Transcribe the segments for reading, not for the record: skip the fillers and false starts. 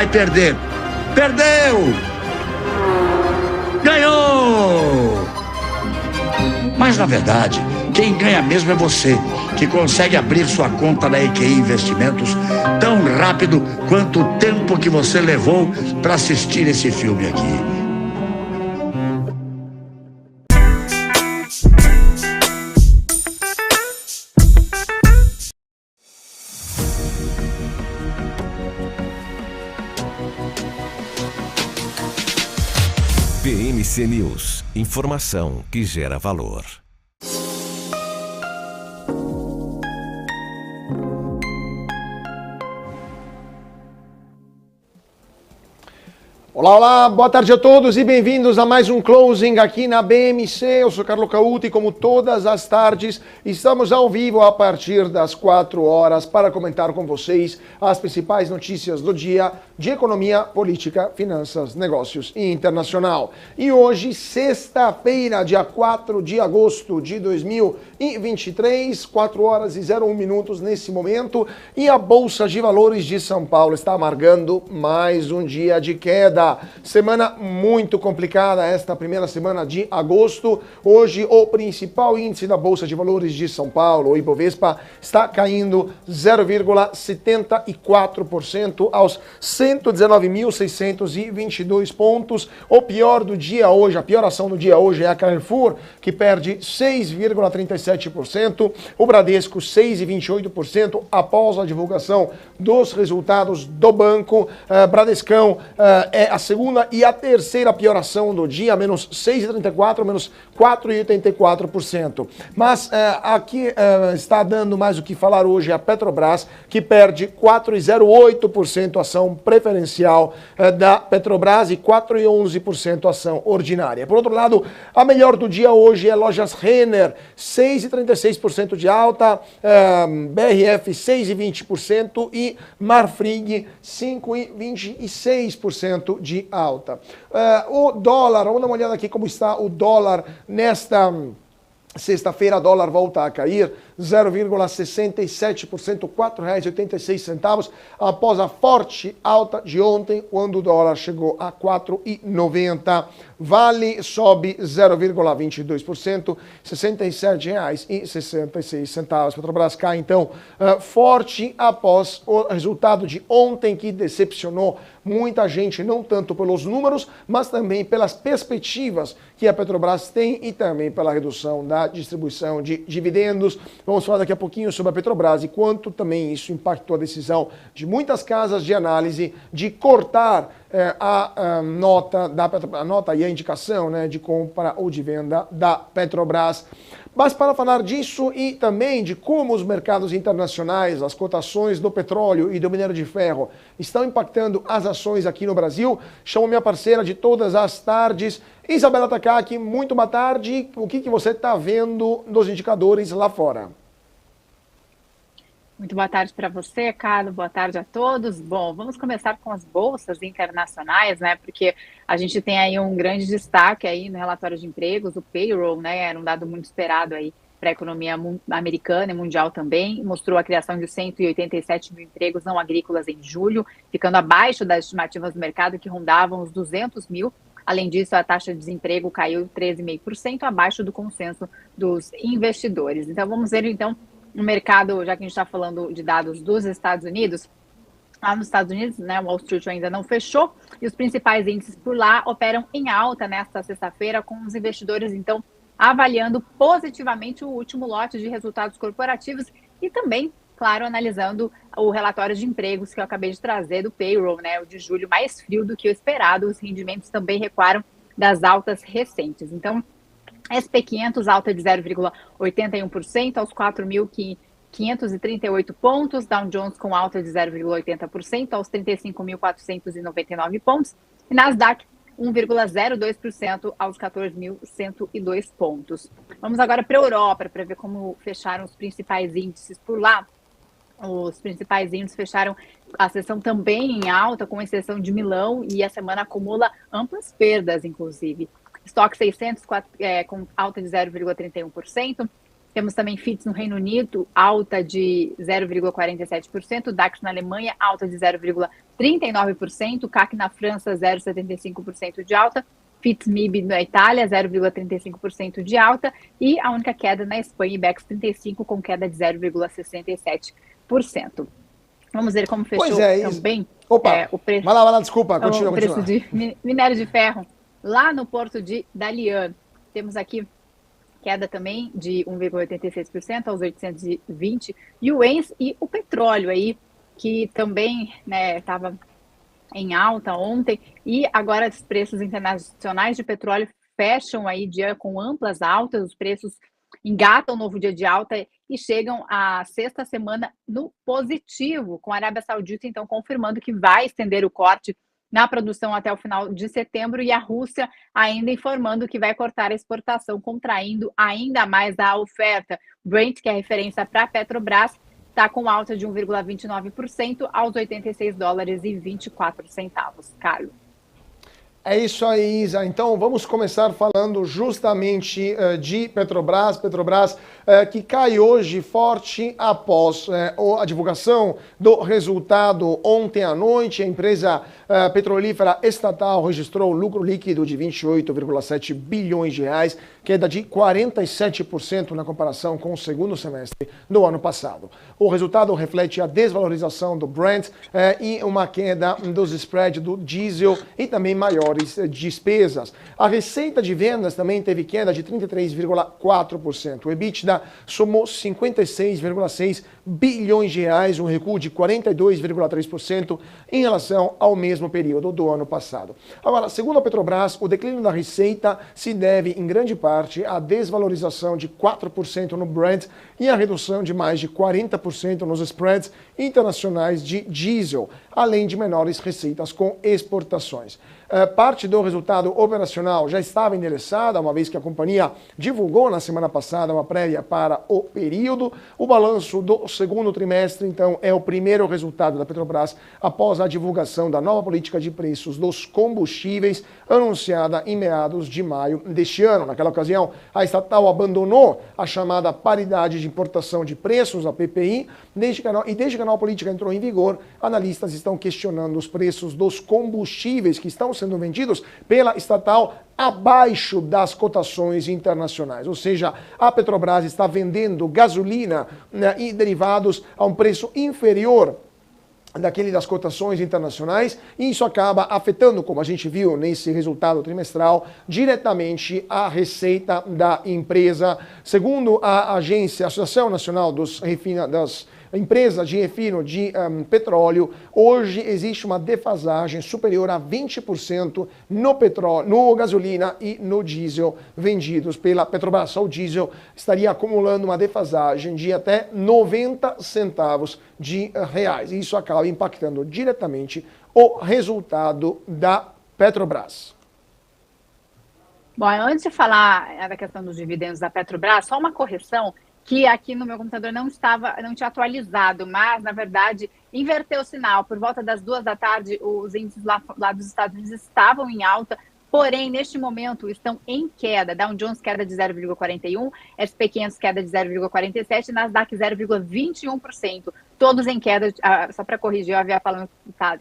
vai perder. Perdeu! Ganhou! Mas, na verdade, quem ganha mesmo é você, que consegue abrir sua conta na EQI Investimentos tão rápido quanto o tempo que você levou para assistir esse filme aqui. BMC News, informação que gera valor. Olá, olá, boa tarde a todos e bem-vindos a mais um Closing aqui na BMC. Eu sou Carlo Cauti e como todas as tardes estamos ao vivo a partir das 4 horas para comentar com vocês as principais notícias do dia de economia, política, finanças, negócios e internacional. E hoje, sexta-feira, dia 4 de agosto de 2023, 4 horas e 01 minutos nesse momento, e a Bolsa de Valores de São Paulo está amargando mais um dia de queda. Semana muito complicada esta primeira semana de agosto. Hoje o principal índice da Bolsa de Valores de São Paulo, o Ibovespa, está caindo 0,74% aos 119.622 pontos. O pior do dia hoje, a pior ação do dia hoje é a Carrefour, que perde 6,37%, o Bradesco 6,28% após a divulgação dos resultados do banco. Bradescão é a segunda e a terceira pior ação do dia, menos 6,34%, menos 4,84%. Mas aqui está dando mais o que falar hoje a Petrobras, que perde 4,08% ação preferencial da Petrobras e 4,11% ação ordinária. Por outro lado, a melhor do dia hoje é Lojas Renner, 6,36% de alta, BRF 6,20% e Marfrig 5,26% de alta. O dólar, vamos dar uma olhada aqui como está o dólar nesta sexta-feira. O dólar volta a cair 0,67%, R$ 4,86, após a forte alta de ontem, quando o dólar chegou a R$ 4,90. Vale sobe 0,22%, R$ 67,66. Petrobras cai, então, forte após o resultado de ontem, que decepcionou muita gente, não tanto pelos números, mas também pelas perspectivas que a Petrobras tem e também pela redução da distribuição de dividendos. Vamos falar daqui a pouquinho sobre a Petrobras e quanto também isso impactou a decisão de muitas casas de análise de cortar a nota e a indicação, né, de compra ou de venda da Petrobras. Mas para falar disso e também de como os mercados internacionais, as cotações do petróleo e do minério de ferro estão impactando as ações aqui no Brasil, chamo minha parceira de todas as tardes, Isabela Takaki. Muito boa tarde. O que você está vendo nos indicadores lá fora? Muito boa tarde para você, Carlos. Boa tarde a todos. Bom, vamos começar com as bolsas internacionais, né? Porque a gente tem aí um grande destaque aí no relatório de empregos, o payroll, né? Era um dado muito esperado aí para a economia americana e mundial também. Mostrou a criação de 187 mil empregos não agrícolas em julho, ficando abaixo das estimativas do mercado, que rondavam os 200 mil. Além disso, a taxa de desemprego caiu 13,5%, abaixo do consenso dos investidores. Então, vamos ver, então, no mercado, já que a gente está falando de dados dos Estados Unidos. Lá nos Estados Unidos, né, o Wall Street ainda não fechou e os principais índices por lá operam em alta nesta sexta-feira, com os investidores, então, avaliando positivamente o último lote de resultados corporativos e também, claro, analisando o relatório de empregos que eu acabei de trazer do payroll, né, o de julho, mais frio do que o esperado. Os rendimentos também recuaram das altas recentes. Então, SP500 alta de 0,81% aos 4.538 pontos, Dow Jones com alta de 0,80% aos 35.499 pontos, e Nasdaq 1,02% aos 14.102 pontos. Vamos agora para a Europa para ver como fecharam os principais índices por lá. Os principais índices fecharam a sessão também em alta, com exceção de Milão, e a semana acumula amplas perdas, inclusive. Estoque 600 com alta de 0,31%, Temos também FTSE no Reino Unido, alta de 0,47%, DAX na Alemanha, alta de 0,39%, CAC na França, 0,75% de alta, FTSE MIB na Itália, 0,35% de alta, e a única queda na Espanha, IBEX 35, com queda de 0,67%. Vamos ver como fechou também o preço. Vai lá, desculpa, continua. O preço de minério de ferro lá no porto de Dalian. Temos aqui queda também de 1,86% aos 820 yuans, e o petróleo aí, que também estava em alta ontem, e agora os preços internacionais de petróleo fecham aí dia com amplas altas, os preços engatam um novo dia de alta e chegam à sexta semana no positivo, com a Arábia Saudita então confirmando que vai estender o corte na produção até o final de setembro, e a Rússia ainda informando que vai cortar a exportação, contraindo ainda mais a oferta. Brent, que é a referência para a Petrobras, está com alta de 1,29% aos $86,24. Carlos. É isso aí, Isa. Então vamos começar falando justamente de Petrobras. Petrobras que cai hoje forte após a divulgação do resultado ontem à noite. A empresa petrolífera estatal registrou lucro líquido de 28,7 bilhões de reais, queda de 47% na comparação com o segundo semestre do ano passado. O resultado reflete a desvalorização do Brent e uma queda dos spreads do diesel e também maiores despesas. A receita de vendas também teve queda de 33,4%. O EBITDA somou 56,6 bilhões de reais, um recuo de 42,3% em relação ao mesmo período do ano passado. Agora, segundo a Petrobras, o declínio da receita se deve em grande parte à desvalorização de 4% no Brent e à redução de mais de 40% nos spreads internacionais de diesel, além de menores receitas com exportações. Parte do resultado operacional já estava endereçada, uma vez que a companhia divulgou na semana passada uma prévia para o período. O balanço do segundo trimestre, então, é o primeiro resultado da Petrobras após a divulgação da nova política de preços dos combustíveis, anunciada em meados de maio deste ano. Naquela ocasião, a estatal abandonou a chamada paridade de importação de preços, a PPI, desde que a nova política entrou em vigor, analistas estão questionando os preços dos combustíveis que estão sendo vendidos pela estatal abaixo das cotações internacionais. Ou seja, a Petrobras está vendendo gasolina e derivados a um preço inferior daquele das cotações internacionais, e isso acaba afetando, como a gente viu nesse resultado trimestral, diretamente a receita da empresa. Segundo a Associação Nacional das empresas de refino de petróleo, hoje existe uma defasagem superior a 20% no petróleo, no gasolina e no diesel vendidos pela Petrobras. O diesel estaria acumulando uma defasagem de até 90 centavos de reais. Isso acaba impactando diretamente o resultado da Petrobras. Bom, antes de falar da questão dos dividendos da Petrobras, só uma correção que aqui no meu computador não tinha atualizado, mas, na verdade, inverteu o sinal. Por volta das 2 da tarde, os índices lá dos Estados Unidos estavam em alta, porém, neste momento, estão em queda. Dow Jones queda de 0,41%, S&P 500 queda de 0,47%, Nasdaq 0,21%. Todos em queda, só para corrigir, eu havia falado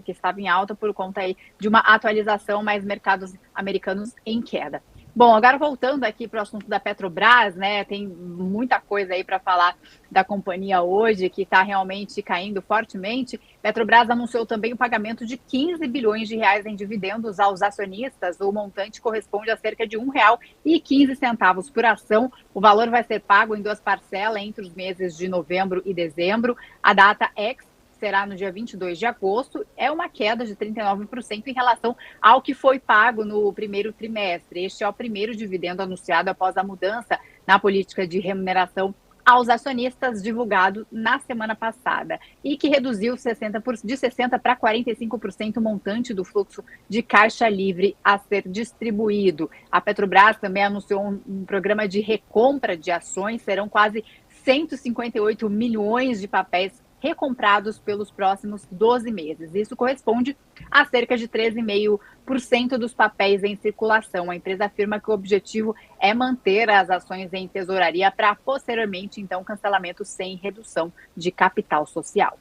que estava em alta por conta aí de uma atualização, mas mercados americanos em queda. Bom, agora voltando aqui para o assunto da Petrobras, né, tem muita coisa aí para falar da companhia hoje, que está realmente caindo fortemente. Petrobras anunciou também o pagamento de 15 bilhões de reais em dividendos aos acionistas. O montante corresponde a cerca de R$ 1,15 por ação. O valor vai ser pago em 2 parcelas entre os meses de novembro e dezembro. A data X será no dia 22 de agosto, é uma queda de 39% em relação ao que foi pago no primeiro trimestre. Este é o primeiro dividendo anunciado após a mudança na política de remuneração aos acionistas divulgado na semana passada e que reduziu de 60% para 45% o montante do fluxo de caixa livre a ser distribuído. A Petrobras também anunciou um programa de recompra de ações, serão quase 158 milhões de papéis recomprados pelos próximos 12 meses. Isso corresponde a cerca de 13,5% dos papéis em circulação. A empresa afirma que o objetivo é manter as ações em tesouraria para posteriormente, então, cancelamento sem redução de capital social.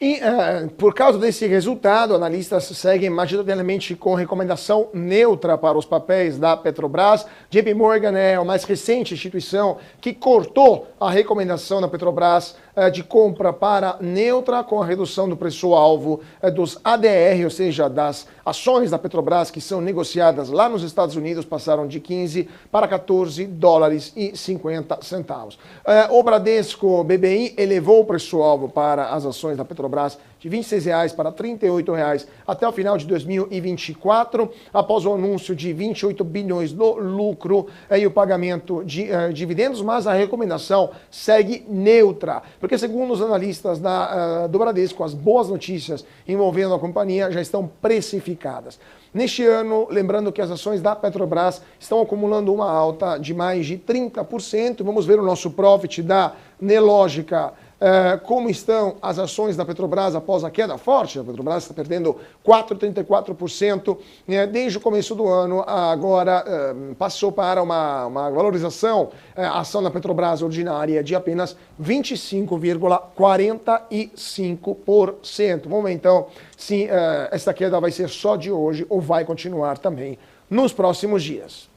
E por causa desse resultado, analistas seguem majoritariamente com recomendação neutra para os papéis da Petrobras. JP Morgan é a mais recente instituição que cortou a recomendação da Petrobras de compra para neutra, com a redução do preço-alvo dos ADR, ou seja, das ações da Petrobras que são negociadas lá nos Estados Unidos, passaram de 15 para 14 dólares e 50 centavos. O Bradesco BBI elevou o preço-alvo para as ações da Petrobras de R$ 26 para R$ 38 até o final de 2024, após o anúncio de 28 bilhões no lucro e o pagamento de dividendos, mas a recomendação segue neutra, porque segundo os analistas do Bradesco, as boas notícias envolvendo a companhia já estão precificadas. Neste ano, lembrando que as ações da Petrobras estão acumulando uma alta de mais de 30%. Vamos ver o nosso profit da Nelogica. Como estão as ações da Petrobras após a queda forte? A Petrobras está perdendo 4,34% desde o começo do ano, agora passou para uma valorização, a ação da Petrobras ordinária de apenas 25,45%. Vamos ver então se essa queda vai ser só de hoje ou vai continuar também nos próximos dias.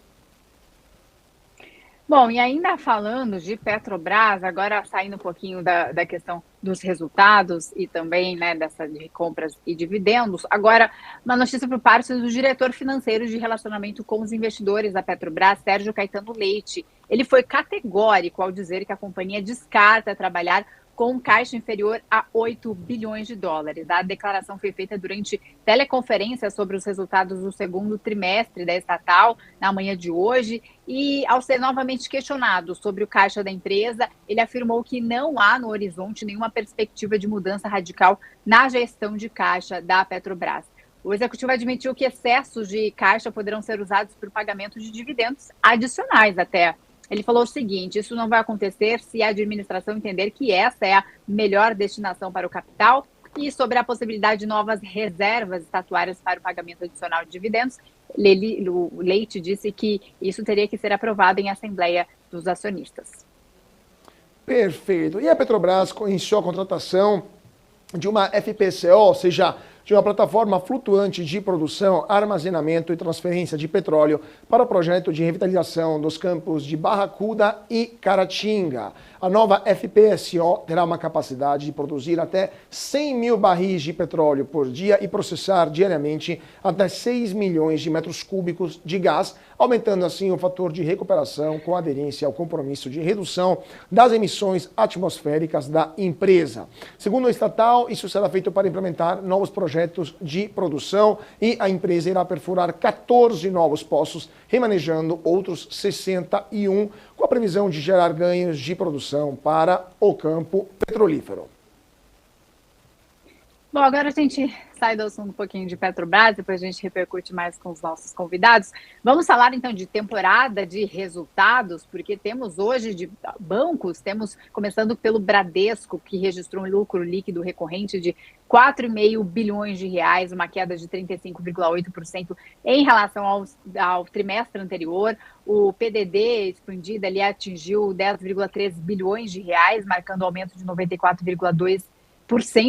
Bom, e ainda falando de Petrobras, agora saindo um pouquinho da questão dos resultados e também, né, dessa de compras e dividendos, agora uma notícia por parte do diretor financeiro de relacionamento com os investidores da Petrobras, Sérgio Caetano Leite. Ele foi categórico ao dizer que a companhia descarta trabalhar com um caixa inferior a 8 bilhões de dólares. A declaração foi feita durante teleconferência sobre os resultados do segundo trimestre da estatal, na manhã de hoje, e ao ser novamente questionado sobre o caixa da empresa, ele afirmou que não há no horizonte nenhuma perspectiva de mudança radical na gestão de caixa da Petrobras. O executivo admitiu que excessos de caixa poderão ser usados para o pagamento de dividendos adicionais até. Ele falou o seguinte: isso não vai acontecer se a administração entender que essa é a melhor destinação para o capital. E sobre a possibilidade de novas reservas estatuárias para o pagamento adicional de dividendos, o Leite disse que isso teria que ser aprovado em assembleia dos acionistas. Perfeito. E a Petrobras iniciou a contratação de uma FPSO, ou seja, de uma plataforma flutuante de produção, armazenamento e transferência de petróleo para o projeto de revitalização dos campos de Barracuda e Caratinga. A nova FPSO terá uma capacidade de produzir até 100 mil barris de petróleo por dia e processar diariamente até 6 milhões de metros cúbicos de gás, aumentando assim o fator de recuperação com aderência ao compromisso de redução das emissões atmosféricas da empresa. Segundo o estatal, isso será feito para implementar novos projetos de produção e a empresa irá perfurar 14 novos poços, remanejando outros 61, com a previsão de gerar ganhos de produção para o campo petrolífero. Bom, agora a gente sai do assunto um pouquinho de Petrobras, depois a gente repercute mais com os nossos convidados. Vamos falar então de temporada de resultados, porque temos hoje de bancos, temos começando pelo Bradesco, que registrou um lucro líquido recorrente de 4,5 bilhões de reais, uma queda de 35,8% em relação ao trimestre anterior. O PDD expandido ali atingiu 10,3 bilhões de reais, marcando aumento de 94,2%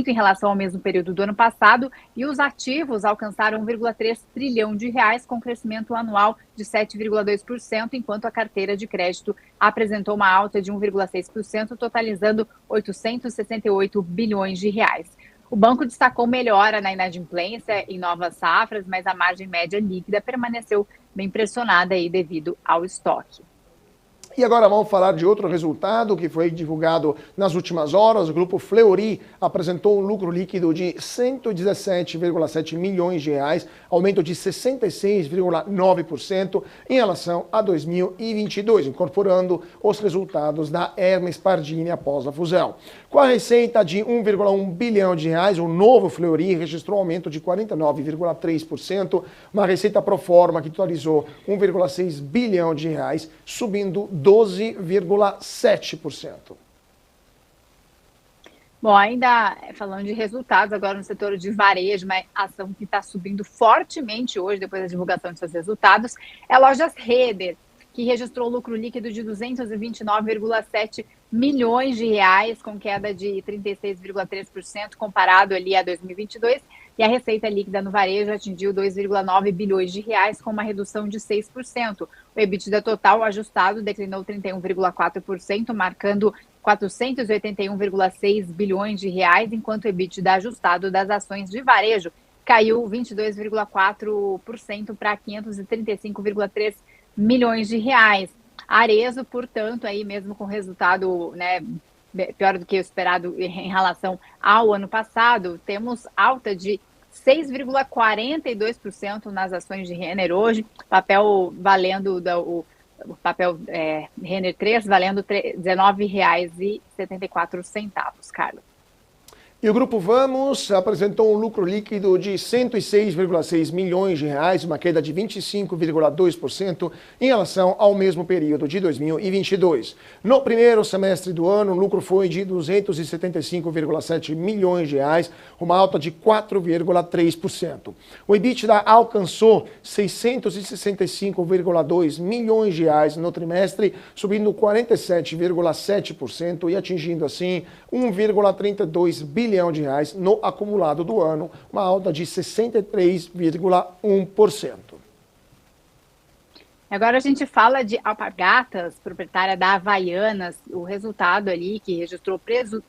em relação ao mesmo período do ano passado, e os ativos alcançaram 1,3 trilhão de reais, com crescimento anual de 7,2%, enquanto a carteira de crédito apresentou uma alta de 1,6%, totalizando 868 bilhões de reais. O banco destacou melhora na inadimplência em novas safras, mas a margem média líquida permaneceu bem pressionada aí devido ao estoque. E agora vamos falar de outro resultado que foi divulgado nas últimas horas. O grupo Fleury apresentou um lucro líquido de 117,7 milhões de reais, aumento de 66,9% em relação a 2022, incorporando os resultados da Hermes Pardini após a fusão. Com a receita de 1,1 bilhão de reais, o novo Fleury registrou um aumento de 49,3%, uma receita pro forma que totalizou 1,6 bilhão de reais, subindo 12,7%. Bom, ainda falando de resultados, agora no setor de varejo, uma ação que está subindo fortemente hoje, depois da divulgação de seus resultados, é a Lojas Renner, que registrou lucro líquido de 229,7 milhões de reais, com queda de 36,3% comparado ali a 2022, e a receita líquida no varejo atingiu 2,9 bilhões de reais, com uma redução de 6%. O EBITDA total ajustado declinou 31,4%, marcando 481,6 bilhões de reais, enquanto o EBITDA ajustado das ações de varejo caiu 22,4% para 535,3 milhões de reais. A Arezzo, portanto, aí mesmo com resultado, né, pior do que o esperado em relação ao ano passado, temos alta de 6,42% nas ações de Renner hoje, papel valendo o papel Renner 3 valendo R$ 19,74, Carlos. E o Grupo Vamos apresentou um lucro líquido de 106,6 milhões de reais, uma queda de 25,2% em relação ao mesmo período de 2022. No primeiro semestre do ano, o lucro foi de 275,7 milhões de reais, uma alta de 4,3%. O EBITDA alcançou 665,2 milhões de reais no trimestre, subindo 47,7% e atingindo assim 1,32 bilhão de reais no acumulado do ano, uma alta de 63,1%. Agora a gente fala de Alpargatas, proprietária da Havaianas, o resultado ali que registrou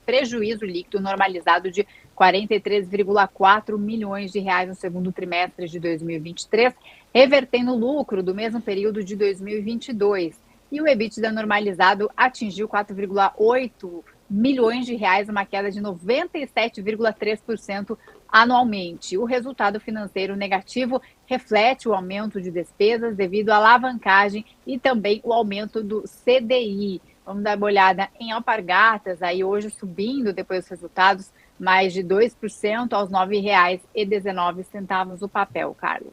prejuízo líquido normalizado de 43,4 milhões de reais no segundo trimestre de 2023, revertendo o lucro do mesmo período de 2022. E o EBITDA normalizado atingiu 4,8 milhões de reais, uma queda de 97,3% anualmente. O resultado financeiro negativo reflete o aumento de despesas devido à alavancagem e também o aumento do CDI. Vamos dar uma olhada em Alpargatas, aí hoje subindo depois dos resultados, mais de 2% aos R$ 9,19 o papel, Carlos.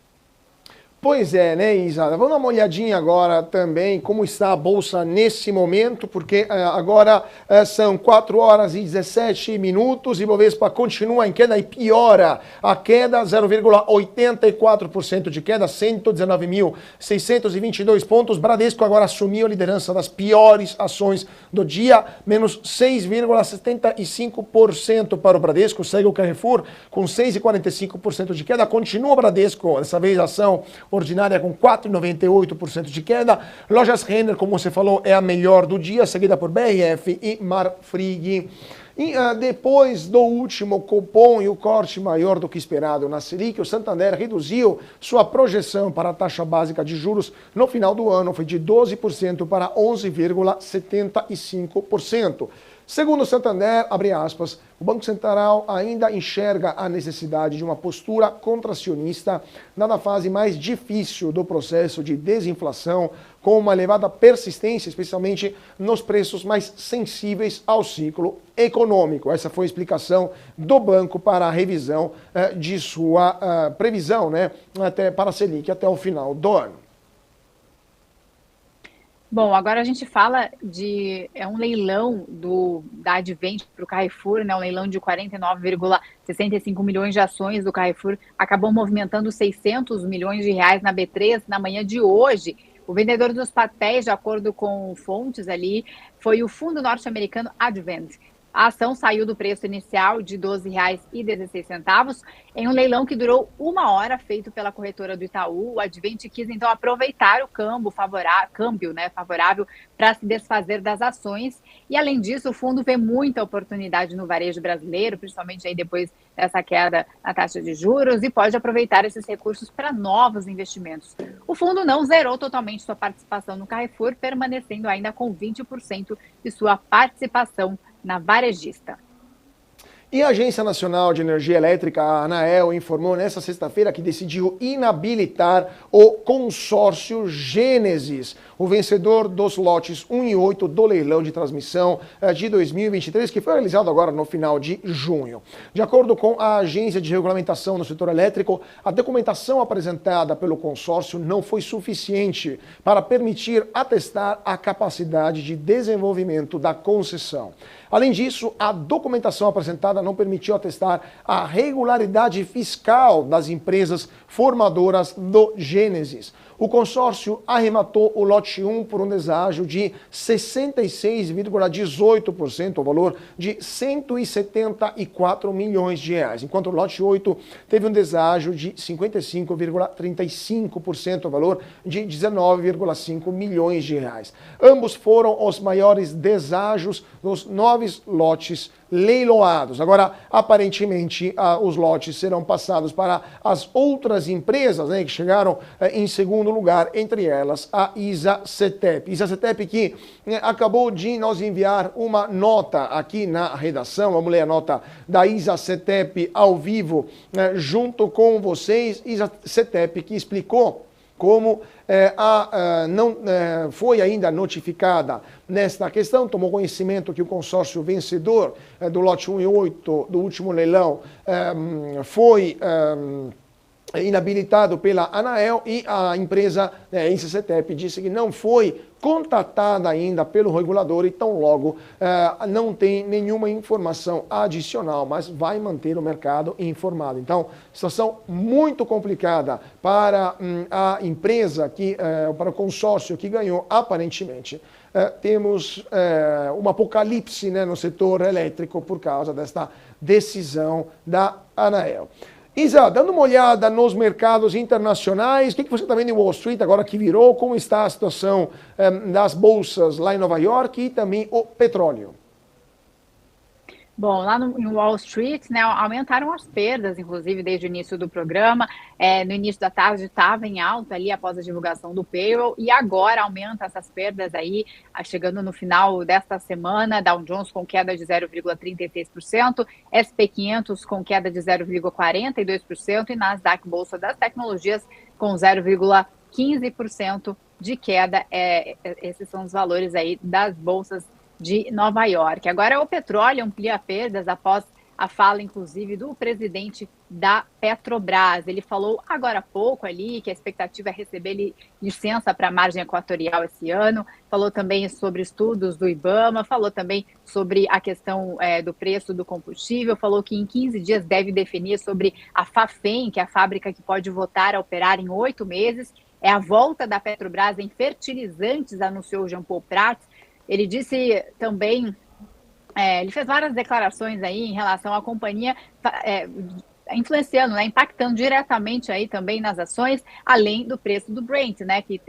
Pois é, né, Isa? Vamos dar uma olhadinha agora também como está a Bolsa nesse momento, porque agora são 4 horas e 17 minutos e Bovespa continua em queda e piora. A queda, 0,84% de queda, 119.622 pontos. Bradesco agora assumiu a liderança das piores ações do dia, menos 6,75% para o Bradesco. Segue o Carrefour com 6,45% de queda. Continua o Bradesco, dessa vez a ação ordinária com 4,98% de queda. Lojas Renner, como você falou, é a melhor do dia, seguida por BRF e Marfrig. E depois do último cupom e o corte maior do que esperado na Selic, o Santander reduziu sua projeção para a taxa básica de juros no final do ano, foi de 12% para 11,75%. Segundo o Santander, abre aspas, o Banco Central ainda enxerga a necessidade de uma postura contracionista na fase mais difícil do processo de desinflação, com uma elevada persistência, especialmente nos preços mais sensíveis ao ciclo econômico. Essa foi a explicação do banco para a revisão de sua previsão, né, até para a Selic até o final do ano. Bom, agora a gente fala de um leilão da Advent para o Carrefour, né? Um leilão de 49,65 milhões de ações do Carrefour, acabou movimentando 600 milhões de reais na B3 na manhã de hoje. O vendedor dos papéis, de acordo com fontes ali, foi o fundo norte-americano Advent. A ação saiu do preço inicial de R$ 12,16 em um leilão que durou 1 hora, feito pela corretora do Itaú. O Advent quis, então, aproveitar o câmbio favorável para se desfazer das ações. E, além disso, o fundo vê muita oportunidade no varejo brasileiro, principalmente aí depois dessa queda na taxa de juros, e pode aproveitar esses recursos para novos investimentos. O fundo não zerou totalmente sua participação no Carrefour, permanecendo ainda com 20% de sua participação na varejista. E a Agência Nacional de Energia Elétrica, a ANAEL, informou nesta sexta-feira que decidiu inabilitar o consórcio Gênesis, o vencedor dos lotes 1 e 8 do leilão de transmissão de 2023, que foi realizado agora no final de junho. De acordo com a Agência de Regulamentação no Setor Elétrico, a documentação apresentada pelo consórcio não foi suficiente para permitir atestar a capacidade de desenvolvimento da concessão. Além disso, a documentação apresentada não permitiu atestar a regularidade fiscal das empresas formadoras do Gênesis. O consórcio arrematou o lote 1 por um deságio de 66,18%, o valor de 174 milhões de reais, enquanto o lote 8 teve um deságio de 55,35%, o valor de 19,5 milhões de reais. Ambos foram os maiores deságios dos 9 lotes leiloados. Agora, aparentemente, os lotes serão passados para as outras empresas, né, que chegaram em segundo lugar, entre elas a ISA-CETEP. ISA-CETEP que acabou de nos enviar uma nota aqui na redação. Vamos ler a nota da ISA-CETEP ao vivo, junto com vocês. ISA-CETEP que explicou como não foi ainda notificada nesta questão, tomou conhecimento que o consórcio vencedor do lote 1 e 8 do último leilão foi inabilitado pela ANAEL e a empresa ISA-CETEP disse que não foi contatada ainda pelo regulador e tão logo não tem nenhuma informação adicional, mas vai manter o mercado informado. Então, situação muito complicada para a empresa, para o consórcio que ganhou, aparentemente. Temos um apocalipse, né, no setor elétrico por causa desta decisão da ANAEL. Isa, dando uma olhada nos mercados internacionais, o que você está vendo em Wall Street agora que virou? Como está a situação das bolsas lá em Nova York e também o petróleo? Bom, lá em Wall Street, né, aumentaram as perdas, inclusive, desde o início do programa. No início da tarde estava em alta ali após a divulgação do payroll e agora aumenta essas perdas aí, chegando no final desta semana, Dow Jones com queda de 0,36%, SP 500 com queda de 0,42% e Nasdaq Bolsa das Tecnologias com 0,15% de queda. Esses são os valores aí das bolsas de Nova York. Agora o petróleo amplia perdas após a fala, inclusive, do presidente da Petrobras. Ele falou agora há pouco ali que a expectativa é receber licença para a margem equatorial esse ano, falou também sobre estudos do IBAMA, falou também sobre a questão do preço do combustível, falou que em 15 dias deve definir sobre a Fafem, que é a fábrica que pode voltar a operar em 8 meses. É a volta da Petrobras em fertilizantes, anunciou Jean Paul Prats. Ele disse também, ele fez várias declarações aí em relação à companhia influenciando, né, impactando diretamente aí também nas ações, além do preço do Brent, né, que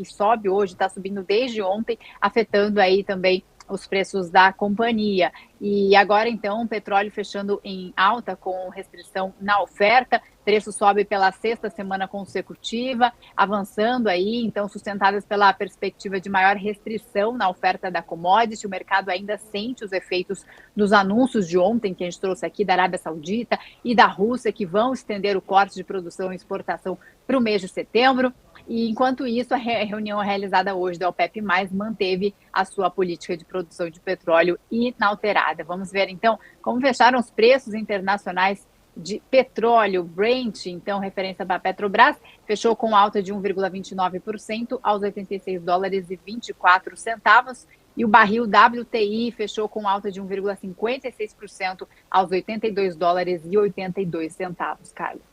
sobe hoje, está subindo desde ontem, afetando aí também os preços da companhia. E agora, então, o petróleo fechando em alta com restrição na oferta, preço sobe pela 6ª semana consecutiva, avançando aí, então, sustentadas pela perspectiva de maior restrição na oferta da commodity. O mercado ainda sente os efeitos dos anúncios de ontem, que a gente trouxe aqui, da Arábia Saudita e da Rússia, que vão estender o corte de produção e exportação para o mês de setembro. E, enquanto isso, a reunião realizada hoje da OPEP+, manteve a sua política de produção de petróleo inalterada. Vamos ver, então, como fecharam os preços internacionais de petróleo. Brent, então, referência para a Petrobras, fechou com alta de 1,29% aos $86,24. E o barril WTI fechou com alta de 1,56% aos $82,82, Carlos.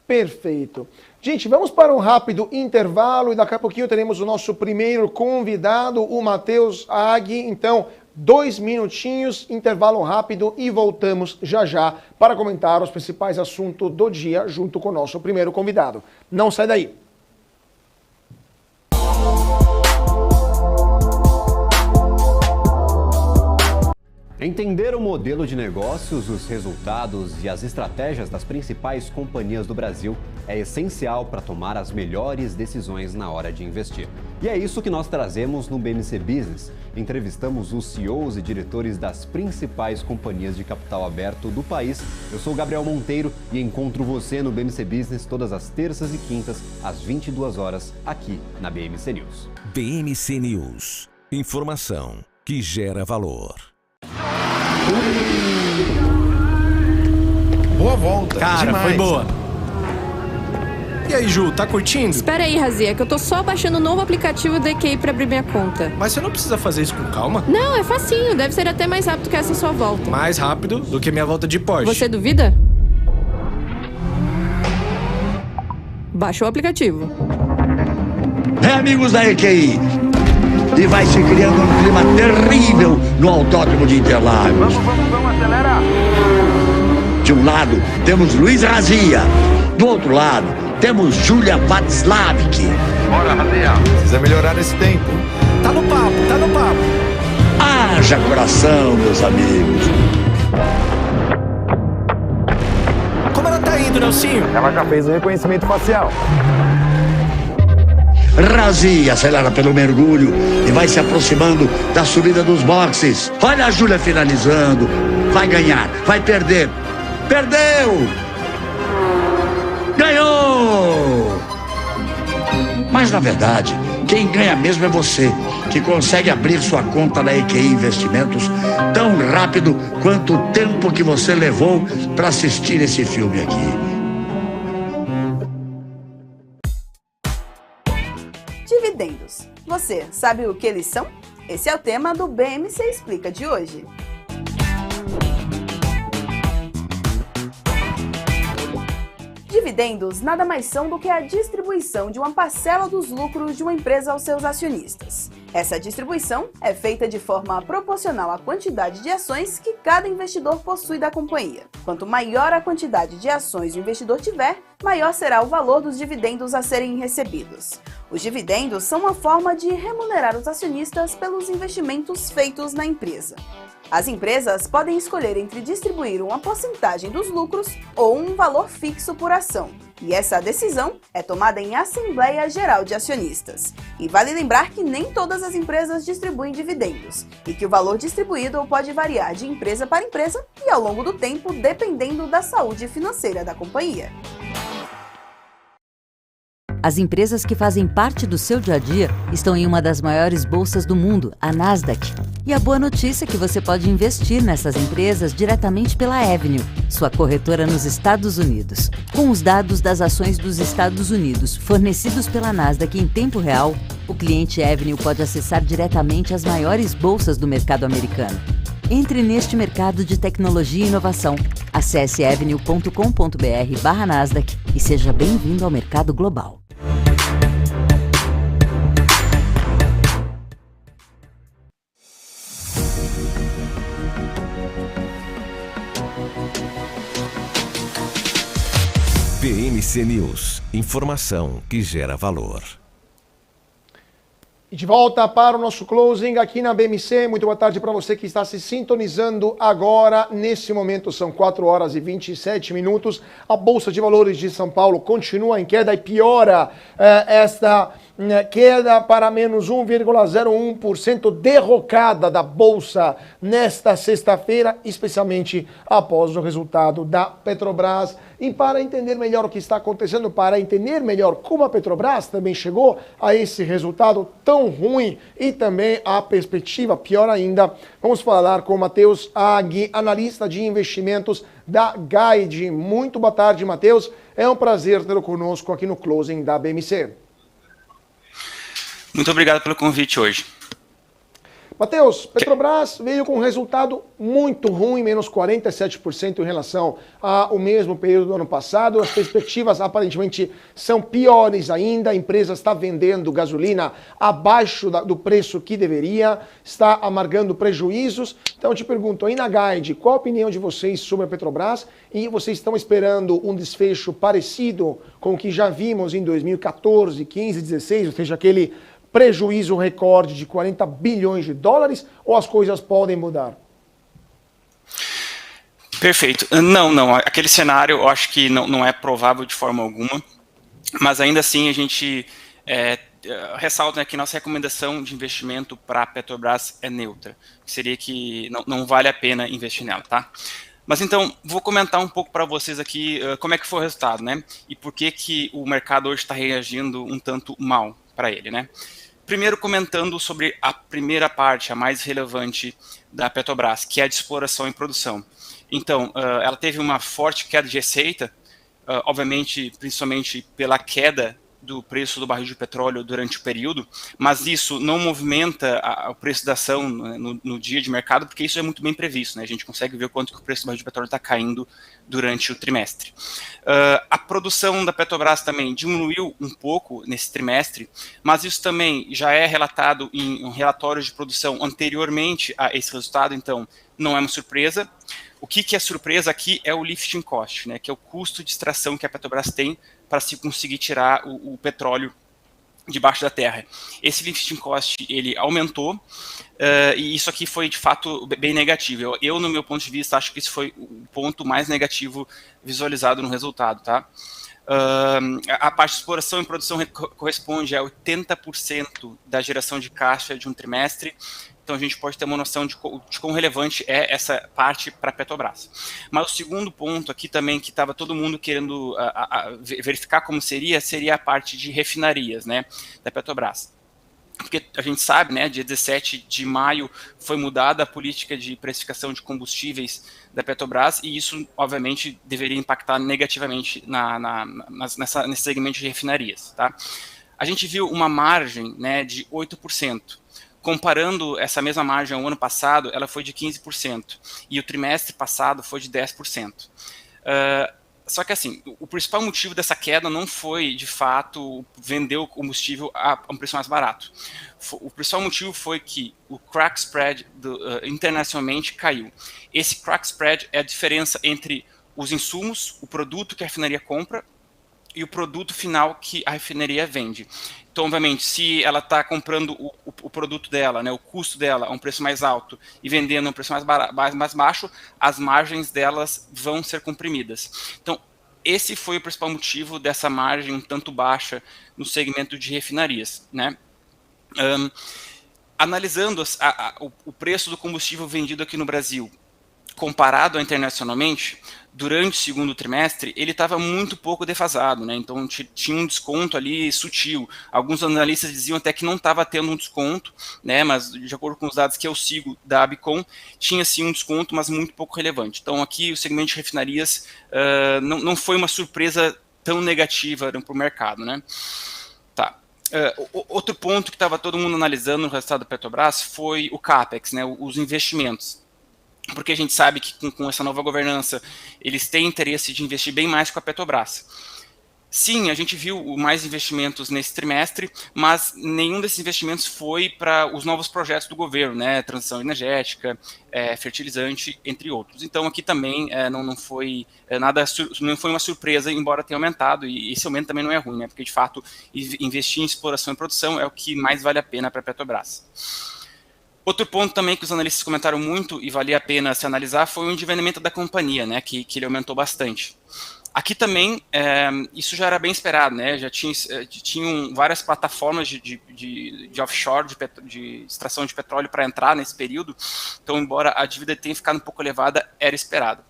Perfeito. Gente, vamos para um rápido intervalo e daqui a pouquinho teremos o nosso primeiro convidado, o Matheus Agui. Então, 2 minutinhos, intervalo rápido e voltamos já já para comentar os principais assuntos do dia junto com o nosso primeiro convidado. Não sai daí. Entender o modelo de negócios, os resultados e as estratégias das principais companhias do Brasil é essencial para tomar as melhores decisões na hora de investir. E é isso que nós trazemos no BMC Business. Entrevistamos os CEOs e diretores das principais companhias de capital aberto do país. Eu sou o Gabriel Monteiro e encontro você no BMC Business todas as terças e quintas, às 22 horas, aqui na BMC News. BMC News. Informação que gera valor. Boa volta. Cara, demais. foi boa. E aí, Ju, tá curtindo? Espera aí, Razia, que eu tô só baixando o novo aplicativo da EQI pra abrir minha conta. Mas você não precisa fazer isso com calma? Não, é facinho. Deve ser até mais rápido que essa sua volta. Mais rápido do que minha volta de Porsche. Você duvida? Baixa o aplicativo. Amigos da EQI, e vai se criando um clima terrível no Autódromo de Interlagos. Vamos, acelera! De um lado, temos Luiz Razia. Do outro lado, temos Júlia Václavik. Bora, Razia! Precisa melhorar esse tempo. Tá no papo, tá no papo. Haja coração, meus amigos. Como ela tá indo, Nelsinho? Ela já fez o reconhecimento facial. Razia acelera pelo mergulho e vai se aproximando da subida dos boxes. Olha a Júlia finalizando. Vai ganhar, vai perder. Perdeu! Ganhou! Mas na verdade, quem ganha mesmo é você, que consegue abrir sua conta na EQI Investimentos tão rápido quanto o tempo que você levou para assistir esse filme aqui. Dividendos. Você sabe o que eles são? Esse é o tema do BMC Explica de hoje. Dividendos nada mais são do que a distribuição de uma parcela dos lucros de uma empresa aos seus acionistas. Essa distribuição é feita de forma proporcional à quantidade de ações que cada investidor possui da companhia. Quanto maior a quantidade de ações o investidor tiver, maior será o valor dos dividendos a serem recebidos. Os dividendos são uma forma de remunerar os acionistas pelos investimentos feitos na empresa. As empresas podem escolher entre distribuir uma porcentagem dos lucros ou um valor fixo por ação. E essa decisão é tomada em Assembleia Geral de Acionistas. E vale lembrar que nem todas as empresas distribuem dividendos, e que o valor distribuído pode variar de empresa para empresa e ao longo do tempo, dependendo da saúde financeira da companhia. As empresas que fazem parte do seu dia a dia estão em uma das maiores bolsas do mundo, a Nasdaq. E a boa notícia é que você pode investir nessas empresas diretamente pela Avenue, sua corretora nos Estados Unidos. Com os dados das ações dos Estados Unidos fornecidos pela Nasdaq em tempo real, o cliente Avenue pode acessar diretamente as maiores bolsas do mercado americano. Entre neste mercado de tecnologia e inovação. Acesse avenue.com.br/Nasdaq e seja bem-vindo ao mercado global. BMC News. Informação que gera valor. E de volta para o nosso closing aqui na BMC. Muito boa tarde para você que está se sintonizando agora. Nesse momento são 4 horas e 27 minutos. A Bolsa de Valores de São Paulo continua em queda e piora esta queda para menos 1,01% derrocada da Bolsa nesta sexta-feira, especialmente após o resultado da Petrobras. E para entender melhor o que está acontecendo, para entender melhor como a Petrobras também chegou a esse resultado tão ruim e também a perspectiva pior ainda, vamos falar com o Matheus Agui, analista de investimentos da Guide. Muito boa tarde, Matheus. É um prazer tê-lo conosco aqui no Closing da BMC. Muito obrigado pelo convite hoje. Matheus, Petrobras veio com um resultado muito ruim, menos 47% em relação ao mesmo período do ano passado. As perspectivas aparentemente são piores ainda. A empresa está vendendo gasolina abaixo do preço que deveria, está amargando prejuízos. Então eu te pergunto, aí na Guide, qual a opinião de vocês sobre a Petrobras? E vocês estão esperando um desfecho parecido com o que já vimos em 2014, 15, 16, ou seja, aquele prejuízo recorde de 40 bilhões de dólares, ou as coisas podem mudar? Perfeito. Não. Aquele cenário eu acho que não é provável de forma alguma, mas ainda assim a gente ressalta, né, que nossa recomendação de investimento para a Petrobras é neutra, que seria que não vale a pena investir nela, tá? Mas então, vou comentar um pouco para vocês aqui como é que foi o resultado, né? E por que o mercado hoje está reagindo um tanto mal para ele, né? Primeiro comentando sobre a primeira parte, a mais relevante da Petrobras, que é a de exploração e produção. Então, ela teve uma forte queda de receita, obviamente, principalmente pela queda do preço do barril de petróleo durante o período, mas isso não movimenta o preço da ação no dia de mercado, porque isso é muito bem previsto, né? A gente consegue ver o quanto que o preço do barril de petróleo está caindo durante o trimestre. A produção da Petrobras também diminuiu um pouco nesse trimestre, mas isso também já é relatado em relatórios de produção anteriormente a esse resultado, então não é uma surpresa. O que é surpresa aqui é o lifting cost, né, que é o custo de extração que a Petrobras tem para se conseguir tirar o petróleo debaixo da terra. Esse lifting cost, ele aumentou, e isso aqui foi, de fato, bem negativo. Eu, no meu ponto de vista, acho que esse foi o ponto mais negativo visualizado no resultado, tá? A parte de exploração e produção corresponde a 80% da geração de caixa de um trimestre, então a gente pode ter uma noção de quão relevante é essa parte para a Petrobras. Mas o segundo ponto aqui também, que estava todo mundo querendo verificar como seria a parte de refinarias, né, da Petrobras. Porque a gente sabe, né, dia 17 de maio foi mudada a política de precificação de combustíveis da Petrobras e isso, obviamente, deveria impactar negativamente nesse segmento de refinarias, tá? A gente viu uma margem, né, de 8%. Comparando essa mesma margem ao ano passado, ela foi de 15%, e o trimestre passado foi de 10%. Só que assim, o principal motivo dessa queda não foi, de fato, vender o combustível a um preço mais barato. O principal motivo foi que o crack spread internacionalmente caiu. Esse crack spread é a diferença entre os insumos, o produto que a refinaria compra, e o produto final que a refinaria vende. Então, obviamente, se ela está comprando o produto dela, né, o custo dela a um preço mais alto e vendendo a um preço mais baixo, as margens delas vão ser comprimidas. Então, esse foi o principal motivo dessa margem um tanto baixa no segmento de refinarias, né? Analisando o preço do combustível vendido aqui no Brasil, comparado internacionalmente, durante o segundo trimestre, ele estava muito pouco defasado, né? Então tinha um desconto ali sutil. Alguns analistas diziam até que não estava tendo um desconto, né? Mas de acordo com os dados que eu sigo da Abicom, tinha sim um desconto, mas muito pouco relevante. Então aqui o segmento de refinarias não foi uma surpresa tão negativa para o mercado, né? Tá. Outro ponto que estava todo mundo analisando no resultado da Petrobras foi o CAPEX, né? Os investimentos. Porque a gente sabe que com essa nova governança, eles têm interesse de investir bem mais com a Petrobras. Sim, a gente viu mais investimentos nesse trimestre, mas nenhum desses investimentos foi para os novos projetos do governo, né? Transição energética, fertilizante, entre outros. Então aqui também não foi não foi uma surpresa, embora tenha aumentado, e esse aumento também não é ruim, né? Porque de fato investir em exploração e produção é o que mais vale a pena para a Petrobras. Outro ponto também que os analistas comentaram muito e valia a pena se analisar foi o endividamento da companhia, né, que ele aumentou bastante. Aqui também, isso já era bem esperado, né, já tinham várias plataformas de offshore, de extração de petróleo para entrar nesse período, então embora a dívida tenha ficado um pouco elevada, era esperado.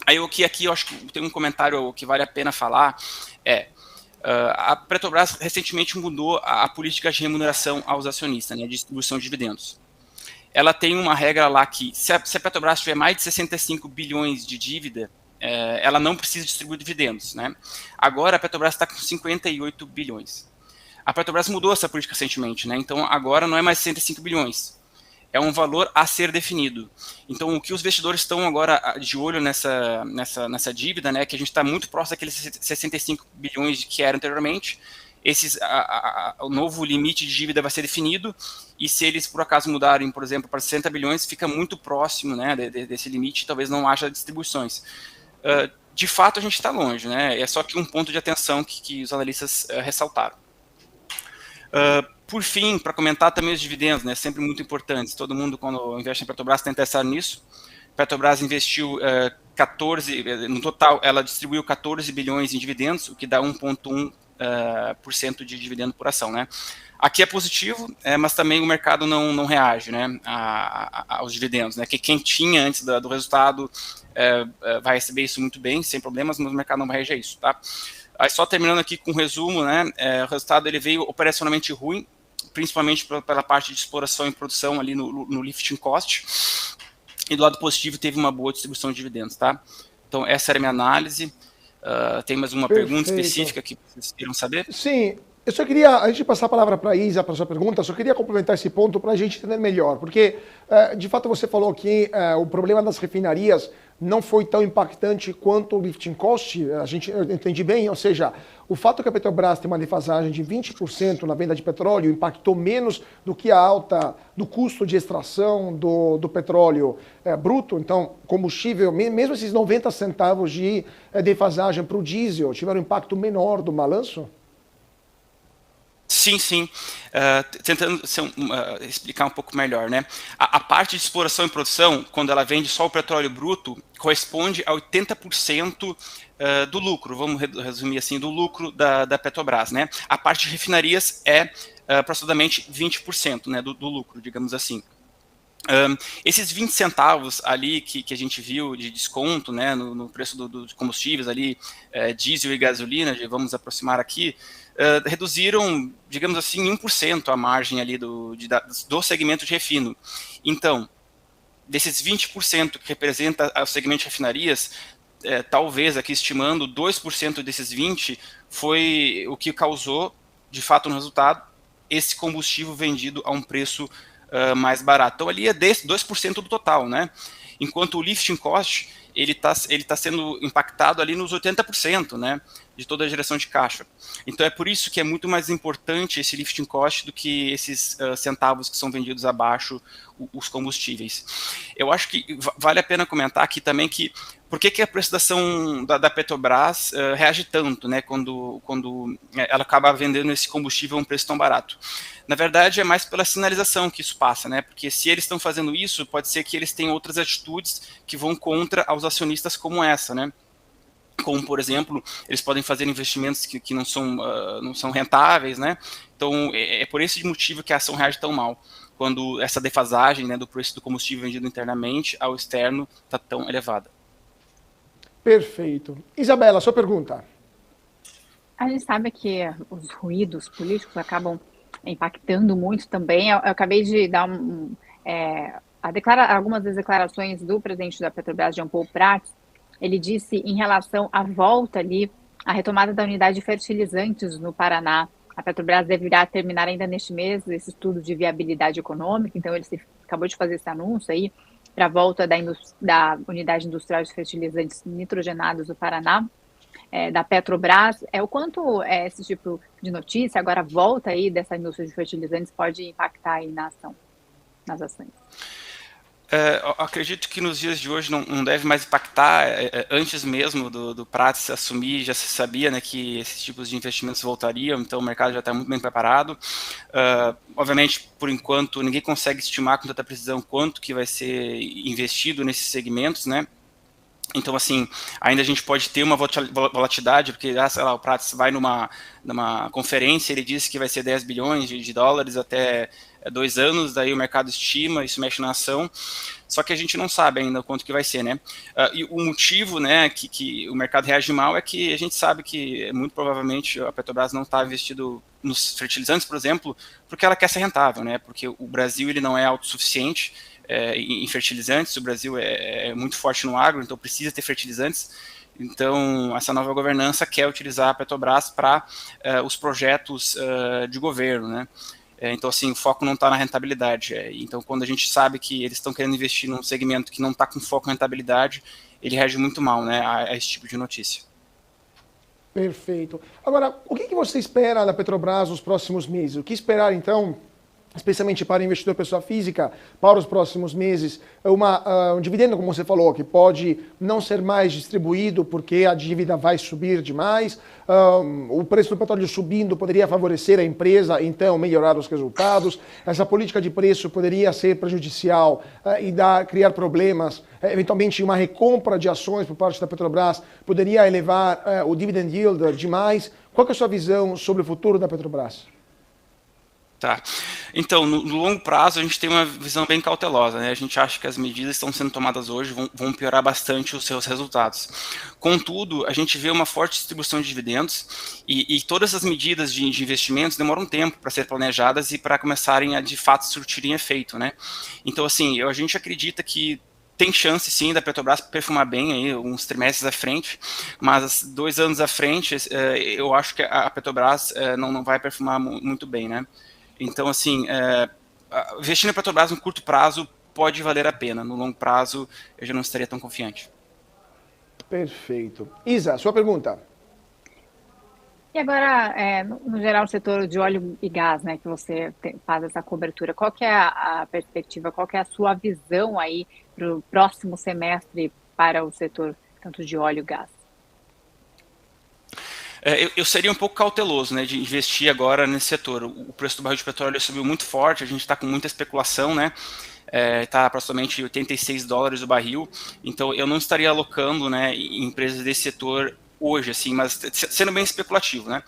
Aí aqui eu acho que tem um comentário que vale a pena falar, a Petrobras recentemente mudou a política de remuneração aos acionistas, né, de distribuição de dividendos. Ela tem uma regra lá que, se a Petrobras tiver mais de 65 bilhões de dívida, ela não precisa distribuir dividendos, né? Agora a Petrobras está com 58 bilhões. A Petrobras mudou essa política recentemente, né? Então agora não é mais 65 bilhões. É um valor a ser definido. Então o que os investidores estão agora de olho nessa dívida, né? Que a gente está muito próximo daqueles 65 bilhões que era anteriormente. O novo limite de dívida vai ser definido, e se eles por acaso mudarem, por exemplo, para 60 bilhões, fica muito próximo, né, desse limite, talvez não haja distribuições. De fato, a gente está longe, né, é só que um ponto de atenção que os analistas ressaltaram. Por fim, para comentar também os dividendos, né, sempre muito importantes, todo mundo quando investe em Petrobras está interessado nisso. Petrobras investiu 14, no total, ela distribuiu 14 bilhões em dividendos, o que dá 1,1% de dividendo por ação, né? Aqui é positivo, mas também o mercado não reage, né, aos dividendos, né? Que quem tinha antes do resultado vai receber isso muito bem, sem problemas, mas o mercado não vai reagir a isso, tá? Aí só terminando aqui com um resumo, né? O resultado ele veio operacionalmente ruim, principalmente pela parte de exploração e produção ali no lifting cost. E do lado positivo teve uma boa distribuição de dividendos, tá? Então essa era a minha análise. Tem mais uma pergunta específica que vocês queiram saber? Sim, eu só queria, antes de passar a palavra para a Isa, para a sua pergunta, só queria complementar esse ponto para a gente entender melhor, porque de fato você falou que o problema das refinarias não foi tão impactante quanto o lifting cost, eu entendi bem, ou seja, o fato que a Petrobras tem uma defasagem de 20% na venda de petróleo impactou menos do que a alta do custo de extração do petróleo bruto, então combustível, mesmo esses 90 centavos de defasagem para o diesel tiveram um impacto menor do balanço? Sim, sim. Tentando explicar um pouco melhor, né? A parte de exploração e produção, quando ela vende só o petróleo bruto, corresponde a 80% do lucro, vamos resumir assim, do lucro da Petrobras, né? A parte de refinarias é aproximadamente 20%, né, do lucro, digamos assim. Esses 20 centavos ali que a gente viu de desconto, né, no preço dos combustíveis ali, diesel e gasolina, vamos aproximar aqui, reduziram, digamos assim, 1% a margem ali do segmento de refino. Então, desses 20% que representa o segmento de refinarias, talvez aqui estimando 2% desses 20% foi o que causou, de fato, no resultado, esse combustível vendido a um preço mais barato. Então, ali é 2% do total, né? Enquanto o lifting cost, ele tá sendo impactado ali nos 80%, né, de toda a geração de caixa. Então, é por isso que é muito mais importante esse lifting cost do que esses centavos que são vendidos abaixo os combustíveis. Eu acho que vale a pena comentar aqui também que por que a prestação da Petrobras reage tanto, né, quando ela acaba vendendo esse combustível a um preço tão barato. Na verdade, é mais pela sinalização que isso passa, né, porque se eles estão fazendo isso, pode ser que eles tenham outras atitudes que vão contra aos acionistas como essa, né. Como, por exemplo, eles podem fazer investimentos que não são rentáveis, né. Então, é por esse motivo que a ação reage tão mal, quando essa defasagem, né, do preço do combustível vendido internamente ao externo está tão elevada. Perfeito. Isabela, sua pergunta. A gente sabe que os ruídos políticos acabam impactando muito também. Eu acabei de dar algumas das declarações do presidente da Petrobras, Jean Paul Prats. Ele disse em relação à volta ali, a retomada da unidade de fertilizantes no Paraná. A Petrobras deverá terminar ainda neste mês esse estudo de viabilidade econômica, então ele acabou de fazer esse anúncio aí para a volta da unidade industrial de fertilizantes nitrogenados do Paraná, da Petrobras. O quanto esse tipo de notícia, agora a volta aí dessa indústria de fertilizantes pode impactar aí nas ações? Acredito que nos dias de hoje não deve mais impactar. Antes mesmo do Prats assumir, já se sabia, né, que esses tipos de investimentos voltariam, então o mercado já está muito bem preparado. Obviamente, por enquanto, ninguém consegue estimar com tanta precisão quanto que vai ser investido nesses segmentos, né? Então, assim, ainda a gente pode ter uma volatilidade, porque, sei lá, o Prats vai numa conferência, ele disse que vai ser 10 bilhões de dólares até 2 anos, daí o mercado estima, isso mexe na ação, só que a gente não sabe ainda quanto que vai ser, né? E o motivo, né, que o mercado reage mal é que a gente sabe que, muito provavelmente, a Petrobras não está investindo nos fertilizantes, por exemplo, porque ela quer ser rentável, né? Porque o Brasil, ele não é autossuficiente em fertilizantes, o Brasil é muito forte no agro, então precisa ter fertilizantes. Então, essa nova governança quer utilizar a Petrobras para os projetos de governo, né? Então, assim, o foco não está na rentabilidade. Então, quando a gente sabe que eles estão querendo investir num segmento que não está com foco em rentabilidade, ele reage muito mal, né, a esse tipo de notícia. Perfeito. Agora, o que você espera da Petrobras nos próximos meses? O que esperar, então, especialmente para o investidor pessoa física, para os próximos meses, um dividendo, como você falou, que pode não ser mais distribuído porque a dívida vai subir demais, o preço do petróleo subindo poderia favorecer a empresa, então melhorar os resultados, essa política de preço poderia ser prejudicial e criar problemas, eventualmente uma recompra de ações por parte da Petrobras poderia elevar o dividend yield demais. Qual que é a sua visão sobre o futuro da Petrobras? Tá. Então, no longo prazo, a gente tem uma visão bem cautelosa, né? A gente acha que as medidas que estão sendo tomadas hoje vão piorar bastante os seus resultados. Contudo, a gente vê uma forte distribuição de dividendos e todas as medidas de investimentos demoram tempo para ser planejadas e para começarem a, de fato, surtirem efeito, né? Então, assim, a gente acredita que tem chance, sim, da Petrobras perfumar bem aí, uns trimestres à frente, mas 2 anos à frente, eu acho que a Petrobras não vai perfumar muito bem, né? Então, assim, investir na Petrobras no curto prazo pode valer a pena. No longo prazo, eu já não estaria tão confiante. Perfeito. Isa, sua pergunta. E agora, no geral, o setor de óleo e gás, né, que você faz essa cobertura, qual que é a perspectiva, qual que é a sua visão aí para o próximo semestre para o setor tanto de óleo e gás? Eu seria um pouco cauteloso, né, de investir agora nesse setor. O preço do barril de petróleo subiu muito forte, a gente está com muita especulação, né, está aproximadamente $86 o barril, então eu não estaria alocando, né, em empresas desse setor hoje, assim, mas sendo bem especulativo, né.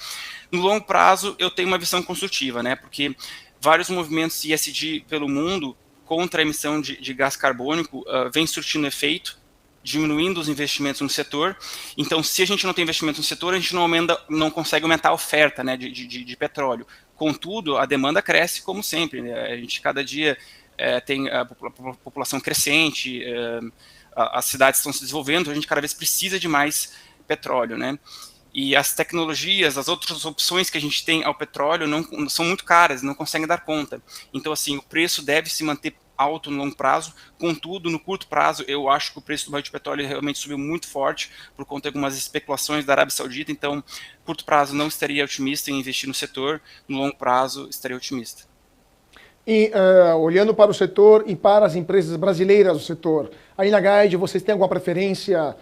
No longo prazo, eu tenho uma visão construtiva, né, porque vários movimentos ESG pelo mundo contra a emissão de gás carbônico vem surtindo efeito, diminuindo os investimentos no setor. Então, se a gente não tem investimento no setor, a gente não consegue aumentar a oferta, né, de petróleo. Contudo, a demanda cresce como sempre, né? A gente cada dia tem a população crescente, as cidades estão se desenvolvendo, a gente cada vez precisa de mais petróleo, né? E as tecnologias, as outras opções que a gente tem ao petróleo não são muito caras, não conseguem dar conta. Então, assim, o preço deve se manter alto no longo prazo, contudo, no curto prazo, eu acho que o preço do barril de petróleo realmente subiu muito forte por conta de algumas especulações da Arábia Saudita, então, curto prazo não estaria otimista em investir no setor, no longo prazo estaria otimista. E olhando para o setor e para as empresas brasileiras do setor, aí na Guide vocês têm alguma preferência,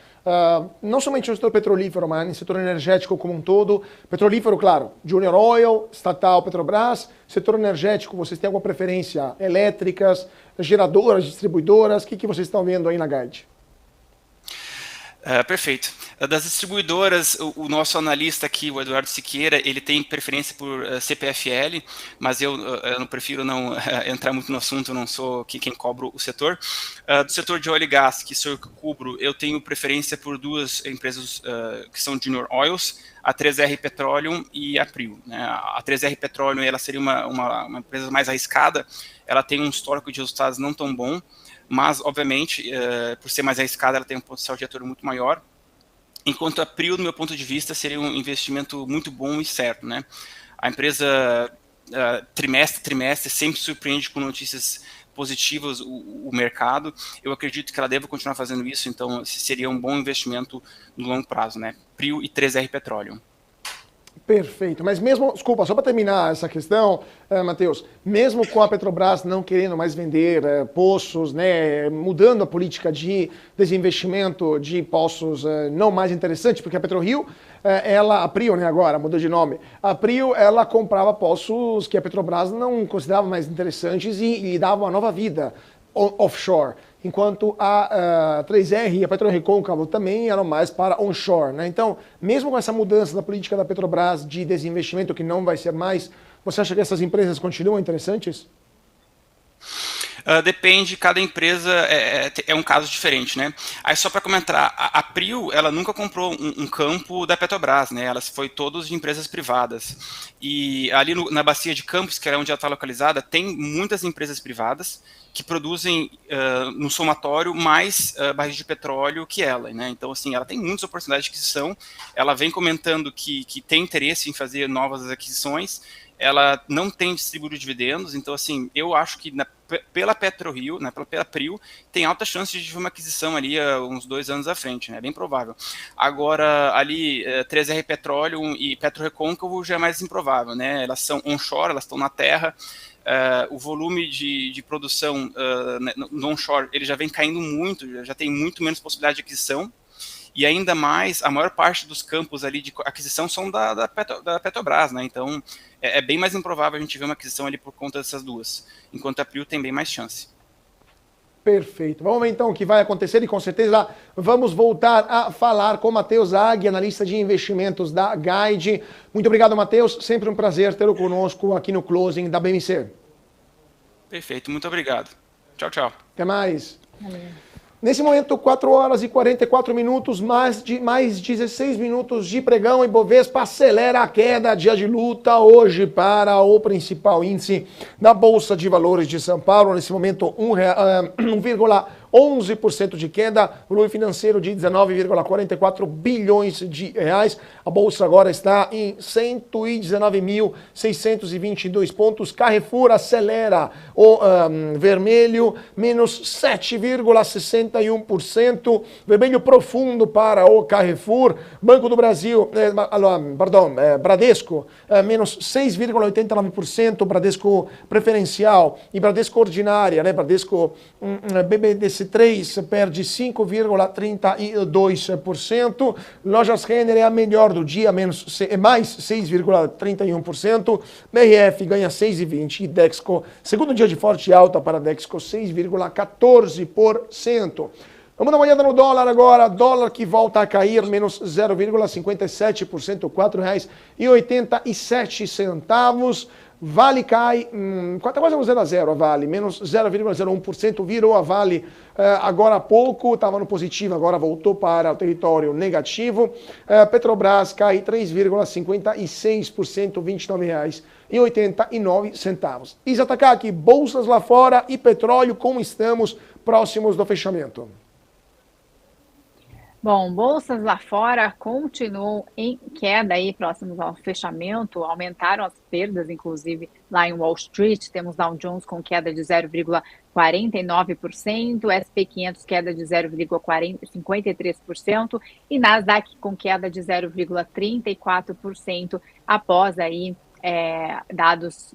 não somente no setor petrolífero, mas no setor energético como um todo? Petrolífero, claro, Junior Oil, estatal Petrobras. Setor energético, vocês têm alguma preferência? Elétricas, geradoras, distribuidoras? O que vocês estão vendo aí na Guide? Perfeito. Das distribuidoras, o nosso analista aqui, o Eduardo Siqueira, ele tem preferência por CPFL, mas eu não prefiro não entrar muito no assunto, eu não sou quem cobro o setor. Do setor de óleo e gás, que sou eu que cubro, eu tenho preferência por 2 empresas que são Junior Oils, a 3R Petroleum e a Prio, né? A 3R Petroleum ela seria uma empresa mais arriscada, ela tem um histórico de resultados não tão bom, mas, obviamente, por ser mais arriscada, ela tem um potencial de retorno muito maior, enquanto a Prio, do meu ponto de vista, seria um investimento muito bom e certo, né? A empresa, trimestre a trimestre, sempre surpreende com notícias positivas o mercado. Eu acredito que ela deve continuar fazendo isso, então seria um bom investimento no longo prazo, né? Prio e 3R Petroleum. Perfeito, mas mesmo, desculpa, só para terminar essa questão, Matheus, mesmo com a Petrobras não querendo mais vender poços, né, mudando a política de desinvestimento de poços não mais interessantes, porque a PetroRio, a Prio, né, agora mudou de nome, a Prio, ela comprava poços que a Petrobras não considerava mais interessantes e lhe dava uma nova vida offshore, enquanto a 3R e a PetroRecôncavo também eram mais para onshore, né? Então, mesmo com essa mudança da política da Petrobras de desinvestimento, que não vai ser mais, você acha que essas empresas continuam interessantes? Depende, cada empresa é um caso diferente, né? Aí só para comentar, a Prio, ela nunca comprou um campo da Petrobras, né? Elas foi todas de empresas privadas. E ali na bacia de Campos, que é onde ela está localizada, tem muitas empresas privadas que produzem no somatório mais barris de petróleo que ela, né? Então, assim, ela tem muitas oportunidades de aquisição, ela vem comentando que tem interesse em fazer novas aquisições, ela não tem distribuído dividendos, então, assim, eu acho que pela PetroRio, né, pela Prio, tem alta chance de ver uma aquisição ali uns 2 anos à frente, né, bem provável. Agora, ali, 3R Petroleum e PetroRecôncavo já é mais improvável, né, elas são onshore, elas estão na terra, o volume de produção no onshore, ele já vem caindo muito, já tem muito menos possibilidade de aquisição, e ainda mais, a maior parte dos campos ali de aquisição são da Petrobras, né? Então, é bem mais improvável a gente ver uma aquisição ali por conta dessas duas, enquanto a Prio tem bem mais chance. Perfeito. Vamos ver então o que vai acontecer e com certeza vamos voltar a falar com Matheus Aghi, analista de investimentos da Guide. Muito obrigado, Matheus. Sempre um prazer tê-lo conosco aqui no Closing da BMC. Perfeito, muito obrigado. Tchau, tchau. Até mais. Valeu. Nesse momento, 4 horas e 44 minutos, mais 16 minutos de pregão. Ibovespa acelera a queda, dia de luta hoje para o principal índice da Bolsa de Valores de São Paulo. Nesse momento, 1,11% de queda, volume financeiro de 19,44 bilhões de reais. A Bolsa agora está em 119.622 pontos. Carrefour acelera o vermelho, menos 7,61%. Vermelho profundo para o Carrefour. Banco do Brasil, Bradesco, menos 6,89%. Bradesco preferencial e Bradesco ordinária, né? Bradesco BBDC3 perde 5,32%. Lojas Renner é a melhor do dia, mais 6,31%. BRF ganha 6,20%. E Dexco, segundo dia de forte alta para Dexco, 6,14%. Vamos dar uma olhada no dólar agora. Dólar que volta a cair, menos 0,57%, R$ 4,87. Vale cai, quase 0,0 a Vale, menos 0,01%, virou a Vale agora há pouco, estava no positivo, agora voltou para o território negativo. Petrobras cai 3,56%, R$ 29,89. Isa Takaki, bolsas lá fora e petróleo, como estamos próximos do fechamento? Bom, bolsas lá fora continuam em queda aí, próximos ao fechamento, aumentaram as perdas, inclusive lá em Wall Street, temos Dow Jones com queda de 0,49%, S&P 500 queda de 0,53% e Nasdaq com queda de 0,34% após aí dados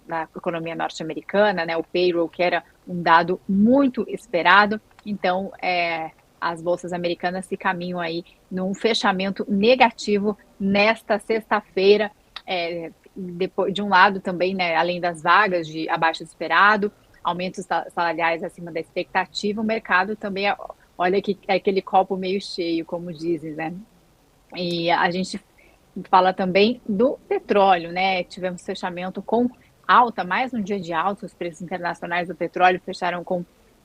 da economia norte-americana, né, o payroll, que era um dado muito esperado, então as bolsas americanas se caminham aí num fechamento negativo nesta sexta-feira, depois de um lado também, né, além das vagas de abaixo do esperado, aumentos salariais acima da expectativa, o mercado também, olha que é aquele copo meio cheio, como dizem, né? E a gente fala também do petróleo, né? Tivemos fechamento com alta, mais um dia de alta, os preços internacionais do petróleo fecharam com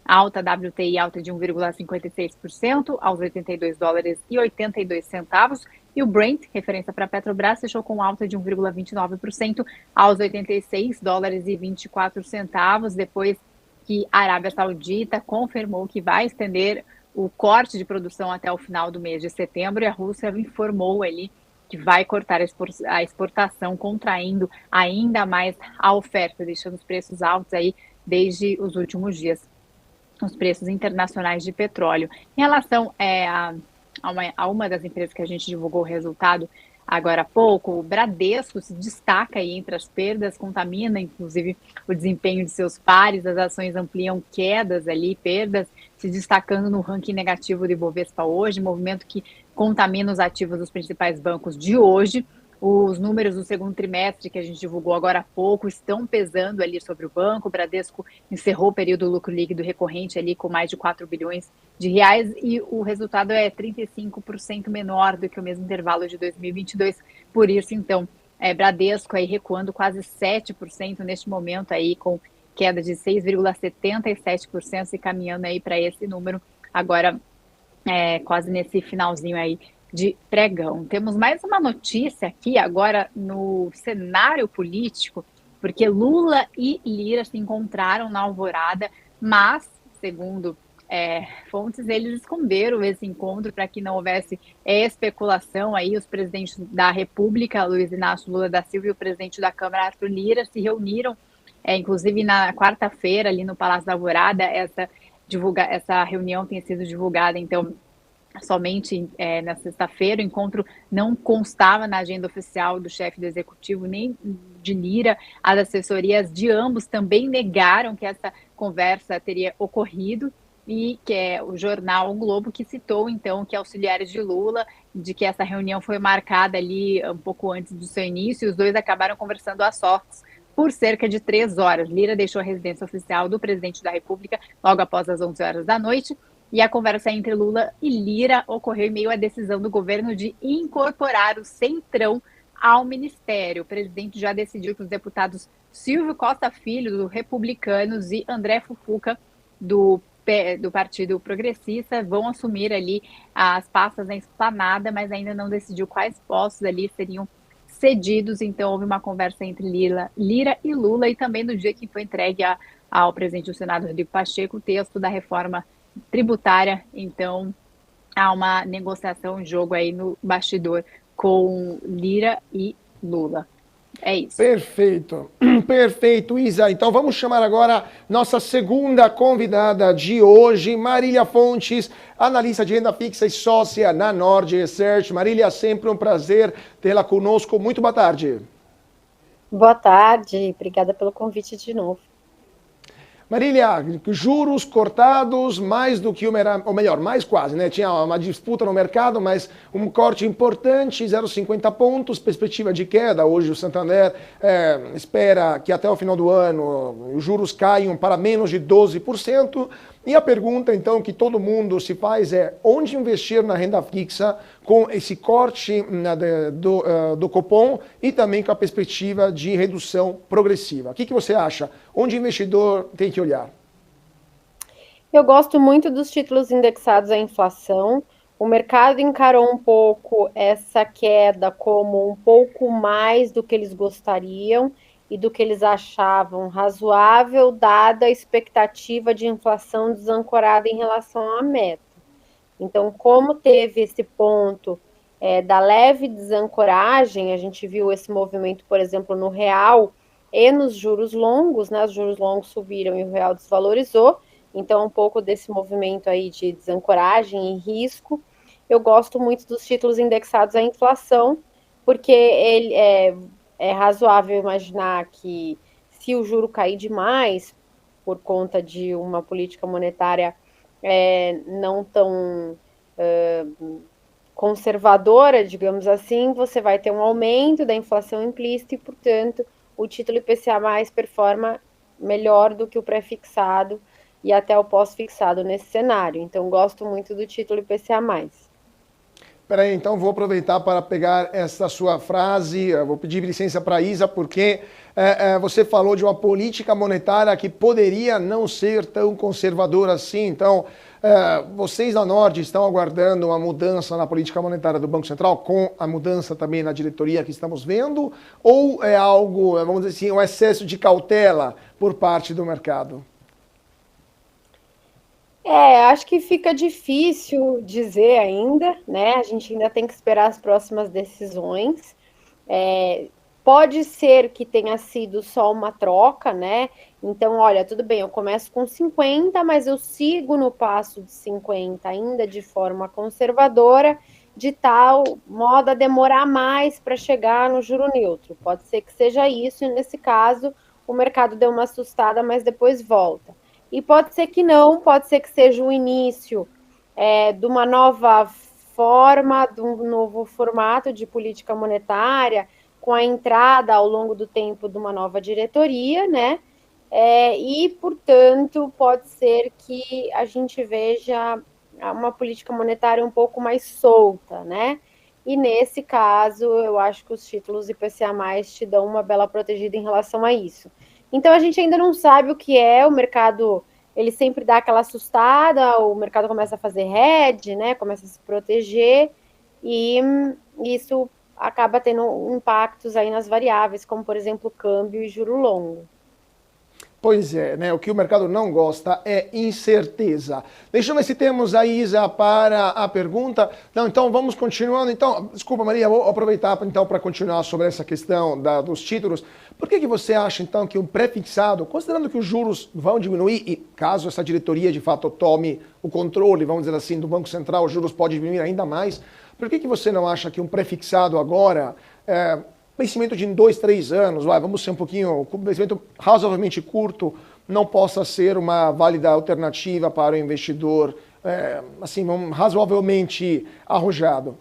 alta WTI, alta de 1,56% aos $82,82, e o Brent, referência para a Petrobras, fechou com alta de 1,29% aos $86,24, depois que a Arábia Saudita confirmou que vai estender o corte de produção até o final do mês de setembro, e a Rússia informou ali que vai cortar a exportação, contraindo ainda mais a oferta, deixando os preços altos aí desde os últimos dias, os preços internacionais de petróleo. Em relação a uma das empresas que a gente divulgou o resultado agora há pouco, o Bradesco se destaca aí entre as perdas, contamina inclusive o desempenho de seus pares, as ações ampliam quedas ali, perdas, se destacando no ranking negativo do Ibovespa hoje, movimento que contamina os ativos dos principais bancos de hoje. Os números do segundo trimestre que a gente divulgou agora há pouco estão pesando ali sobre o banco. O Bradesco encerrou o período lucro líquido recorrente ali com mais de 4 bilhões de reais e o resultado é 35% menor do que o mesmo intervalo de 2022. Por isso, então, Bradesco aí recuando quase 7% neste momento aí, com queda de 6,77%, se caminhando aí para esse número agora quase nesse finalzinho aí de pregão. Temos mais uma notícia aqui agora no cenário político, porque Lula e Lira se encontraram na Alvorada, mas, segundo fontes, eles esconderam esse encontro para que não houvesse especulação. Aí os presidentes da República, Luiz Inácio Lula da Silva, e o presidente da Câmara, Arthur Lira, se reuniram Inclusive, na quarta-feira, ali no Palácio da Alvorada, essa reunião tem sido divulgada, então, somente na sexta-feira. O encontro não constava na agenda oficial do chefe do executivo, nem de Lira. As assessorias de ambos também negaram que essa conversa teria ocorrido, e que é o jornal O Globo que citou, então, que auxiliares de Lula, de que essa reunião foi marcada ali um pouco antes do seu início, e os dois acabaram conversando às sortes por cerca de 3 horas. Lira deixou a residência oficial do presidente da República logo após as 11 horas da noite, e a conversa entre Lula e Lira ocorreu em meio à decisão do governo de incorporar o Centrão ao ministério. O presidente já decidiu que os deputados Silvio Costa Filho, do Republicanos, e André Fufuca, do Partido Progressista, vão assumir ali as pastas na esplanada, mas ainda não decidiu quais postos ali seriam cedidos. Então houve uma conversa entre Lira e Lula, e também no dia que foi entregue ao presidente do Senado, Rodrigo Pacheco, o texto da reforma tributária. Então há uma negociação em jogo aí no bastidor com Lira e Lula. É isso. Perfeito, perfeito, Isa. Então vamos chamar agora nossa segunda convidada de hoje, Marília Fontes, analista de renda fixa e sócia na Nord Research. Marília, sempre um prazer tê-la conosco. Muito boa tarde. Boa tarde, obrigada pelo convite de novo. Marília, juros cortados mais do que ou melhor, mais quase, né? Tinha uma disputa no mercado, mas um corte importante, 0,50 pontos, perspectiva de queda. Hoje o Santander espera que até o final do ano os juros caiam para menos de 12%. E a pergunta, então, que todo mundo se faz é: onde investir na renda fixa com esse corte do Copom e também com a perspectiva de redução progressiva? O que você acha? Onde o investidor tem que olhar? Eu gosto muito dos títulos indexados à inflação. O mercado encarou um pouco essa queda como um pouco mais do que eles gostariam e do que eles achavam razoável, dada a expectativa de inflação desancorada em relação à meta. Então, como teve esse ponto da leve desancoragem, a gente viu esse movimento, por exemplo, no real e nos juros longos, né? Os juros longos subiram e o real desvalorizou. Então, um pouco desse movimento aí de desancoragem e risco. Eu gosto muito dos títulos indexados à inflação, porque ele é razoável imaginar que, se o juro cair demais por conta de uma política monetária não tão conservadora, digamos assim, você vai ter um aumento da inflação implícita e, portanto, o título IPCA+ performa melhor do que o pré-fixado e até o pós-fixado nesse cenário. Então, gosto muito do título IPCA+. Peraí, então vou aproveitar para pegar essa sua frase, eu vou pedir licença para a Isa, porque você falou de uma política monetária que poderia não ser tão conservadora assim. Então, vocês da Nord estão aguardando uma mudança na política monetária do Banco Central, com a mudança também na diretoria que estamos vendo, ou é algo, vamos dizer assim, um excesso de cautela por parte do mercado? Acho que fica difícil dizer ainda, né? A gente ainda tem que esperar as próximas decisões. Pode ser que tenha sido só uma troca, né? Então, olha, tudo bem, eu começo com 50, mas eu sigo no passo de 50 ainda de forma conservadora, de tal modo a demorar mais para chegar no juro neutro. Pode ser que seja isso, e nesse caso o mercado deu uma assustada, mas depois volta. E pode ser que não, pode ser que seja o início de uma nova forma, de um novo formato de política monetária, com a entrada ao longo do tempo de uma nova diretoria, né? E, portanto, pode ser que a gente veja uma política monetária um pouco mais solta, né? E, nesse caso, eu acho que os títulos IPCA+ te dão uma bela protegida em relação a isso. Então, a gente ainda não sabe o que o mercado, ele sempre dá aquela assustada, o mercado começa a fazer hedge, né, começa a se proteger, e isso acaba tendo impactos aí nas variáveis, como, por exemplo, câmbio e juro longo. Pois é, né? O que o mercado não gosta é incerteza. Deixa eu ver se temos a Isa para a pergunta. Não, então vamos continuando. Então, desculpa, Maria, vou aproveitar então para continuar sobre essa questão dos títulos. Por que você acha então que o pré-fixado, considerando que os juros vão diminuir e caso essa diretoria de fato tome o controle, vamos dizer assim, do Banco Central, os juros podem diminuir ainda mais. Por que você não acha que um pré-fixado agora vencimento de 2, 3 anos, vamos ser um pouquinho, vencimento razoavelmente curto, não possa ser uma válida alternativa para o investidor, razoavelmente arrojado?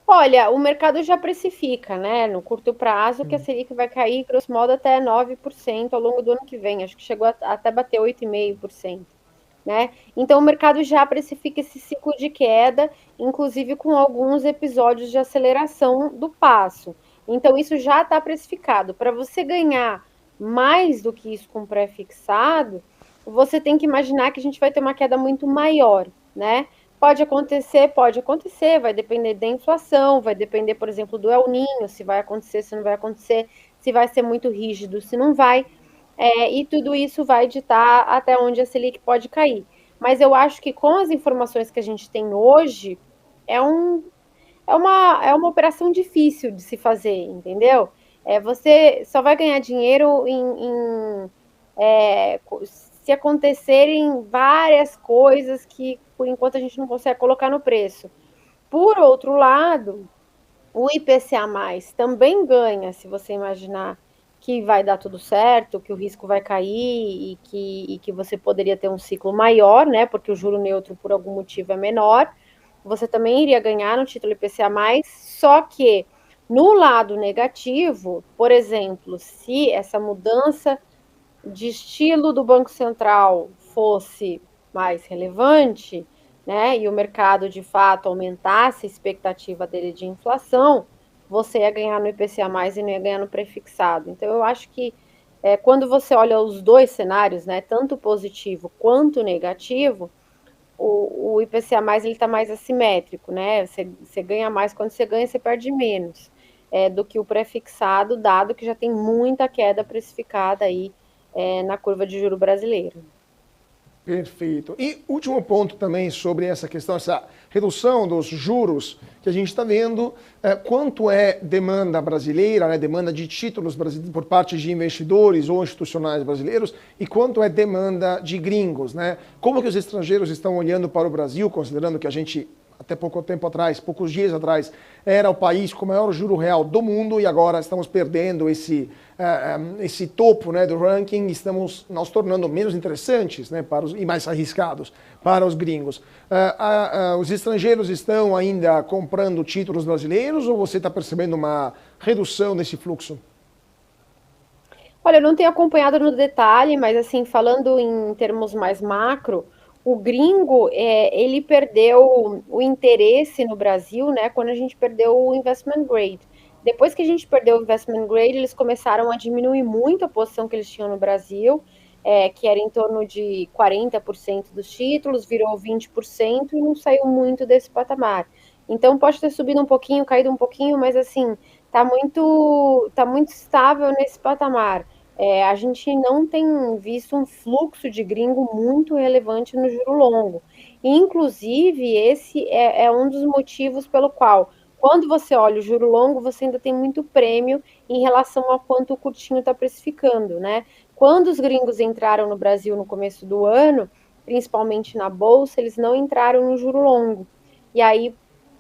Olha, o mercado já precifica, né, no curto prazo, que a Selic vai cair, grosso modo, até 9% ao longo do ano que vem, acho que chegou até bater 8,5%. Né? Então o mercado já precifica esse ciclo de queda, inclusive com alguns episódios de aceleração do passo. Então isso já está precificado. Para você ganhar mais do que isso com pré-fixado, você tem que imaginar que a gente vai ter uma queda muito maior, né? Pode acontecer, vai depender da inflação, vai depender, por exemplo, do El Niño, se vai acontecer, se não vai acontecer, se vai ser muito rígido, se não vai. E tudo isso vai ditar até onde a Selic pode cair. Mas eu acho que com as informações que a gente tem hoje, é uma operação difícil de se fazer, entendeu? Você só vai ganhar dinheiro se acontecerem várias coisas que, por enquanto, a gente não consegue colocar no preço. Por outro lado, o IPCA+, também ganha, se você imaginar que vai dar tudo certo, que o risco vai cair e que você poderia ter um ciclo maior, né? Porque o juro neutro, por algum motivo, é menor. Você também iria ganhar no título IPCA+, só que no lado negativo, por exemplo, se essa mudança de estilo do Banco Central fosse mais relevante, né? E o mercado, de fato, aumentasse a expectativa dele de inflação, você ia ganhar no IPCA+, e não ia ganhar no prefixado. Então, eu acho que quando você olha os dois cenários, né, tanto positivo quanto negativo, o IPCA+, ele está mais assimétrico, né? Você ganha mais quando você ganha, você perde menos do que o prefixado, dado que já tem muita queda precificada aí na curva de juro brasileira. Perfeito. E último ponto também sobre essa questão, essa redução dos juros que a gente está vendo, quanto é demanda brasileira, né, demanda de títulos por parte de investidores ou institucionais brasileiros, e quanto é demanda de gringos, né? Como que os estrangeiros estão olhando para o Brasil, considerando que a gente, até poucos dias atrás, era o país com o maior juro real do mundo e agora estamos perdendo esse topo, né, do ranking, estamos nos tornando menos interessantes, né, e mais arriscados para os gringos. Os estrangeiros estão ainda comprando títulos brasileiros ou você está percebendo uma redução desse fluxo? Olha, eu não tenho acompanhado no detalhe, mas assim, falando em termos mais macro, o gringo, ele perdeu o interesse no Brasil, né, quando a gente perdeu o investment grade. Depois que a gente perdeu o investment grade, eles começaram a diminuir muito a posição que eles tinham no Brasil, que era em torno de 40% dos títulos, virou 20% e não saiu muito desse patamar. Então pode ter subido um pouquinho, caído um pouquinho, mas assim, tá muito estável nesse patamar. A gente não tem visto um fluxo de gringo muito relevante no juro longo. Inclusive, esse é um dos motivos pelo qual, quando você olha o juro longo, você ainda tem muito prêmio em relação a quanto o curtinho está precificando, né? Quando os gringos entraram no Brasil no começo do ano, principalmente na Bolsa, eles não entraram no juro longo. E aí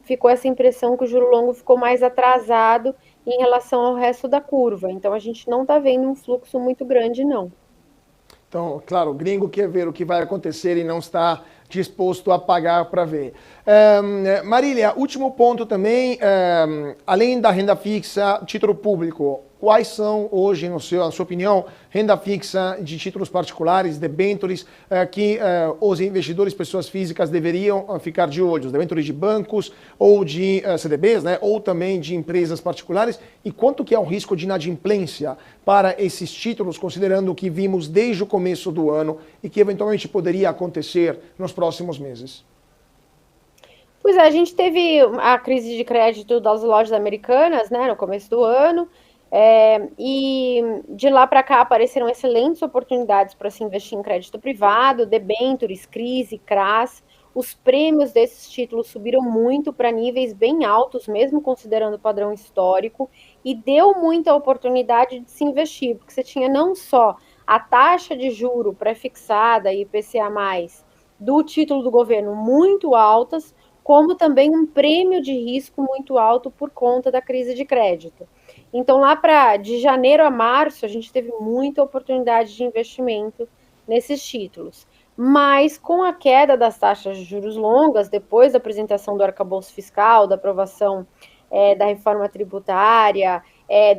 ficou essa impressão que o juro longo ficou mais atrasado em relação ao resto da curva. Então, a gente não está vendo um fluxo muito grande, não. Então, claro, o gringo quer ver o que vai acontecer e não está disposto a pagar para ver. Marília, último ponto também, além da renda fixa, título público, quais são hoje, na sua opinião, renda fixa de títulos particulares, debêntures, que os investidores, pessoas físicas, deveriam ficar de olho? Os debêntures de bancos ou de CDBs, né, ou também de empresas particulares, e quanto que é o risco de inadimplência para esses títulos, considerando o que vimos desde o começo do ano e que eventualmente poderia acontecer nos próximos meses? Pois é, a gente teve a crise de crédito das lojas americanas, né, no começo do ano. E de lá para cá apareceram excelentes oportunidades para se investir em crédito privado, debêntures, CRIs, CRAs. Os prêmios desses títulos subiram muito para níveis bem altos, mesmo considerando o padrão histórico, e deu muita oportunidade de se investir, porque você tinha não só a taxa de juro pré-fixada e IPCA+, do título do governo muito altas, como também um prêmio de risco muito alto por conta da crise de crédito. Então, de janeiro a março, a gente teve muita oportunidade de investimento nesses títulos. Mas, com a queda das taxas de juros longas, depois da apresentação do arcabouço fiscal, da aprovação da reforma tributária,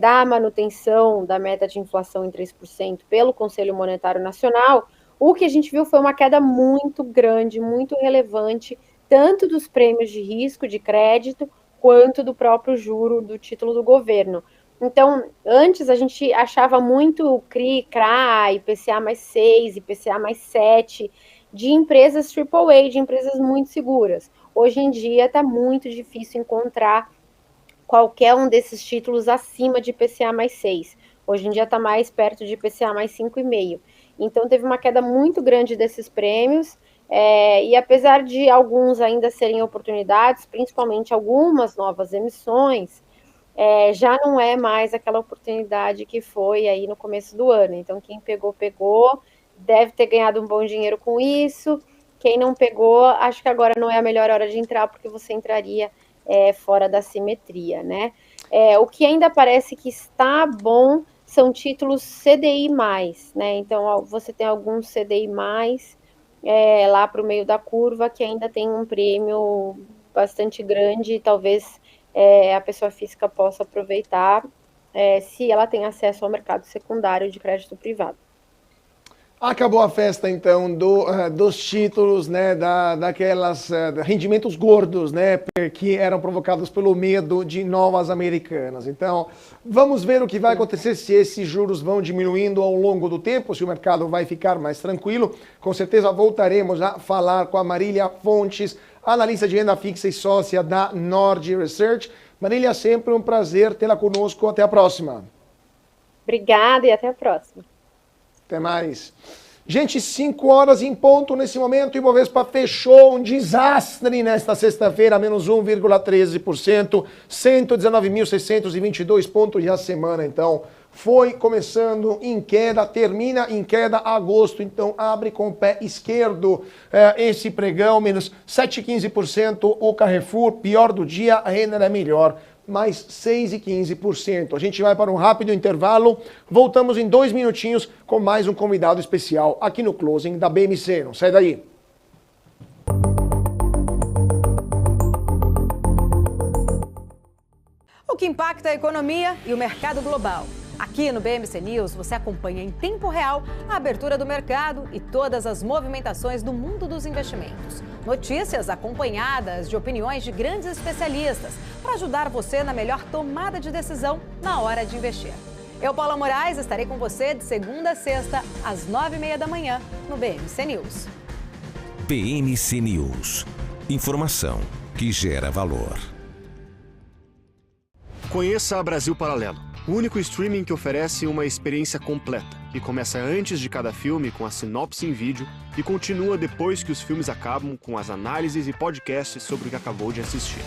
da manutenção da meta de inflação em 3% pelo Conselho Monetário Nacional, o que a gente viu foi uma queda muito grande, muito relevante, tanto dos prêmios de risco de crédito, quanto do próprio juro do título do governo. Então, antes a gente achava muito CRI, CRA, IPCA mais 6, IPCA mais 7, de empresas AAA, de empresas muito seguras. Hoje em dia está muito difícil encontrar qualquer um desses títulos acima de IPCA mais 6. Hoje em dia está mais perto de IPCA mais 5,5. Então, teve uma queda muito grande desses prêmios, e apesar de alguns ainda serem oportunidades, principalmente algumas novas emissões, já não é mais aquela oportunidade que foi aí no começo do ano. Então, quem pegou, deve ter ganhado um bom dinheiro com isso. Quem não pegou, acho que agora não é a melhor hora de entrar, porque você entraria fora da simetria, né? O que ainda parece que está bom são títulos CDI+, né? Então, você tem alguns CDI+, lá para o meio da curva, que ainda tem um prêmio bastante grande, e talvez a pessoa física possa aproveitar se ela tem acesso ao mercado secundário de crédito privado. Acabou a festa, então, dos títulos, né, daquelas rendimentos gordos, né, que eram provocados pelo medo de novas americanas. Então, vamos ver o que vai acontecer, se esses juros vão diminuindo ao longo do tempo, se o mercado vai ficar mais tranquilo. Com certeza voltaremos a falar com a Marília Fontes, analista de renda fixa e sócia da Nord Research. Marília, sempre um prazer tê-la conosco. Até a próxima. Obrigada e até a próxima. Até mais. Gente, 5 horas em ponto nesse momento. O Ibovespa fechou um desastre nesta sexta-feira, menos 1,13%, 119.622 pontos. E a semana, então, foi começando em queda, termina em queda agosto. Então, abre com o pé esquerdo esse pregão, menos 7,15%. O Carrefour, pior do dia, a Renner é melhor, mais 6,15%. A gente vai para um rápido intervalo, voltamos em 2 minutinhos com mais um convidado especial aqui no Closing da BMC. Não sai daí. O que impacta a economia e o mercado global. Aqui no BMC News você acompanha em tempo real a abertura do mercado e todas as movimentações do mundo dos investimentos. Notícias acompanhadas de opiniões de grandes especialistas para ajudar você na melhor tomada de decisão na hora de investir. Eu, Paula Moraes, estarei com você de segunda a sexta, às 9h30 da manhã, no BMC News. BMC News. Informação que gera valor. Conheça a Brasil Paralelo, o único streaming que oferece uma experiência completa, que começa antes de cada filme com a sinopse em vídeo e continua depois que os filmes acabam com as análises e podcasts sobre o que acabou de assistir.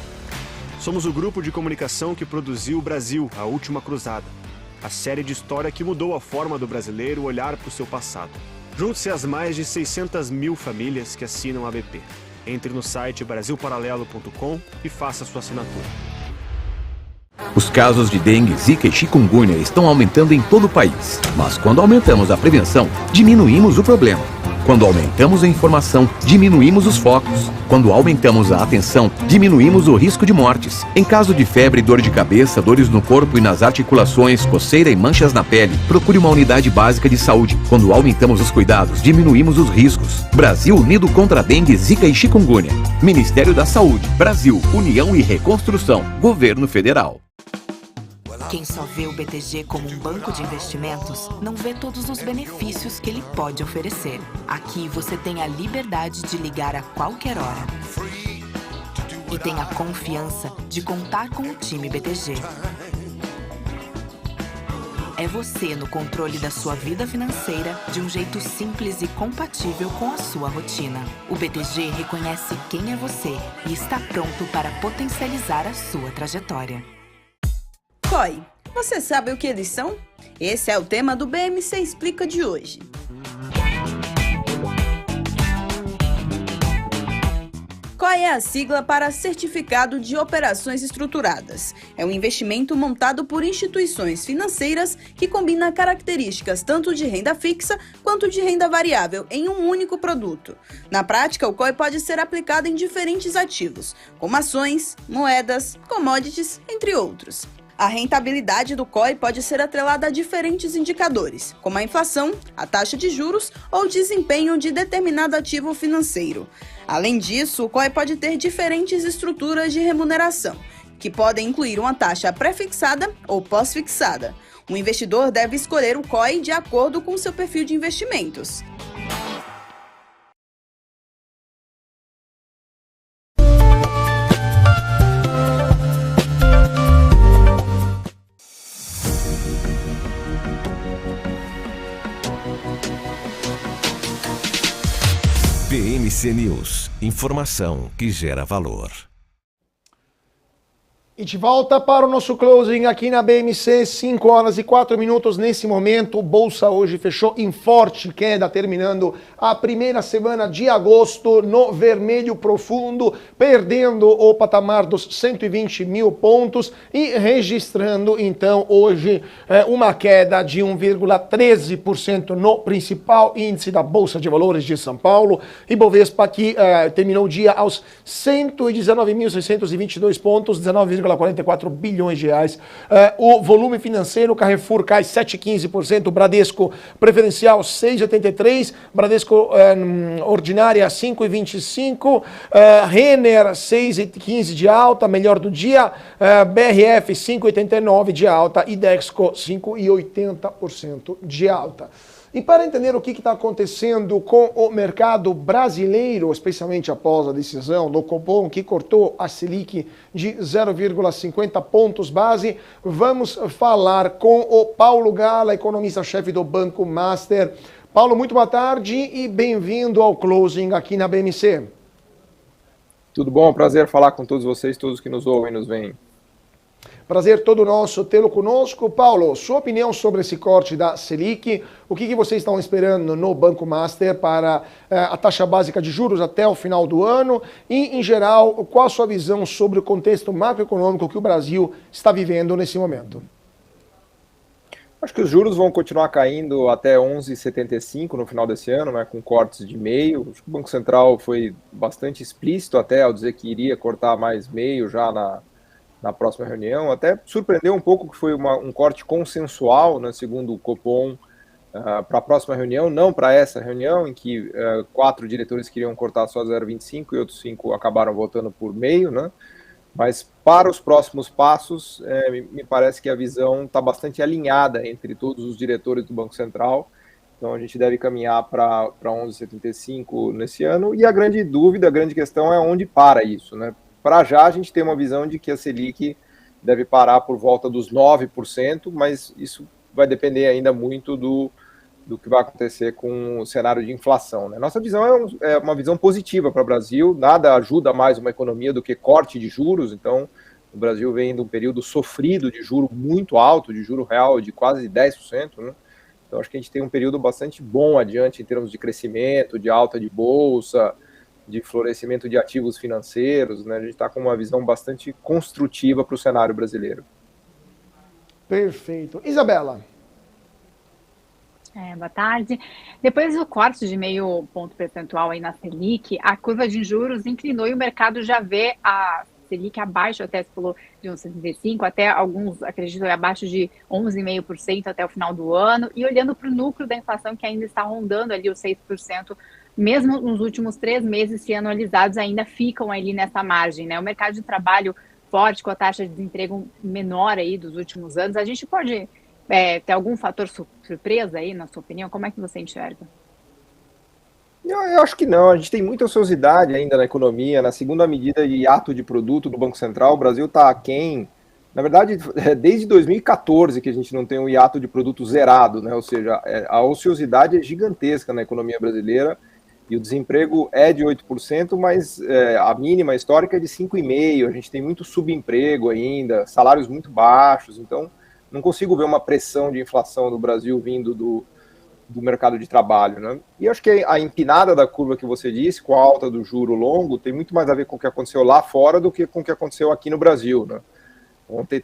Somos o grupo de comunicação que produziu Brasil, a Última Cruzada, a série de história que mudou a forma do brasileiro olhar para o seu passado. Junte-se às mais de 600 mil famílias que assinam a BP. Entre no site brasilparalelo.com e faça sua assinatura. Os casos de dengue, zika e chikungunya estão aumentando em todo o país. Mas quando aumentamos a prevenção, diminuímos o problema. Quando aumentamos a informação, diminuímos os focos. Quando aumentamos a atenção, diminuímos o risco de mortes. Em caso de febre, dor de cabeça, dores no corpo e nas articulações, coceira e manchas na pele, procure uma unidade básica de saúde. Quando aumentamos os cuidados, diminuímos os riscos. Brasil unido contra a dengue, zika e chikungunya. Ministério da Saúde, Brasil, União e Reconstrução, Governo Federal. Quem só vê o BTG como um banco de investimentos, não vê todos os benefícios que ele pode oferecer. Aqui você tem a liberdade de ligar a qualquer hora. E tem a confiança de contar com o time BTG. é você no controle da sua vida financeira de um jeito simples e compatível com a sua rotina. O BTG reconhece quem é você e está pronto para potencializar a sua trajetória. COI, você sabe o que eles são? Esse é o tema do BMC Explica de hoje. COI é a sigla para Certificado de Operações Estruturadas. É um investimento montado por instituições financeiras que combina características tanto de renda fixa quanto de renda variável em um único produto. Na prática, o COI pode ser aplicado em diferentes ativos, como ações, moedas, commodities, entre outros. A rentabilidade do COI pode ser atrelada a diferentes indicadores, como a inflação, a taxa de juros ou o desempenho de determinado ativo financeiro. Além disso, o COI pode ter diferentes estruturas de remuneração, que podem incluir uma taxa pré-fixada ou pós-fixada. O investidor deve escolher o COI de acordo com seu perfil de investimentos. BMC News, informação que gera valor. E de volta para o nosso closing aqui na BMC, 5 horas e 4 minutos nesse momento. Bolsa hoje fechou em forte queda, terminando a primeira semana de agosto no vermelho profundo, perdendo o patamar dos 120 mil pontos e registrando então hoje uma queda de 1,13% no principal índice da Bolsa de Valores de São Paulo. Ibovespa que terminou o dia aos 119.622 pontos, 19,44 bilhões de reais. O volume financeiro, Carrefour cai 7,15%, Bradesco Preferencial 6,83%, Bradesco Ordinária 5,25%, Renner 6,15% de alta, melhor do dia, BRF 5,89% de alta e Dexco 5,80% de alta. E para entender o que está acontecendo com o mercado brasileiro, especialmente após a decisão do Copom, que cortou a Selic de 0,50 pontos base, vamos falar com o Paulo Gala, economista-chefe do Banco Master. Paulo, muito boa tarde e bem-vindo ao Closing aqui na BMC. Tudo bom? Prazer falar com todos vocês, todos que nos ouvem e nos veem. Prazer todo nosso tê-lo conosco. Paulo, sua opinião sobre esse corte da Selic, o que vocês estão esperando no Banco Master para a taxa básica de juros até o final do ano e, em geral, qual a sua visão sobre o contexto macroeconômico que o Brasil está vivendo nesse momento? Acho que os juros vão continuar caindo até 11,75 no final desse ano, né, com cortes de meio. Acho que o Banco Central foi bastante explícito até ao dizer que iria cortar mais meio já na próxima reunião. Até surpreendeu um pouco que foi um corte consensual, né, segundo o Copom, para a próxima reunião, não para essa reunião, em que 4 diretores queriam cortar só 0,25 e outros 5 acabaram votando por meio, né? Mas para os próximos passos, me parece que a visão está bastante alinhada entre todos os diretores do Banco Central. Então a gente deve caminhar para 11,75 nesse ano. E a grande dúvida, a grande questão é onde para isso, né? Para já a gente tem uma visão de que a Selic deve parar por volta dos 9%, mas isso vai depender ainda muito do que vai acontecer com o cenário de inflação, né? Nossa visão é uma visão positiva para o Brasil, nada ajuda mais uma economia do que corte de juros. Então o Brasil vem de um período sofrido de juro muito alto, de juro real de quase 10%, né? Então acho que a gente tem um período bastante bom adiante em termos de crescimento, de alta de bolsa, de florescimento de ativos financeiros, né? A gente está com uma visão bastante construtiva para o cenário brasileiro. Perfeito. Isabela. Boa tarde. Depois do corte de meio ponto percentual aí na Selic, a curva de juros inclinou e o mercado já vê a Selic abaixo, até se falou de 1,75, até alguns acreditam abaixo de 11,5% até o final do ano, e olhando para o núcleo da inflação que ainda está rondando ali os 6%, mesmo nos últimos 3 meses, se anualizados, ainda ficam ali nessa margem, né? O mercado de trabalho forte, com a taxa de desemprego menor aí dos últimos anos, a gente pode ter algum fator surpresa aí, na sua opinião? Como é que você enxerga? Eu acho que não, a gente tem muita ociosidade ainda na economia. Na segunda medida de ato de produto do Banco Central, o Brasil está aquém Na verdade, desde 2014 que a gente não tem um hiato de produto zerado, né? Ou seja, a ociosidade é gigantesca na economia brasileira e o desemprego é de 8%, mas a mínima histórica é de 5,5%. A gente tem muito subemprego ainda, salários muito baixos, então não consigo ver uma pressão de inflação no Brasil vindo do mercado de trabalho, né? E acho que a empinada da curva que você disse, com a alta do juro longo, tem muito mais a ver com o que aconteceu lá fora do que com o que aconteceu aqui no Brasil, né? Ontem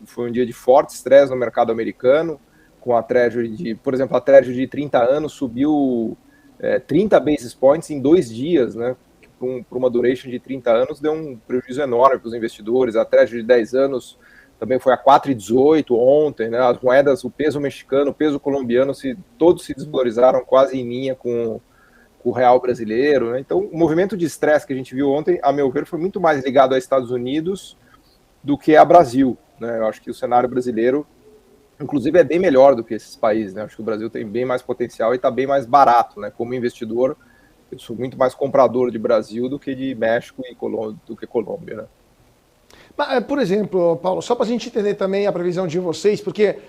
foi um dia de forte estresse no mercado americano, com a Treasury por exemplo, a Treasury de 30 anos subiu 30 basis points em 2 dias, né? Para uma duration de 30 anos deu um prejuízo enorme para os investidores. A Treasury de 10 anos também foi a 4,18 ontem, né? As moedas, o peso mexicano, o peso colombiano, todos se desvalorizaram quase em linha com o real brasileiro, né? Então, o movimento de estresse que a gente viu ontem, a meu ver, foi muito mais ligado aos Estados Unidos do que a Brasil, né? Eu acho que o cenário brasileiro, inclusive, é bem melhor do que esses países, né? Eu acho que o Brasil tem bem mais potencial e está bem mais barato, né? Como investidor, eu sou muito mais comprador de Brasil do que de México e do que Colômbia, né? Mas, por exemplo, Paulo, só para a gente entender também a previsão de vocês, porque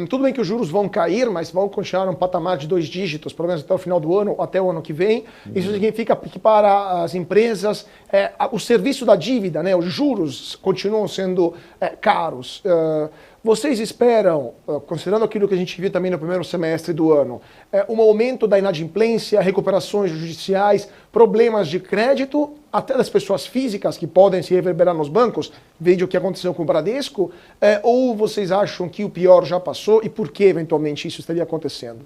tudo bem que os juros vão cair, mas vão continuar num patamar de 2 dígitos, pelo menos até o final do ano, ou até o ano que vem. Isso significa que para as empresas, o serviço da dívida, né, os juros continuam sendo caros. Vocês esperam, considerando aquilo que a gente viu também no primeiro semestre do ano, um aumento da inadimplência, recuperações judiciais, problemas de crédito, até das pessoas físicas que podem se reverberar nos bancos, veja o que aconteceu com o Bradesco, ou vocês acham que o pior já passou e por que eventualmente isso estaria acontecendo?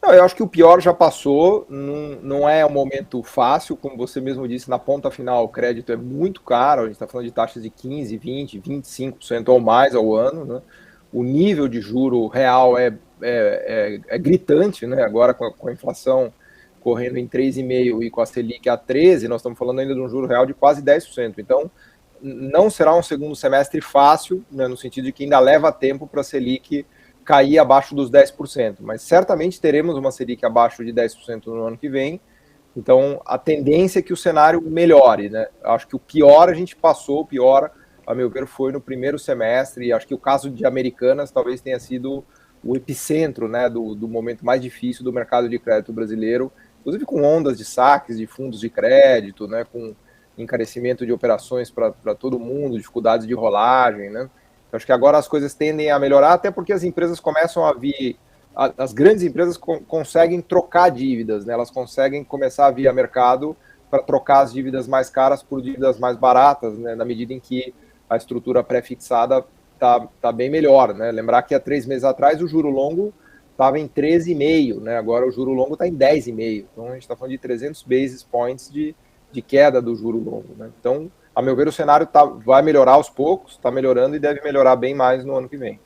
Não, eu acho que o pior já passou, não é um momento fácil, como você mesmo disse, na ponta final o crédito é muito caro, a gente está falando de taxas de 15%, 20%, 25% ou mais ao ano, né? O nível de juro real é gritante, né? Agora com a inflação correndo em 3,5% e com a Selic a 13%, nós estamos falando ainda de um juro real de quase 10%, então não será um segundo semestre fácil, né? No sentido de que ainda leva tempo para a Selic cair abaixo dos 10%, mas certamente teremos uma Selic abaixo de 10% no ano que vem, então a tendência é que o cenário melhore, né? Acho que o pior a gente passou, o pior, a meu ver, foi no primeiro semestre, e acho que o caso de Americanas talvez tenha sido o epicentro, né, do momento mais difícil do mercado de crédito brasileiro, inclusive com ondas de saques de fundos de crédito, né, com encarecimento de operações para todo mundo, dificuldades de rolagem, né? Acho que agora as coisas tendem a melhorar, até porque as empresas começam a vir, as grandes empresas conseguem trocar dívidas, né? Elas conseguem começar a vir a mercado para trocar as dívidas mais caras por dívidas mais baratas, né? Na medida em que a estrutura pré-fixada tá bem melhor, né? Lembrar que há 3 meses atrás o juro longo estava em 13,5, né? Agora o juro longo está em 10,5. Então a gente está falando de 300 basis points de queda do juro longo, né? Então, a meu ver, o cenário vai melhorar aos poucos, está melhorando e deve melhorar bem mais no ano que vem.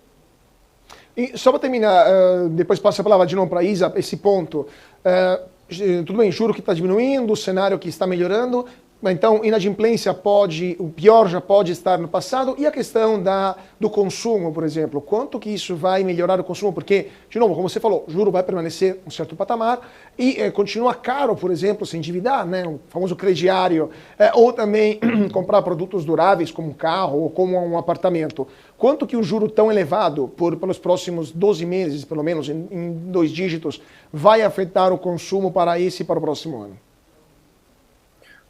E só para terminar, depois passo a palavra de novo para a Isa, esse ponto. Tudo bem, juro que está diminuindo, o cenário que está melhorando, então inadimplência o pior já pode estar no passado, e a questão do consumo, por exemplo, quanto que isso vai melhorar o consumo, porque, de novo, como você falou, o juro vai permanecer um certo patamar e continua caro, por exemplo, se endividar, né, o famoso crediário, ou também comprar produtos duráveis como um carro ou como um apartamento. Quanto que o juro tão elevado, pelos próximos 12 meses, pelo menos em 2 dígitos, vai afetar o consumo para esse e para o próximo ano?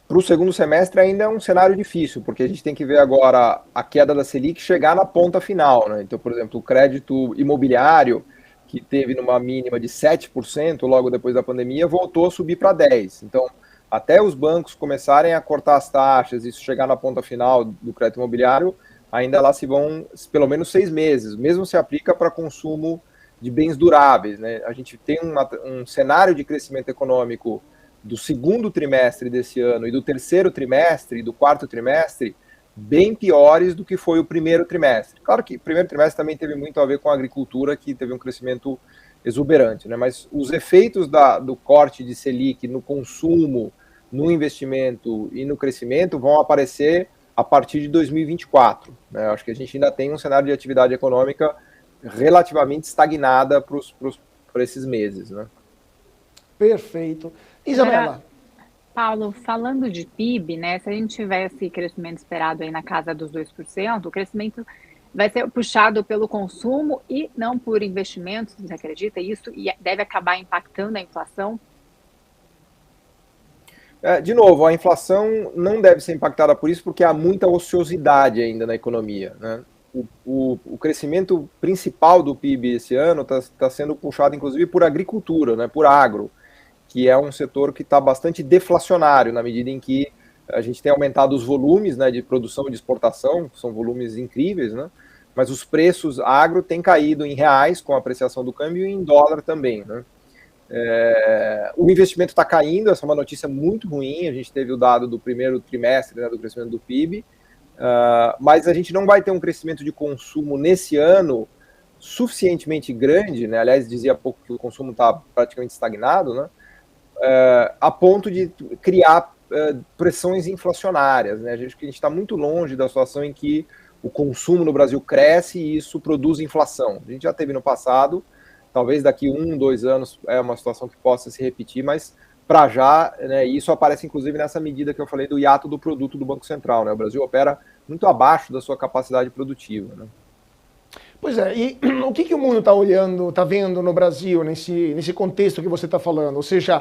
Para o segundo semestre ainda é um cenário difícil, porque a gente tem que ver agora a queda da Selic chegar na ponta final, né? Então, por exemplo, o crédito imobiliário, que teve numa mínima de 7% logo depois da pandemia, voltou a subir para 10%. Então, até os bancos começarem a cortar as taxas e isso chegar na ponta final do crédito imobiliário, ainda lá se vão pelo menos 6 meses. O mesmo se aplica para consumo de bens duráveis, né? A gente tem um cenário de crescimento econômico do segundo trimestre desse ano e do terceiro trimestre e do quarto trimestre bem piores do que foi o primeiro trimestre. Claro que o primeiro trimestre também teve muito a ver com a agricultura, que teve um crescimento exuberante, né? Mas os efeitos do corte de Selic no consumo, no investimento e no crescimento vão aparecer a partir de 2024, né? Acho que a gente ainda tem um cenário de atividade econômica relativamente estagnada para esses meses, né? Perfeito. Isabela. Paulo, falando de PIB, né, se a gente tiver esse crescimento esperado aí na casa dos 2%, o crescimento vai ser puxado pelo consumo e não por investimentos, você acredita isso? E deve acabar impactando a inflação? De novo, a inflação não deve ser impactada por isso, porque há muita ociosidade ainda na economia, né? O crescimento principal do PIB esse ano está sendo puxado, inclusive, por agricultura, né, por agro, que é um setor que está bastante deflacionário, na medida em que a gente tem aumentado os volumes, né, de produção e de exportação, que são volumes incríveis, né, mas os preços agro têm caído em reais com a apreciação do câmbio e em dólar também, né. O investimento está caindo, essa é uma notícia muito ruim. A gente teve o dado do primeiro trimestre, né, do crescimento do PIB, mas a gente não vai ter um crescimento de consumo nesse ano suficientemente grande, né? Aliás, dizia há pouco que o consumo está praticamente estagnado, né? A ponto de criar pressões inflacionárias, né? A gente está muito longe da situação em que o consumo no Brasil cresce e isso produz inflação. A gente já teve no passado. Talvez daqui 1, 2 anos é uma situação que possa se repetir, mas para já, né, isso aparece inclusive nessa medida que eu falei do hiato do produto do Banco Central, né? O Brasil opera muito abaixo da sua capacidade produtiva, né? Pois é, e o que o mundo está olhando, está vendo no Brasil, nesse contexto que você está falando? Ou seja,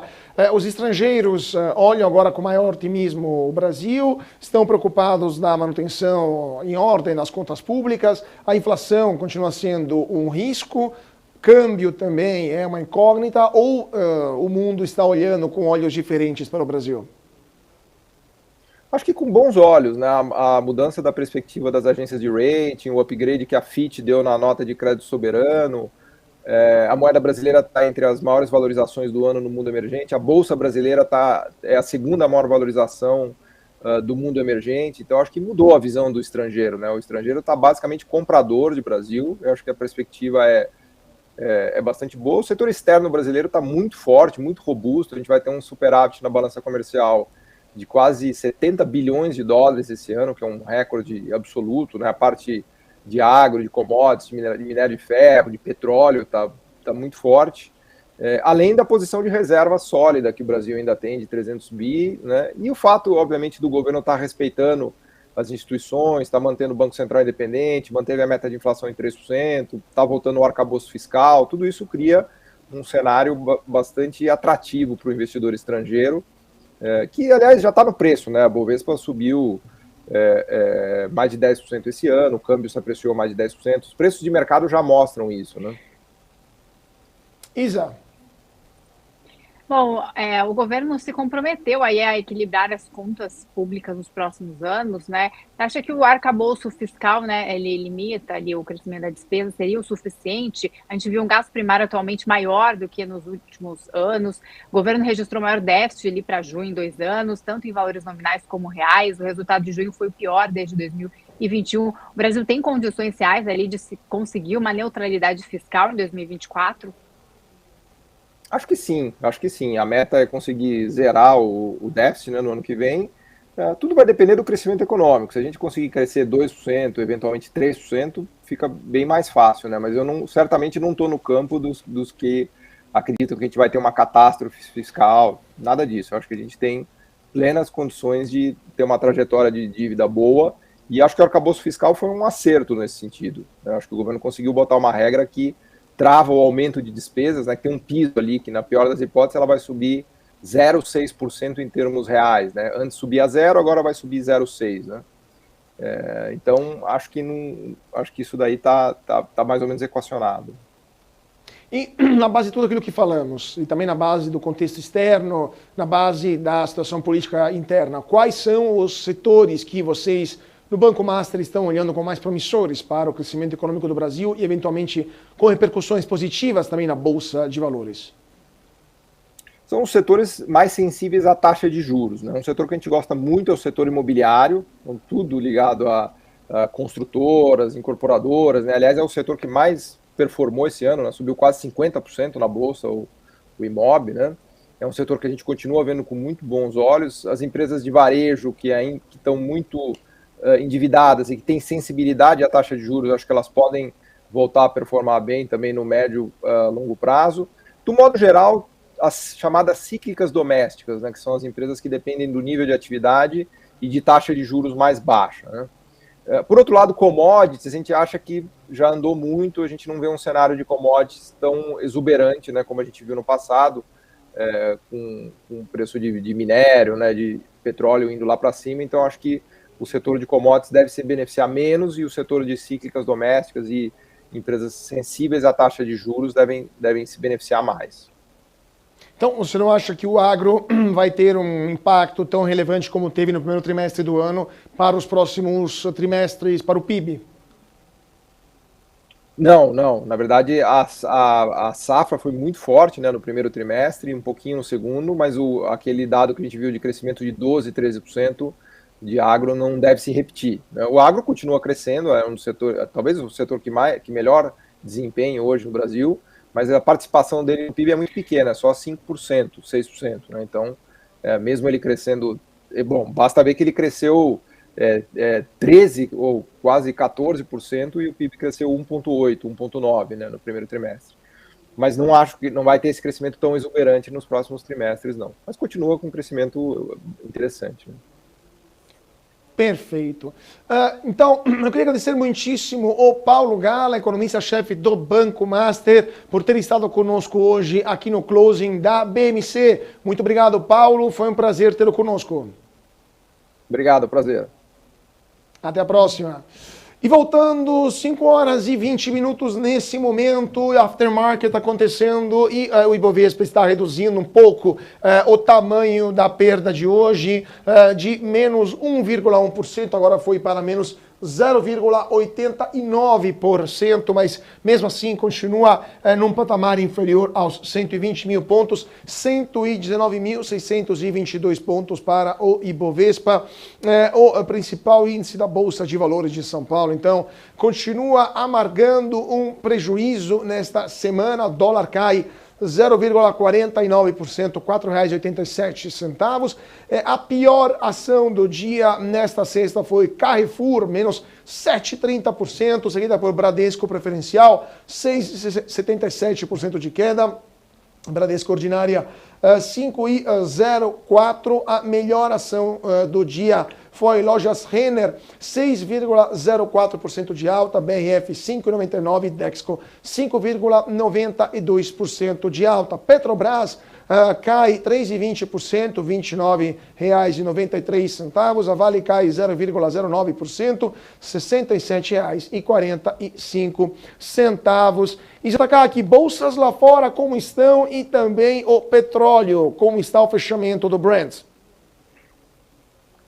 os estrangeiros olham agora com maior otimismo o Brasil, estão preocupados na manutenção em ordem das contas públicas, a inflação continua sendo um risco, câmbio também é uma incógnita, ou o mundo está olhando com olhos diferentes para o Brasil? Acho que com bons olhos, né? A mudança da perspectiva das agências de rating, o upgrade que a Fitch deu na nota de crédito soberano, a moeda brasileira está entre as maiores valorizações do ano no mundo emergente, a Bolsa brasileira é a segunda maior valorização do mundo emergente, então acho que mudou a visão do estrangeiro, né? O estrangeiro está basicamente comprador de Brasil, eu acho que a perspectiva é bastante boa. O setor externo brasileiro está muito forte, muito robusto, a gente vai ter um superávit na balança comercial de quase 70 bilhões de dólares esse ano, que é um recorde absoluto, né? A parte de agro, de commodities, de minério de ferro, de petróleo, tá muito forte. Além da posição de reserva sólida que o Brasil ainda tem, de 300 bi, né? E o fato, obviamente, do governo estar respeitando as instituições, está mantendo o Banco Central independente, manteve a meta de inflação em 3%, está voltando ao arcabouço fiscal, tudo isso cria um cenário bastante atrativo para o investidor estrangeiro, que, aliás, já está no preço, né? A Bovespa subiu mais de 10% esse ano, o câmbio se apreciou mais de 10%, os preços de mercado já mostram isso, né? Isa. Bom, o governo se comprometeu aí a equilibrar as contas públicas nos próximos anos, né? Você acha que o arcabouço fiscal, né, ele limita ali o crescimento da despesa, seria o suficiente? A gente viu um gasto primário atualmente maior do que nos últimos anos. O governo registrou maior déficit ali para junho em 2 anos, tanto em valores nominais como reais. O resultado de junho foi o pior desde 2021. O Brasil tem condições reais ali de se conseguir uma neutralidade fiscal em 2024? Acho que sim. A meta é conseguir zerar o déficit, né, no ano que vem. Tudo vai depender do crescimento econômico. Se a gente conseguir crescer 2%, eventualmente 3%, fica bem mais fácil, né? Mas eu certamente não estou no campo dos que acreditam que a gente vai ter uma catástrofe fiscal, nada disso. Eu acho que a gente tem plenas condições de ter uma trajetória de dívida boa, e acho que o arcabouço fiscal foi um acerto nesse sentido. Eu acho que o governo conseguiu botar uma regra que trava o aumento de despesas, né, que tem um piso ali, que na pior das hipóteses ela vai subir 0,6% em termos reais, né? Antes subia 0, agora vai subir 0,6%, né? Então, acho que isso daí tá mais ou menos equacionado. E na base de tudo aquilo que falamos, e também na base do contexto externo, na base da situação política interna, quais são os setores que vocês no Banco Master estão olhando com mais promissores para o crescimento econômico do Brasil e, eventualmente, com repercussões positivas também na Bolsa de Valores? São os setores mais sensíveis à taxa de juros, né? Um setor que a gente gosta muito é o setor imobiliário, com tudo ligado a construtoras, incorporadoras, né? Aliás, é o setor que mais performou esse ano, né? Subiu quase 50% na Bolsa, o Imob, né? É um setor que a gente continua vendo com muito bons olhos. As empresas de varejo que estão muito endividadas e que têm sensibilidade à taxa de juros, acho que elas podem voltar a performar bem também no médio longo prazo. Do modo geral, as chamadas cíclicas domésticas, né, que são as empresas que dependem do nível de atividade e de taxa de juros mais baixa, né? Por outro lado, commodities, a gente acha que já andou muito, a gente não vê um cenário de commodities tão exuberante, né, como a gente viu no passado, com o preço de minério, né, de petróleo indo lá para cima. Então acho que o setor de commodities deve se beneficiar menos e o setor de cíclicas domésticas e empresas sensíveis à taxa de juros devem se beneficiar mais. Então, você não acha que o agro vai ter um impacto tão relevante como teve no primeiro trimestre do ano para os próximos trimestres, para o PIB? Não. Na verdade, a safra foi muito forte, né, no primeiro trimestre, um pouquinho no segundo, mas aquele dado que a gente viu de crescimento de 12%, 13% de agro não deve se repetir, né? O agro continua crescendo, é um setor, talvez o setor que melhor desempenha hoje no Brasil, mas a participação dele no PIB é muito pequena, é só 5%, 6%, né? Então, mesmo ele crescendo, bom, basta ver que ele cresceu 13% ou quase 14% e o PIB cresceu 1,8%, 1,9%, né, no primeiro trimestre. Mas não acho que não vai ter esse crescimento tão exuberante nos próximos trimestres, não. Mas continua com um crescimento interessante, né? Perfeito. Então, eu queria agradecer muitíssimo o Paulo Gala, economista-chefe do Banco Master, por ter estado conosco hoje aqui no Closing da BMC. Muito obrigado, Paulo. Foi um prazer tê-lo conosco. Obrigado, prazer. Até a próxima. E voltando, 5 horas e 20 minutos nesse momento, aftermarket acontecendo e o Ibovespa está reduzindo um pouco o tamanho da perda de hoje, de menos 1,1%, agora foi para menos 0,89%, mas mesmo assim continua num patamar inferior aos 120 mil pontos, 119.622 pontos para o Ibovespa, o principal índice da Bolsa de Valores de São Paulo. Então, continua amargando um prejuízo nesta semana, o dólar cai 0,49%, R$ 4,87. A pior ação do dia nesta sexta foi Carrefour, menos 7,30%, seguida por Bradesco Preferencial, 6,77% de queda. Bradesco Ordinária, 5,04%. A melhor ação do dia foi Lojas Renner, 6,04% de alta, BRF 5,99%, Dexco 5,92% de alta. Petrobras cai 3,20%, R$ 29,93. A Vale cai 0,09%, R$ 67,45. E destacar aqui, bolsas lá fora como estão e também o petróleo, como está o fechamento do Brent.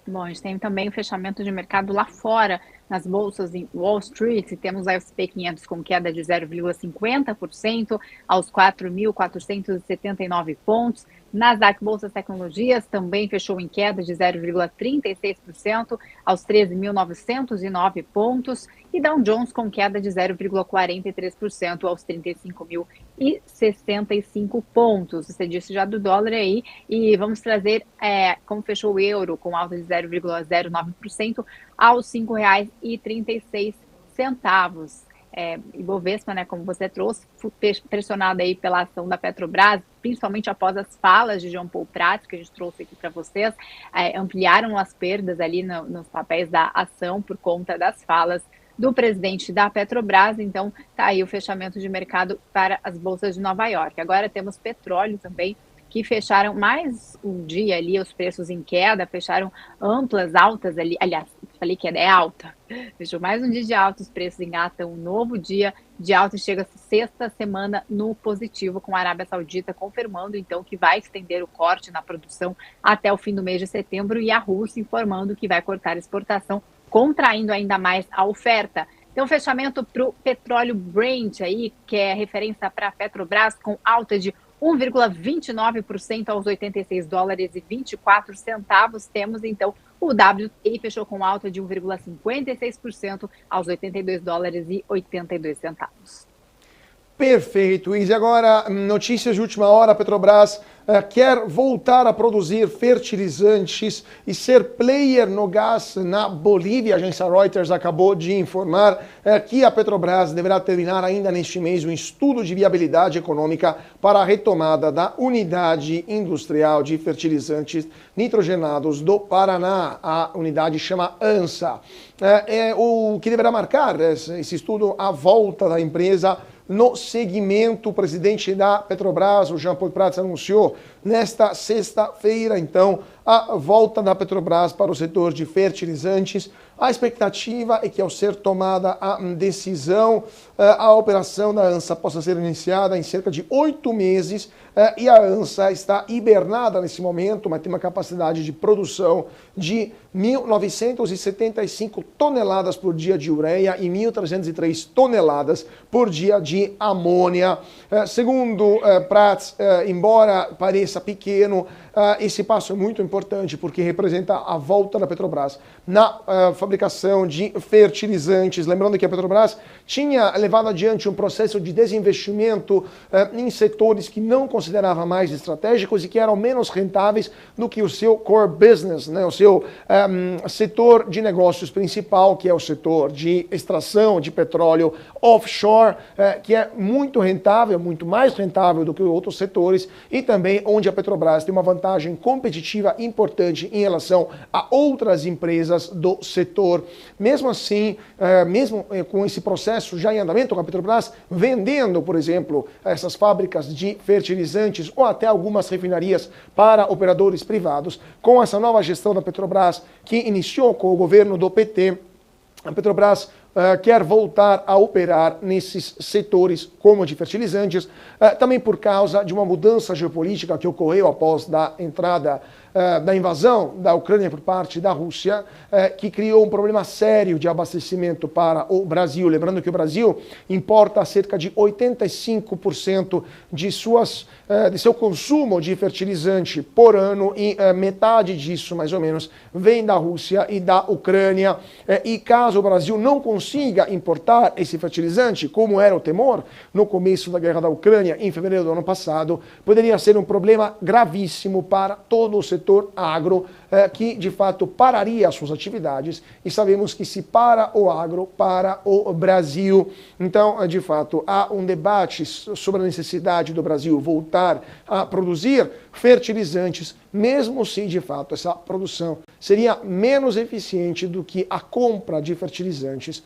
Bom, a gente tem também o fechamento de mercado lá fora, nas bolsas em Wall Street, temos a S&P 500 com queda de 0,50% aos 4.479 pontos. Nasdaq Bolsas Tecnologias também fechou em queda de 0,36% aos 13.909 pontos. E Dow Jones com queda de 0,43% aos 35.065 pontos. Você disse já do dólar aí. E vamos trazer como fechou o euro com alta de 0,09% aos R$ 5,36. Ibovespa, né, como você trouxe, pressionada aí pela ação da Petrobras, principalmente após as falas de Jean Paul Prats, que a gente trouxe aqui para vocês, ampliaram as perdas ali nos papéis da ação por conta das falas do presidente da Petrobras. Então, tá aí o fechamento de mercado para as bolsas de Nova York. Agora temos petróleo também, que fecharam mais um dia ali, os preços em queda, fecharam amplas altas ali, aliás, falei que é alta, fechou mais um dia de alta, os preços engatam um novo dia de alta e chega a sexta semana no positivo, com a Arábia Saudita confirmando então que vai estender o corte na produção até o fim do mês de setembro e a Rússia informando que vai cortar a exportação, contraindo ainda mais a oferta. Então, fechamento para o petróleo Brent aí, que é referência para a Petrobras, com alta de 1,29% aos $86,24. Temos, então, o WTI fechou com alta de 1,56% aos $82,82. Perfeito, Izzy. Agora, notícias de última hora, a Petrobras quer voltar a produzir fertilizantes e ser player no gás na Bolívia. A agência Reuters acabou de informar que a Petrobras deverá terminar ainda neste mês um estudo de viabilidade econômica para a retomada da unidade industrial de fertilizantes nitrogenados do Paraná. A unidade chama ANSA. O que deverá marcar esse estudo a volta da empresa no segmento. O presidente da Petrobras, o Jean Paul Prats, anunciou nesta sexta-feira, então, a volta da Petrobras para o setor de fertilizantes. A expectativa é que, ao ser tomada a decisão, a operação da ANSA possa ser iniciada em cerca de 8 meses, e a ANSA está hibernada nesse momento, mas tem uma capacidade de produção de 1.975 toneladas por dia de ureia e 1.303 toneladas por dia de amônia. Segundo Prats, embora pareça pequeno, esse passo é muito importante porque representa a volta da Petrobras na fabricação de fertilizantes. Lembrando que a Petrobras tinha levado adiante um processo de desinvestimento em setores que não considerava mais estratégicos e que eram menos rentáveis do que o seu core business, né? O seu setor de negócios principal, que é o setor de extração de petróleo offshore, que é muito rentável, muito mais rentável do que outros setores, e também onde a Petrobras tem uma vantagem competitiva importante em relação a outras empresas do setor. Mesmo assim, mesmo com esse processo já em andamento, com a Petrobras vendendo, por exemplo, essas fábricas de fertilizantes ou até algumas refinarias para operadores privados, com essa nova gestão da Petrobras, que iniciou com o governo do PT, a Petrobras quer voltar a operar nesses setores como de fertilizantes, também por causa de uma mudança geopolítica que ocorreu após da entrada da invasão da Ucrânia por parte da Rússia, que criou um problema sério de abastecimento para o Brasil. Lembrando que o Brasil importa cerca de 85% de seu consumo de fertilizante por ano, e metade disso, mais ou menos, vem da Rússia e da Ucrânia. E caso o Brasil não consiga importar esse fertilizante, como era o temor no começo da guerra da Ucrânia, em fevereiro do ano passado, poderia ser um problema gravíssimo para todo o setor agro, que de fato pararia as suas atividades, e sabemos que se para o agro, para o Brasil. Então, de fato, há um debate sobre a necessidade do Brasil voltar a produzir fertilizantes, mesmo se de fato essa produção seria menos eficiente do que a compra de fertilizantes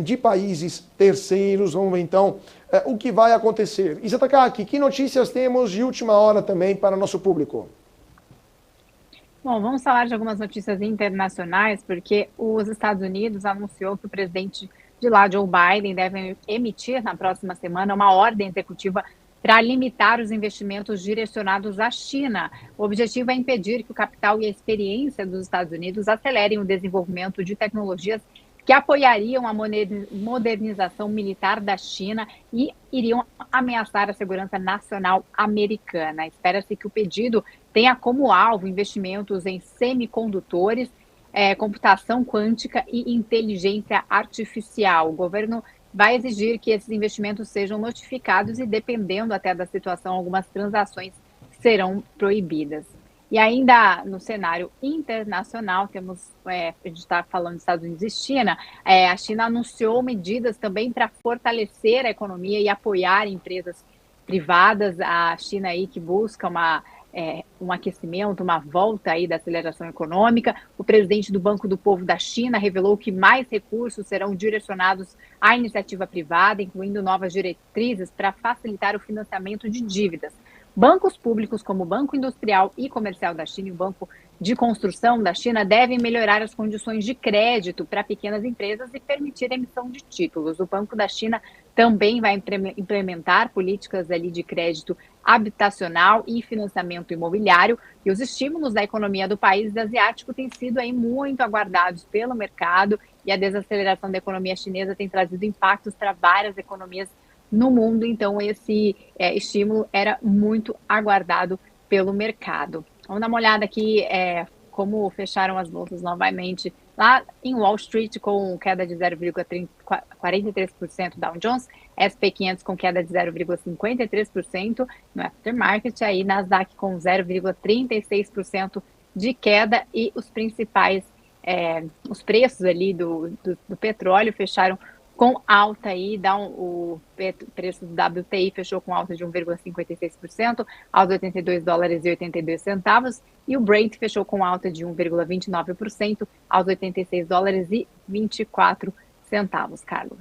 de países terceiros. Vamos ver então o que vai acontecer. Izzy Takaki, que notícias temos de última hora também para nosso público? Bom, vamos falar de algumas notícias internacionais, porque os Estados Unidos anunciou que o presidente de lá, Joe Biden, deve emitir na próxima semana uma ordem executiva para limitar os investimentos direcionados à China. O objetivo é impedir que o capital e a experiência dos Estados Unidos acelerem o desenvolvimento de tecnologias que apoiariam a modernização militar da China e iriam ameaçar a segurança nacional americana. Espera-se que o pedido tenha como alvo investimentos em semicondutores, computação quântica e inteligência artificial. O governo vai exigir que esses investimentos sejam notificados e, dependendo até da situação, algumas transações serão proibidas. E ainda no cenário internacional, a gente está falando dos Estados Unidos e China, a China anunciou medidas também para fortalecer a economia e apoiar empresas privadas. A China aí que busca um aquecimento, uma volta aí da aceleração econômica. O presidente do Banco do Povo da China revelou que mais recursos serão direcionados à iniciativa privada, incluindo novas diretrizes para facilitar o financiamento de dívidas. Bancos públicos como o Banco Industrial e Comercial da China e o Banco de Construção da China devem melhorar as condições de crédito para pequenas empresas e permitir a emissão de títulos. O Banco da China também vai implementar políticas ali de crédito habitacional e financiamento imobiliário, e os estímulos da economia do país asiático têm sido aí muito aguardados pelo mercado, e a desaceleração da economia chinesa tem trazido impactos para várias economias no mundo. Então esse estímulo era muito aguardado pelo mercado. Vamos dar uma olhada aqui como fecharam as bolsas novamente Lá em Wall Street, com queda de 0,43% Dow Jones, S&P 500 com queda de 0,53% no aftermarket, aí Nasdaq com 0,36% de queda e os principais, os preços ali do petróleo fecharam com alta aí, o preço do WTI fechou com alta de 1,56%, aos $82,82, e o Brent fechou com alta de 1,29%, aos $86,24, Carlos.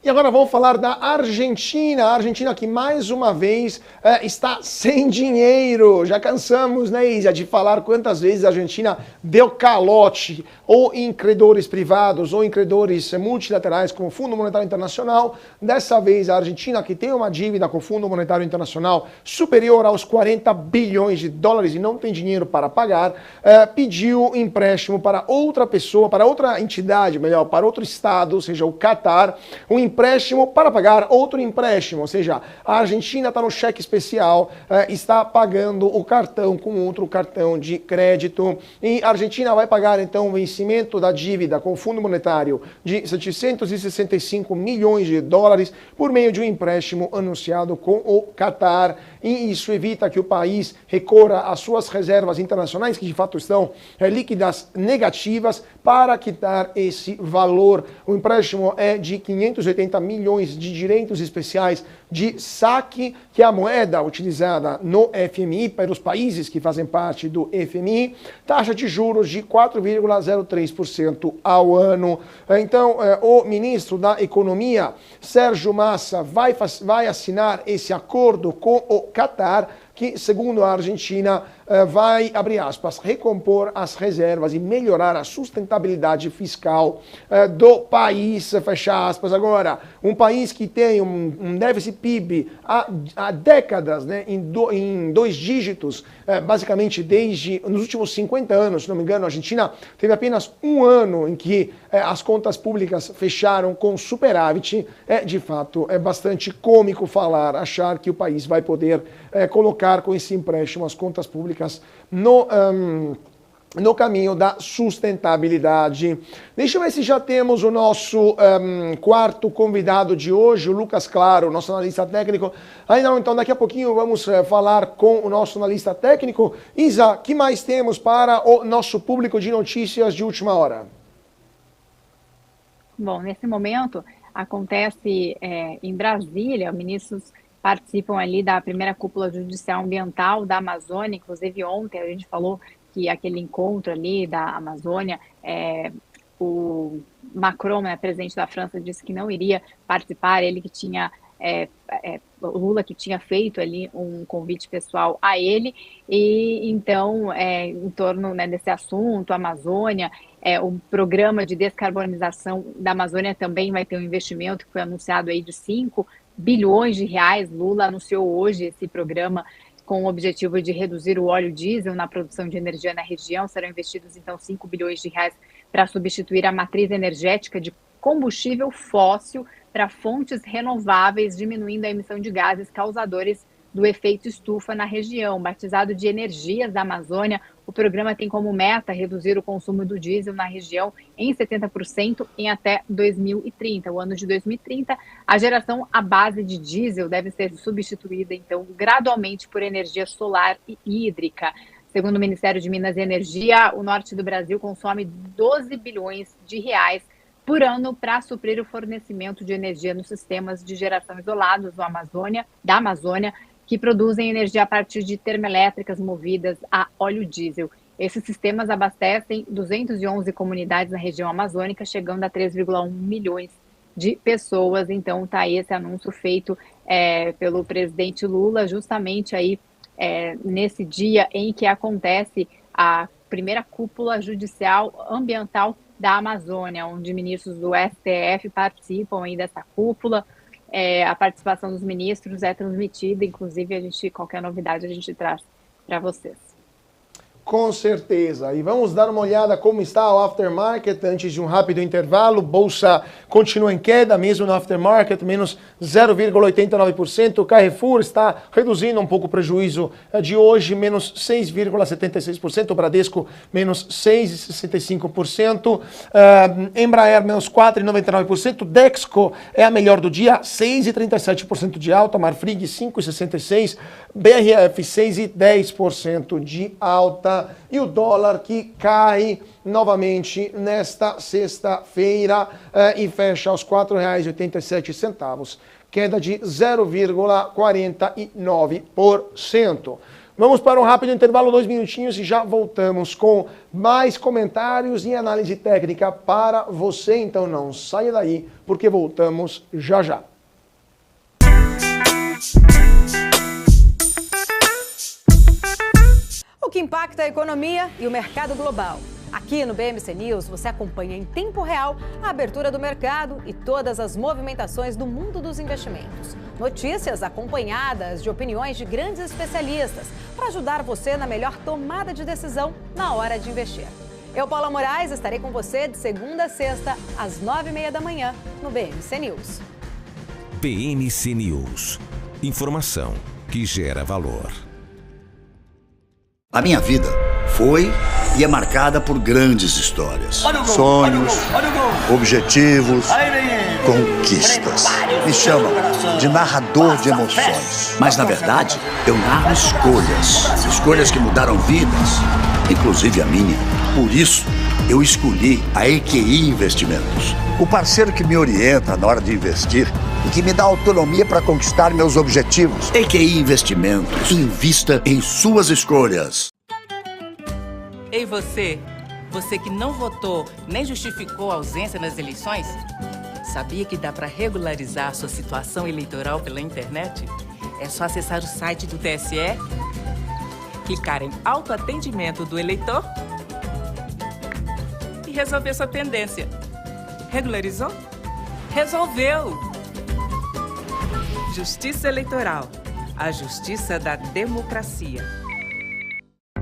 E agora vamos falar da Argentina. A Argentina que mais uma vez está sem dinheiro. Já cansamos, né, Isa, de falar quantas vezes a Argentina deu calote ou em credores privados ou em credores multilaterais como o Fundo Monetário Internacional. Dessa vez a Argentina, que tem uma dívida com o Fundo Monetário Internacional superior aos 40 bilhões de dólares e não tem dinheiro para pagar, pediu empréstimo para outra pessoa, para outra entidade, melhor, para outro estado, ou seja, o Catar, um empréstimo para pagar outro empréstimo, ou seja, a Argentina está no cheque especial, está pagando o cartão com outro cartão de crédito, e a Argentina vai pagar então o vencimento da dívida com o Fundo Monetário de 765 milhões de dólares por meio de um empréstimo anunciado com o Catar, e isso evita que o país recorra às suas reservas internacionais, que de fato estão líquidas negativas, para quitar esse valor. O empréstimo é de 580 milhões de direitos especiais de saque, que é a moeda utilizada no FMI, para os países que fazem parte do FMI, taxa de juros de 4,03% ao ano. Então, o ministro da Economia, Sérgio Massa, vai assinar esse acordo com o Catar, que, segundo a Argentina, vai, abre aspas, recompor as reservas e melhorar a sustentabilidade fiscal do país, fecha aspas. Agora, um país que tem um déficit PIB há décadas, né, em 2 dígitos, basicamente desde nos últimos 50 anos, se não me engano, a Argentina teve apenas um ano em que as contas públicas fecharam com superávit. De fato, é bastante cômico achar que o país vai poder colocar com esse empréstimo as contas públicas no caminho da sustentabilidade. Deixa eu ver se já temos o nosso quarto convidado de hoje, o Lucas Claro, nosso analista técnico. Ainda não, então daqui a pouquinho vamos falar com o nosso analista técnico. Isa, o que mais temos para o nosso público de notícias de última hora? Bom, nesse momento acontece em Brasília, ministros participam ali da primeira cúpula judicial ambiental da Amazônia. Inclusive ontem a gente falou que aquele encontro ali da Amazônia, o Macron, né, presidente da França, disse que não iria participar, ele que tinha, o Lula que tinha feito ali um convite pessoal a ele, e então, em torno, né, desse assunto, Amazônia, o programa de descarbonização da Amazônia também vai ter um investimento que foi anunciado aí de 5 bilhões de reais. Lula anunciou hoje esse programa com o objetivo de reduzir o óleo diesel na produção de energia na região. Serão investidos, então, 5 bilhões de reais para substituir a matriz energética de combustível fóssil para fontes renováveis, diminuindo a emissão de gases causadores do efeito estufa na região. Batizado de Energias da Amazônia, o programa tem como meta reduzir o consumo do diesel na região em 70% em até 2030. O ano de 2030, a geração à base de diesel deve ser substituída, então, gradualmente por energia solar e hídrica. Segundo o Ministério de Minas e Energia, o norte do Brasil consome 12 bilhões de reais por ano para suprir o fornecimento de energia nos sistemas de geração isolados da Amazônia, que produzem energia a partir de termoelétricas movidas a óleo diesel. Esses sistemas abastecem 211 comunidades na região amazônica, chegando a 3,1 milhões de pessoas. Então, está aí esse anúncio feito pelo presidente Lula, justamente aí nesse dia em que acontece a primeira cúpula judicial ambiental da Amazônia, onde ministros do STF participam aí dessa cúpula. A participação dos ministros é transmitida, inclusive qualquer novidade a gente traz para vocês. Com certeza. E vamos dar uma olhada como está o aftermarket antes de um rápido intervalo. Bolsa continua em queda, mesmo no aftermarket, menos 0,89%. O Carrefour está reduzindo um pouco o prejuízo de hoje, menos 6,76%. O Bradesco, menos 6,65%. Embraer, menos 4,99%. Dexco é a melhor do dia, 6,37% de alta. Marfrig, 5,66%. BRF, 6,10% de alta. E o dólar que cai novamente nesta sexta-feira e fecha aos R$ 4,87, queda de 0,49%. Vamos para um rápido intervalo, 2 minutinhos, e já voltamos com mais comentários e análise técnica para você. Então não saia daí, porque voltamos já já. O que impacta a economia e o mercado global. Aqui no BMC News você acompanha em tempo real a abertura do mercado e todas as movimentações do mundo dos investimentos. Notícias acompanhadas de opiniões de grandes especialistas para ajudar você na melhor tomada de decisão na hora de investir. Eu, Paula Moraes, estarei com você de segunda a sexta, às 9h30 da manhã, no BMC News. BMC News. Informação que gera valor. A minha vida foi e é marcada por grandes histórias. Sonhos, objetivos, conquistas. Me chamam de narrador de emoções. Mas, na verdade, eu narro escolhas. Escolhas que mudaram vidas, inclusive a minha. Por isso, eu escolhi a EQI Investimentos. O parceiro que me orienta na hora de investir e que me dá autonomia para conquistar meus objetivos. EQI Investimentos. Invista em suas escolhas. Ei, você! Você que não votou nem justificou a ausência nas eleições? Sabia que dá para regularizar a sua situação eleitoral pela internet? É só acessar o site do TSE, clicar em autoatendimento do eleitor e resolver sua pendência. Regularizou? Resolveu! Justiça Eleitoral. A justiça da democracia.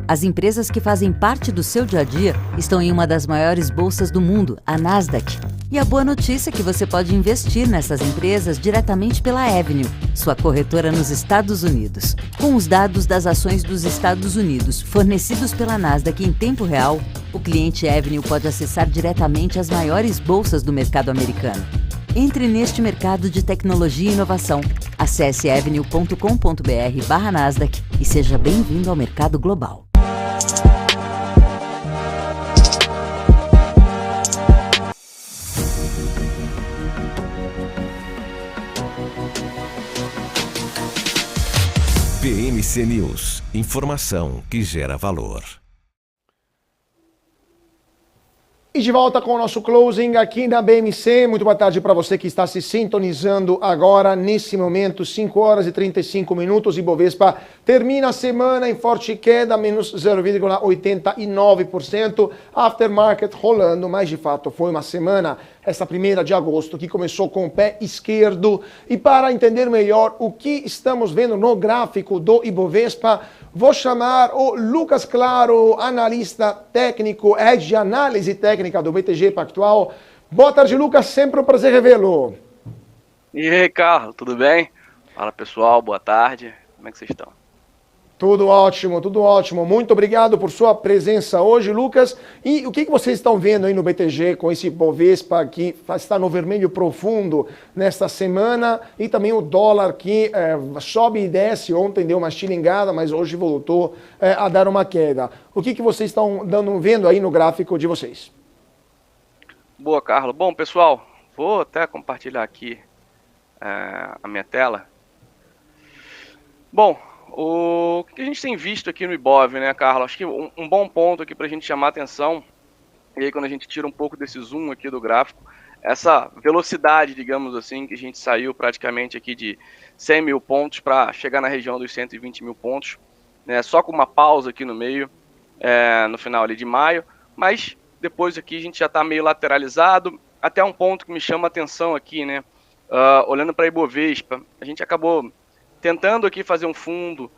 As empresas que fazem parte do seu dia a dia estão em uma das maiores bolsas do mundo, a Nasdaq. E a boa notícia é que você pode investir nessas empresas diretamente pela Avenue, sua corretora nos Estados Unidos. Com os dados das ações dos Estados Unidos fornecidos pela Nasdaq em tempo real, o cliente Avenue pode acessar diretamente as maiores bolsas do mercado americano. Entre neste mercado de tecnologia e inovação. Acesse avenue.com.br/Nasdaq e seja bem-vindo ao mercado global. BMC News. Informação que gera valor. E de volta com o nosso closing aqui na BMC. Muito boa tarde para você que está se sintonizando agora, nesse momento, 5h35. Ibovespa termina a semana em forte queda, menos 0,89%. Aftermarket rolando, mas de fato foi uma semana, essa 1ª de agosto, que começou com o pé esquerdo. E para entender melhor o que estamos vendo no gráfico do Ibovespa, vou chamar o Lucas Claro, analista técnico, head de análise técnica do BTG Pactual. Boa tarde, Lucas, sempre um prazer revê-lo. E aí, Carlos, tudo bem? Fala, pessoal, boa tarde, como é que vocês estão? Tudo ótimo, tudo ótimo. Muito obrigado por sua presença hoje, Lucas. E o que vocês estão vendo aí no BTG com esse Bovespa que está no vermelho profundo nesta semana e também o dólar que sobe e desce. Ontem deu uma estilingada, mas hoje voltou a dar uma queda. O que vocês estão vendo aí no gráfico de vocês? Boa, Carlos. Bom, pessoal, vou até compartilhar aqui a minha tela. Bom, o que a gente tem visto aqui no Ibov, né, Carlos? Acho que um bom ponto aqui para a gente chamar a atenção, e aí quando a gente tira um pouco desse zoom aqui do gráfico, essa velocidade, digamos assim, que a gente saiu praticamente aqui de 100 mil pontos para chegar na região dos 120 mil pontos, né, só com uma pausa aqui no meio, no final ali de maio, mas depois aqui a gente já está meio lateralizado, até um ponto que me chama a atenção aqui, né, olhando para a Ibovespa, a gente acabou tentando aqui fazer um fundo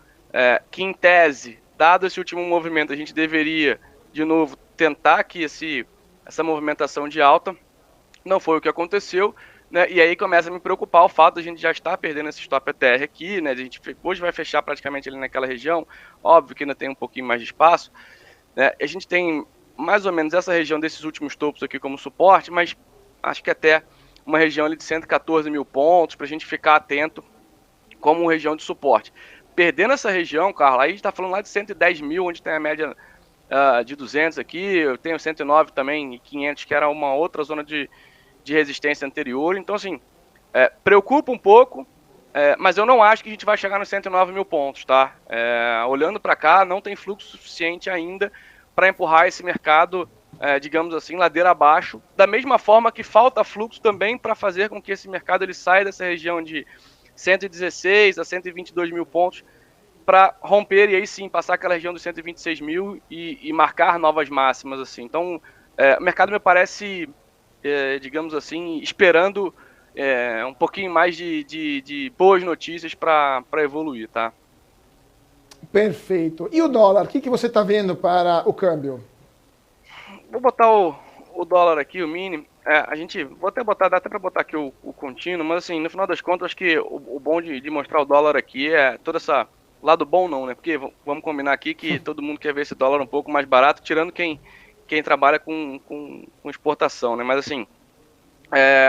que, em tese, dado esse último movimento, a gente deveria, de novo, tentar aqui essa movimentação de alta. Não foi o que aconteceu, né? E aí começa a me preocupar o fato de a gente já estar perdendo esse stop ATR aqui, né? A gente hoje vai fechar praticamente ali naquela região, óbvio que ainda tem um pouquinho mais de espaço, né? A gente tem mais ou menos essa região desses últimos topos aqui como suporte, mas acho que até uma região ali de 114 mil pontos, para a gente ficar atento como região de suporte. Perdendo essa região, Carlos, aí a gente está falando lá de 110 mil, onde tem a média de 200 aqui, eu tenho 109 também e 500, que era uma outra zona de resistência anterior. Então, assim, preocupa um pouco, mas eu não acho que a gente vai chegar nos 109 mil pontos, tá? Olhando para cá, não tem fluxo suficiente ainda para empurrar esse mercado, digamos assim, ladeira abaixo, da mesma forma que falta fluxo também para fazer com que esse mercado ele saia dessa região de 116 a 122 mil pontos para romper e aí sim passar aquela região dos 126 mil e marcar novas máximas, assim. Então, o mercado me parece, digamos assim, esperando um pouquinho mais de boas notícias para evoluir, tá? Perfeito. E o dólar? O que você está vendo para o câmbio? Vou botar o dólar aqui, o mini. Vou até botar, dá até para botar aqui o contínuo, mas assim, no final das contas, acho que o bom de mostrar o dólar aqui é toda essa... Lado bom não, né? Porque vamos combinar aqui que todo mundo quer ver esse dólar um pouco mais barato, tirando quem trabalha com exportação, né? Mas assim,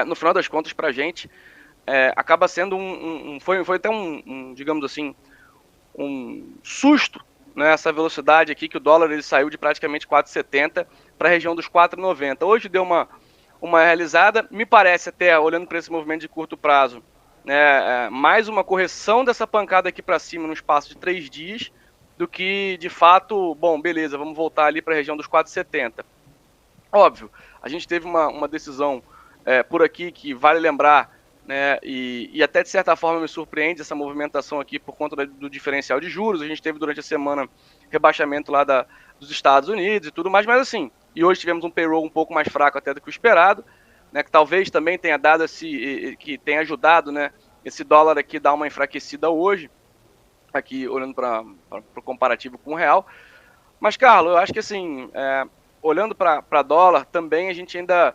no final das contas, pra gente, acaba sendo foi até digamos assim, um susto, né? Essa velocidade aqui que o dólar ele saiu de praticamente 4,70 para a região dos 4,90. Hoje deu uma realizada, me parece até, olhando para esse movimento de curto prazo, mais uma correção dessa pancada aqui para cima no espaço de 3 dias, do que de fato, bom, beleza, vamos voltar ali para a região dos 4,70. Óbvio, a gente teve uma decisão por aqui que vale lembrar, né, e até de certa forma me surpreende essa movimentação aqui por conta do diferencial de juros. A gente teve durante a semana rebaixamento lá dos Estados Unidos e tudo mais, mas assim, e hoje tivemos um payroll um pouco mais fraco até do que o esperado, né, que talvez também tenha dado que tenha ajudado, né, esse dólar aqui dar uma enfraquecida hoje, aqui olhando para o comparativo com o real. Mas, Carlos, eu acho que assim, olhando para dólar, também a gente ainda,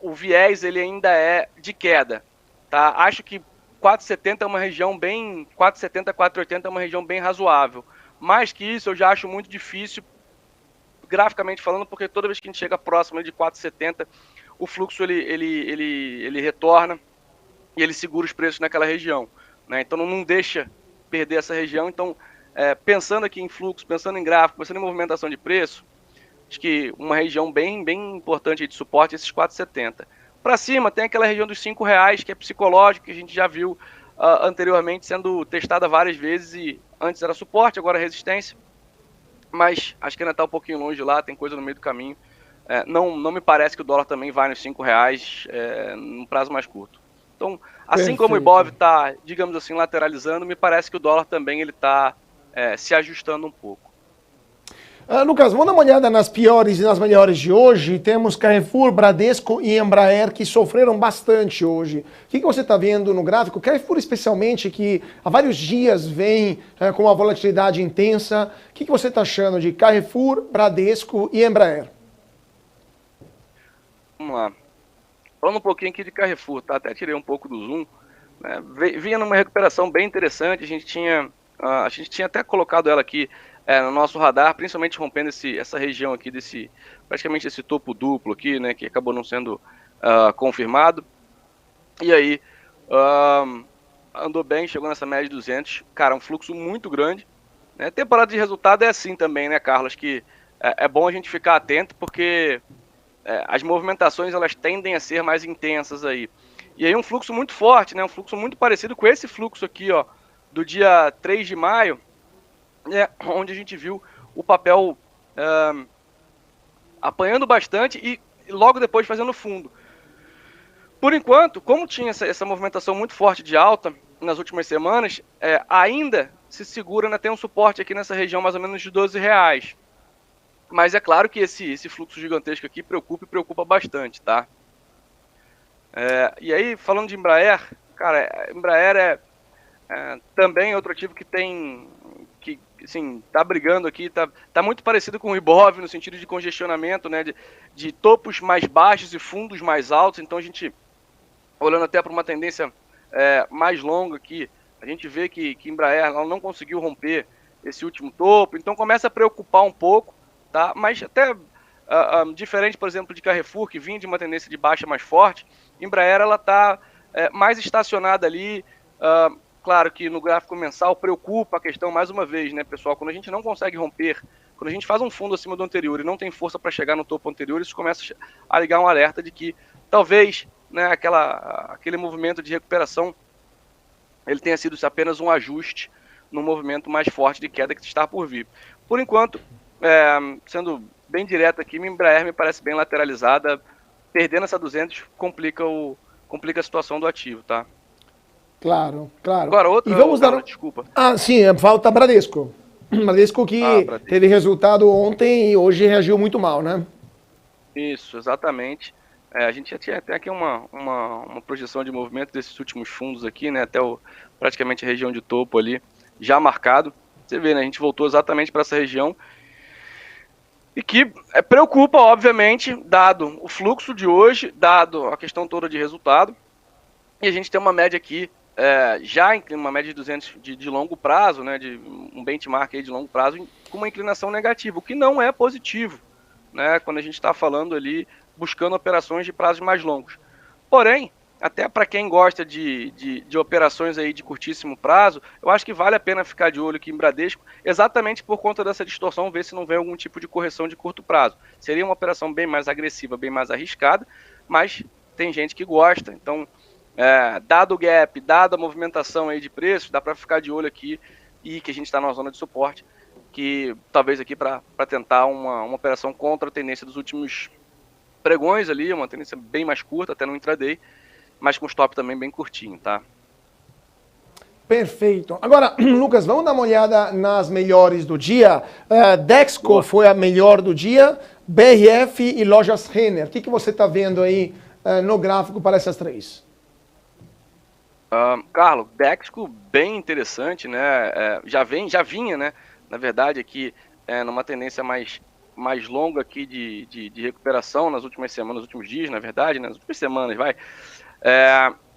o viés ele ainda é de queda, tá? Acho que 4,70 é uma região bem, 4,70 a 4,80 é uma região bem razoável. Mais que isso, eu já acho muito difícil, graficamente falando, porque toda vez que a gente chega próximo de 4,70, o fluxo ele retorna e ele segura os preços naquela região, né? Então não deixa perder essa região. Então, pensando aqui em fluxo, pensando em gráfico, pensando em movimentação de preço, acho que uma região bem importante de suporte é esses 4,70. Para cima tem aquela região dos R$5, que é psicológico, que a gente já viu anteriormente sendo testada várias vezes e antes era suporte, agora é resistência. Mas acho que ainda está um pouquinho longe lá, tem coisa no meio do caminho. Não me parece que o dólar também vai nos R$5 num prazo mais curto. Então, assim Perfeito. Como o Ibov está, digamos assim, lateralizando, me parece que o dólar também está se ajustando um pouco. Lucas, vamos dar uma olhada nas piores e nas melhores de hoje. Temos Carrefour, Bradesco e Embraer que sofreram bastante hoje. O que você está vendo no gráfico? Carrefour especialmente, que há vários dias vem com uma volatilidade intensa. O que você está achando de Carrefour, Bradesco e Embraer? Vamos lá. Falando um pouquinho aqui de Carrefour, tá? Até tirei um pouco do zoom. Né? Vinha numa recuperação bem interessante. A gente tinha até colocado ela aqui no nosso radar, principalmente rompendo essa região aqui praticamente esse topo duplo aqui, né, que acabou não sendo confirmado. E aí andou bem, chegou nessa média de 200, cara, um fluxo muito grande, né? Temporada de resultado é assim também, né, Carlos, que é bom a gente ficar atento, porque as movimentações elas tendem a ser mais intensas aí. E aí um fluxo muito forte, né, um fluxo muito parecido com esse fluxo aqui, ó, do dia 3 de maio, onde a gente viu o papel apanhando bastante e logo depois fazendo fundo. Por enquanto, como tinha essa movimentação muito forte de alta nas últimas semanas, ainda se segura, né, tem um suporte aqui nessa região mais ou menos de R$12. Mas é claro que esse fluxo gigantesco aqui preocupa bastante, tá? E aí, falando de Embraer, cara, Embraer também outro ativo que assim, tá brigando aqui, tá muito parecido com o Ibov no sentido de congestionamento, né, de topos mais baixos e fundos mais altos. Então a gente, olhando até para uma tendência mais longa aqui, a gente vê que Embraer ela não conseguiu romper esse último topo, então começa a preocupar um pouco, tá? Mas até diferente, por exemplo, de Carrefour, que vinha de uma tendência de baixa mais forte, Embraer ela tá mais estacionada ali. Claro que no gráfico mensal preocupa a questão, mais uma vez, né, pessoal, quando a gente não consegue romper, quando a gente faz um fundo acima do anterior e não tem força para chegar no topo anterior, isso começa a ligar um alerta de que talvez, né, aquele movimento de recuperação ele tenha sido apenas um ajuste no movimento mais forte de queda que está por vir. Por enquanto, sendo bem direto aqui, Embraer me parece bem lateralizada, perdendo essa 200 complica a situação do ativo, tá? Claro. Agora outra, e vamos dar... desculpa. Sim, falta Bradesco. Bradesco que teve resultado ontem e hoje reagiu muito mal, né? Isso, exatamente. A gente já tinha até aqui uma projeção de movimento desses últimos fundos aqui, né? Até praticamente a região de topo ali, já marcado. Você vê, né? A gente voltou exatamente para essa região. E que preocupa, obviamente, dado o fluxo de hoje, dado a questão toda de resultado. E a gente tem uma média aqui, já uma média de 200 de longo prazo, né? De um benchmark aí de longo prazo, com uma inclinação negativa, o que não é positivo, né? Quando a gente está falando ali, buscando operações de prazos mais longos. Porém, até para quem gosta de operações aí de curtíssimo prazo, eu acho que vale a pena ficar de olho aqui em Bradesco, exatamente por conta dessa distorção, ver se não vem algum tipo de correção de curto prazo. Seria uma operação bem mais agressiva, bem mais arriscada, mas tem gente que gosta. Então, dado o gap, dada a movimentação aí de preços, dá para ficar de olho aqui e que a gente está numa zona de suporte, que talvez aqui para tentar uma operação contra a tendência dos últimos pregões ali, uma tendência bem mais curta, até no intraday, mas com stop também bem curtinho, tá? Perfeito. Agora, Lucas, vamos dar uma olhada nas melhores do dia. Dexco foi a melhor do dia, BRF e Lojas Renner. O que você está vendo aí no gráfico para essas três? Carlos, Dexco bem interessante, né? Já vinha, né? Na verdade, aqui numa tendência mais longa aqui de recuperação nas últimas semanas, nos últimos dias, na verdade, né? Nas últimas semanas, vai.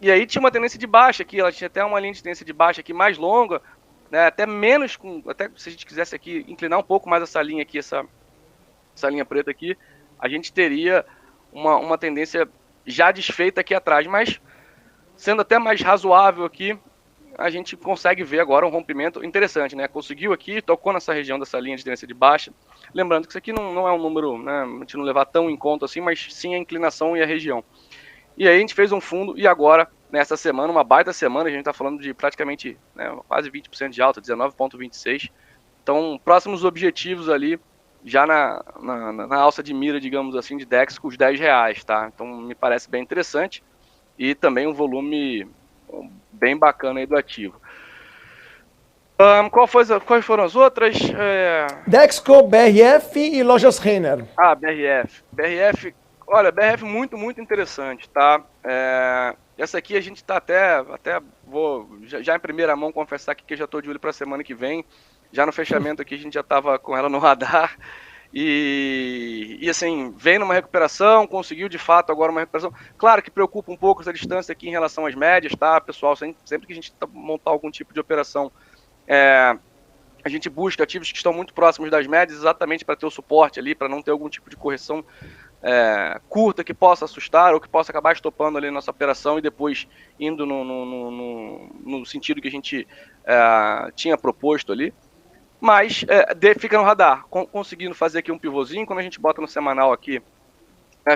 E aí tinha uma tendência de baixa aqui, ela tinha até uma linha de tendência de baixa aqui mais longa, né? Até menos, até se a gente quisesse aqui inclinar um pouco mais essa linha aqui, essa linha preta aqui, a gente teria uma tendência já desfeita aqui atrás, mas sendo até mais razoável aqui, a gente consegue ver agora um rompimento interessante, né? Conseguiu aqui, tocou nessa região dessa linha de tendência de baixa. Lembrando que isso aqui não é um número, né? A gente não levar tão em conta assim, mas sim a inclinação e a região. E aí a gente fez um fundo e agora, nessa semana, uma baita semana, a gente está falando de praticamente quase 20% de alta, 19,26. Então, próximos objetivos ali, já na alça de mira, digamos assim, de DEX com os R$10, tá? Então, me parece bem interessante. E também um volume bem bacana aí do ativo. Quais foram as outras? Dexco, BRF e Lojas Renner. BRF, olha, BRF muito, muito interessante, tá? Essa aqui a gente está até vou já em primeira mão confessar aqui que eu já estou de olho para a semana que vem. Já no fechamento aqui a gente já estava com ela no radar. E assim, vem numa recuperação, conseguiu de fato agora uma recuperação. Claro que preocupa um pouco essa distância aqui em relação às médias, tá, pessoal? Sempre que a gente montar algum tipo de operação, a gente busca ativos que estão muito próximos das médias, exatamente para ter o suporte ali, para não ter algum tipo de correção curta que possa assustar ou que possa acabar estopando ali a nossa operação e depois indo no sentido que a gente tinha proposto ali. Mas fica no radar, conseguindo fazer aqui um pivôzinho. Quando a gente bota no semanal aqui,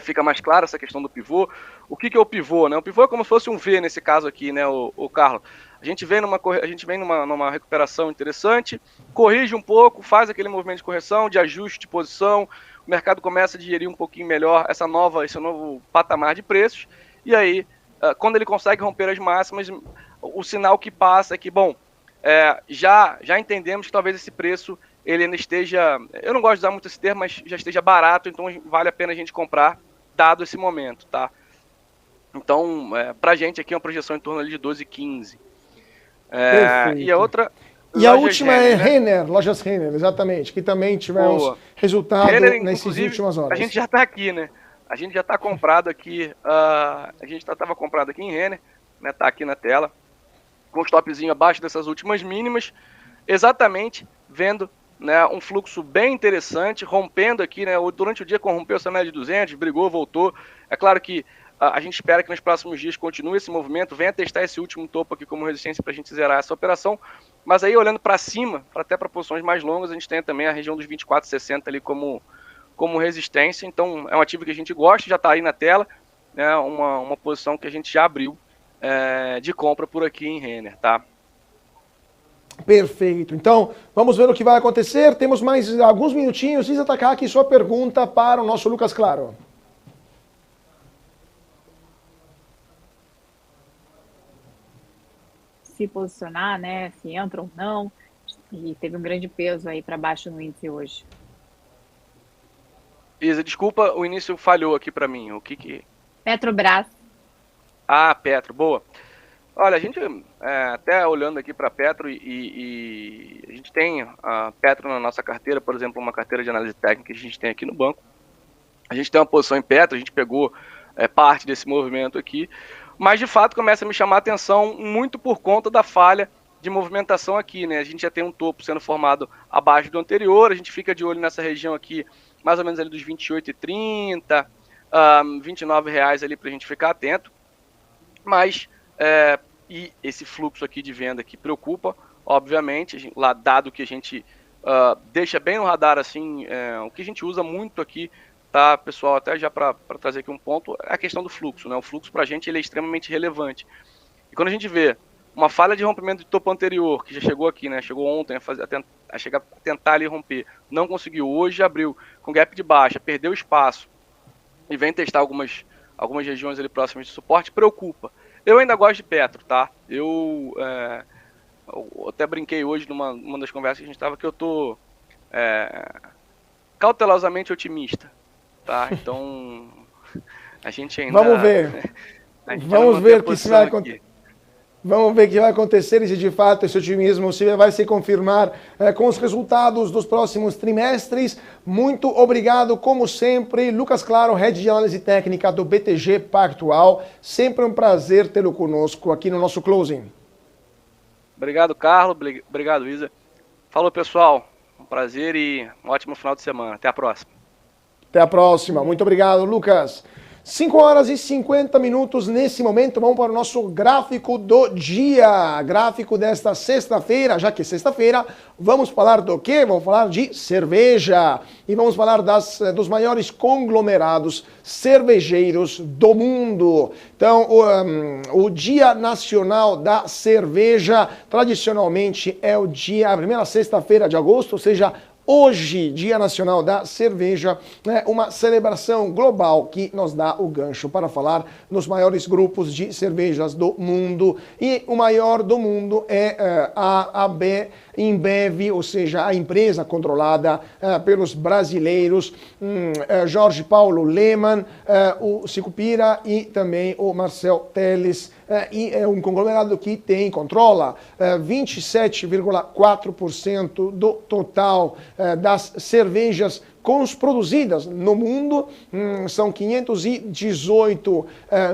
fica mais clara essa questão do pivô. O que é o pivô, né? O pivô é como se fosse um V nesse caso aqui, né, o Carlos? A gente vem numa recuperação interessante, corrige um pouco, faz aquele movimento de correção, de ajuste de posição, o mercado começa a digerir um pouquinho melhor esse novo patamar de preços, e aí, quando ele consegue romper as máximas, o sinal que passa é que, bom, já entendemos que talvez esse preço ele ainda esteja, eu não gosto de usar muito esse termo, mas já esteja barato, então vale a pena a gente comprar, dado esse momento, tá? Então, pra gente aqui é uma projeção em torno ali de 12,15. E a outra E a última é Renner, Lojas Renner, exatamente, que também tivemos resultado nessas últimas horas. A gente já está aqui, né? A gente já está comprado aqui, a gente estava comprado aqui em Renner, né? Tá aqui na tela, com o stopzinho abaixo dessas últimas mínimas, exatamente vendo, né, um fluxo bem interessante, rompendo aqui, né? Durante o dia corrompeu essa média de 200, brigou, voltou. É claro que a gente espera que nos próximos dias continue esse movimento, venha testar esse último topo aqui como resistência para a gente zerar essa operação. Mas aí, olhando para cima, até para posições mais longas, a gente tem também a região dos 24,60 ali como resistência. Então, é um ativo que a gente gosta, já está aí na tela, né, uma posição que a gente já abriu de compra por aqui em Renner, tá? Perfeito. Então, vamos ver o que vai acontecer. Temos mais alguns minutinhos. Isa Takaki, sua pergunta para o nosso Lucas Claro. Se posicionar, né, se entra ou não, e teve um grande peso aí para baixo no índice hoje. Isa, desculpa, o início falhou aqui para mim. O que? Petrobras. Ah, Petro, boa. Olha, a gente até olhando aqui para Petro e a gente tem a Petro na nossa carteira, por exemplo, uma carteira de análise técnica que a gente tem aqui no banco. A gente tem uma posição em Petro, a gente pegou parte desse movimento aqui. Mas, de fato, começa a me chamar a atenção muito por conta da falha de movimentação aqui, né? A gente já tem um topo sendo formado abaixo do anterior, a gente fica de olho nessa região aqui, mais ou menos ali dos 28,30, R$29 ali para a gente ficar atento. Mas, e esse fluxo aqui de venda que preocupa, obviamente, lá dado que a gente deixa bem no radar, assim, o que a gente usa muito aqui, tá, pessoal, até já para trazer aqui um ponto, é a questão do fluxo, né? O fluxo para a gente ele é extremamente relevante. E quando a gente vê uma falha de rompimento de topo anterior, que já chegou aqui, né? Chegou ontem a tentar ali romper, não conseguiu, hoje abriu com gap de baixa, perdeu espaço e vem testar algumas regiões ali próximas de suporte, preocupa. Eu ainda gosto de Petro, tá? Eu até brinquei hoje numa das conversas que a gente estava que eu tô cautelosamente otimista. Tá, então a gente ainda... Vamos ver. Vamos ver o que se vai acontecer. Vamos ver o que vai acontecer e se de fato esse otimismo vai se confirmar com os resultados dos próximos trimestres. Muito obrigado, como sempre, Lucas Claro, Head de Análise Técnica do BTG Pactual. Sempre um prazer tê-lo conosco aqui no nosso closing. Obrigado, Carlos. Obrigado, Isa. Falou, pessoal. Um prazer e um ótimo final de semana. Até a próxima. Até a próxima. Muito obrigado, Lucas. 5 horas e 50 minutos nesse momento. Vamos para o nosso gráfico do dia. Gráfico desta sexta-feira, já que é sexta-feira, vamos falar do quê? Vamos falar de cerveja. E vamos falar dos maiores conglomerados cervejeiros do mundo. Então, o Dia Nacional da Cerveja, tradicionalmente, é a primeira sexta-feira de agosto, ou seja, hoje, Dia Nacional da Cerveja, né, uma celebração global que nos dá o gancho para falar nos maiores grupos de cervejas do mundo. E o maior do mundo é a AB InBev, ou seja, a empresa controlada pelos brasileiros Jorge Paulo Lemann, o Sicupira e também o Marcel Telles. E é um conglomerado que controla 27,4% do total das cervejas produzidas no mundo. São 518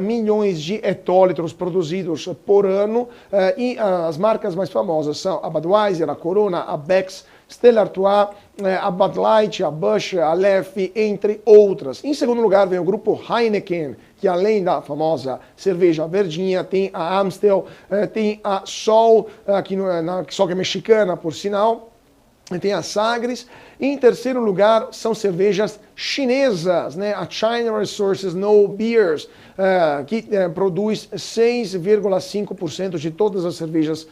milhões de hectolitros produzidos por ano, e as marcas mais famosas são a Budweiser, a Corona, a Beck's, Stella Artois, a Bud Light, a Busch, a Leffe, entre outras. Em segundo lugar vem o grupo Heineken, que além da famosa cerveja verdinha, tem a Amstel, tem a Sol, Sol que é mexicana, por sinal, tem a Sagres. E em terceiro lugar são cervejas chinesas, né? A China Resources No Beers, que produz 6,5% de todas as cervejas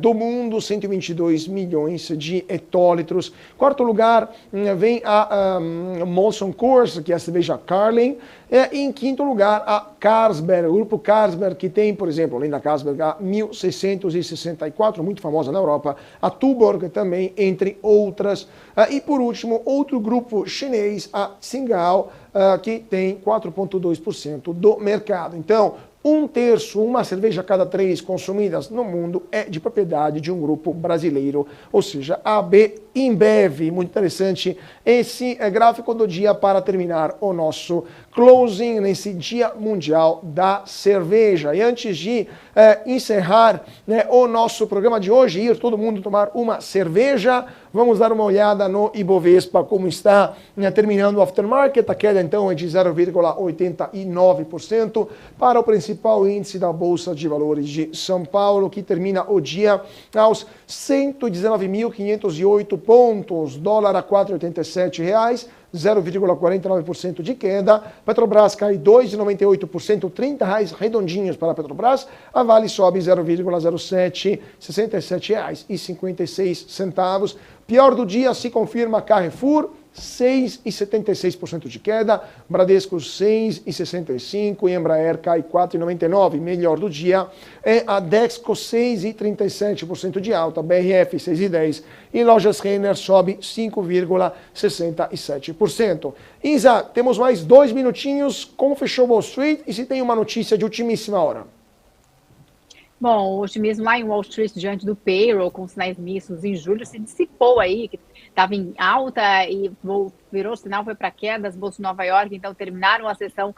do mundo, 122 milhões de hectolitros. Quarto lugar vem a Molson Coors, que é a cerveja Carling. E em quinto lugar, a Carlsberg, o grupo Carlsberg, que tem, por exemplo, além da Carlsberg, a 1664, muito famosa na Europa, a Tuborg também, entre outras. E por último, outro grupo chinês, a Tsingtao, que tem 4,2% do mercado. Então, uma cerveja a cada 3 consumidas no mundo é de propriedade de um grupo brasileiro, ou seja, AB InBev. Muito interessante esse gráfico do dia para terminar o nosso closing nesse Dia Mundial da Cerveja. E antes de encerrar, né, o nosso programa de hoje, ir todo mundo tomar uma cerveja, vamos dar uma olhada no Ibovespa, como está, né, terminando o aftermarket. A queda então é de 0,89% para o principal índice da Bolsa de Valores de São Paulo, que termina o dia aos 119.508 pontos, dólar a R$ 4,87, 0,49% de queda. Petrobras cai 2,98%, R$ 30 redondinhos para a Petrobras. A Vale sobe 0,07, R$ 67,56. Pior do dia se confirma Carrefour, 6,76% de queda, Bradesco 6,65% e Embraer cai 4,99%. Melhor do dia é a Dexco, 6,37% de alta, BRF 6,10% e Lojas Renner sobe 5,67%. Isa, temos mais 2 minutinhos. Como fechou Wall Street e se tem uma notícia de ultimíssima hora? Bom, o otimismo lá em Wall Street diante do payroll com sinais mistos em julho se dissipou aí, que estava em alta e virou sinal, foi para queda. As bolsas de Nova York então terminaram a sessão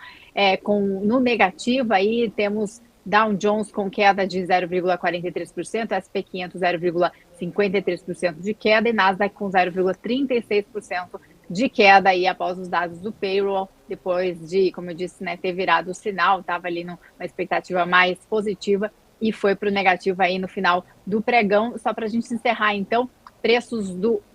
no negativo. Aí temos Dow Jones com queda de 0,43%, SP 500 0,53% de queda e Nasdaq com 0,36% de queda aí após os dados do payroll, depois de, como eu disse, né, ter virado o sinal, estava ali numa expectativa mais positiva e foi para o negativo aí no final do pregão. Só para a gente encerrar, então, preços do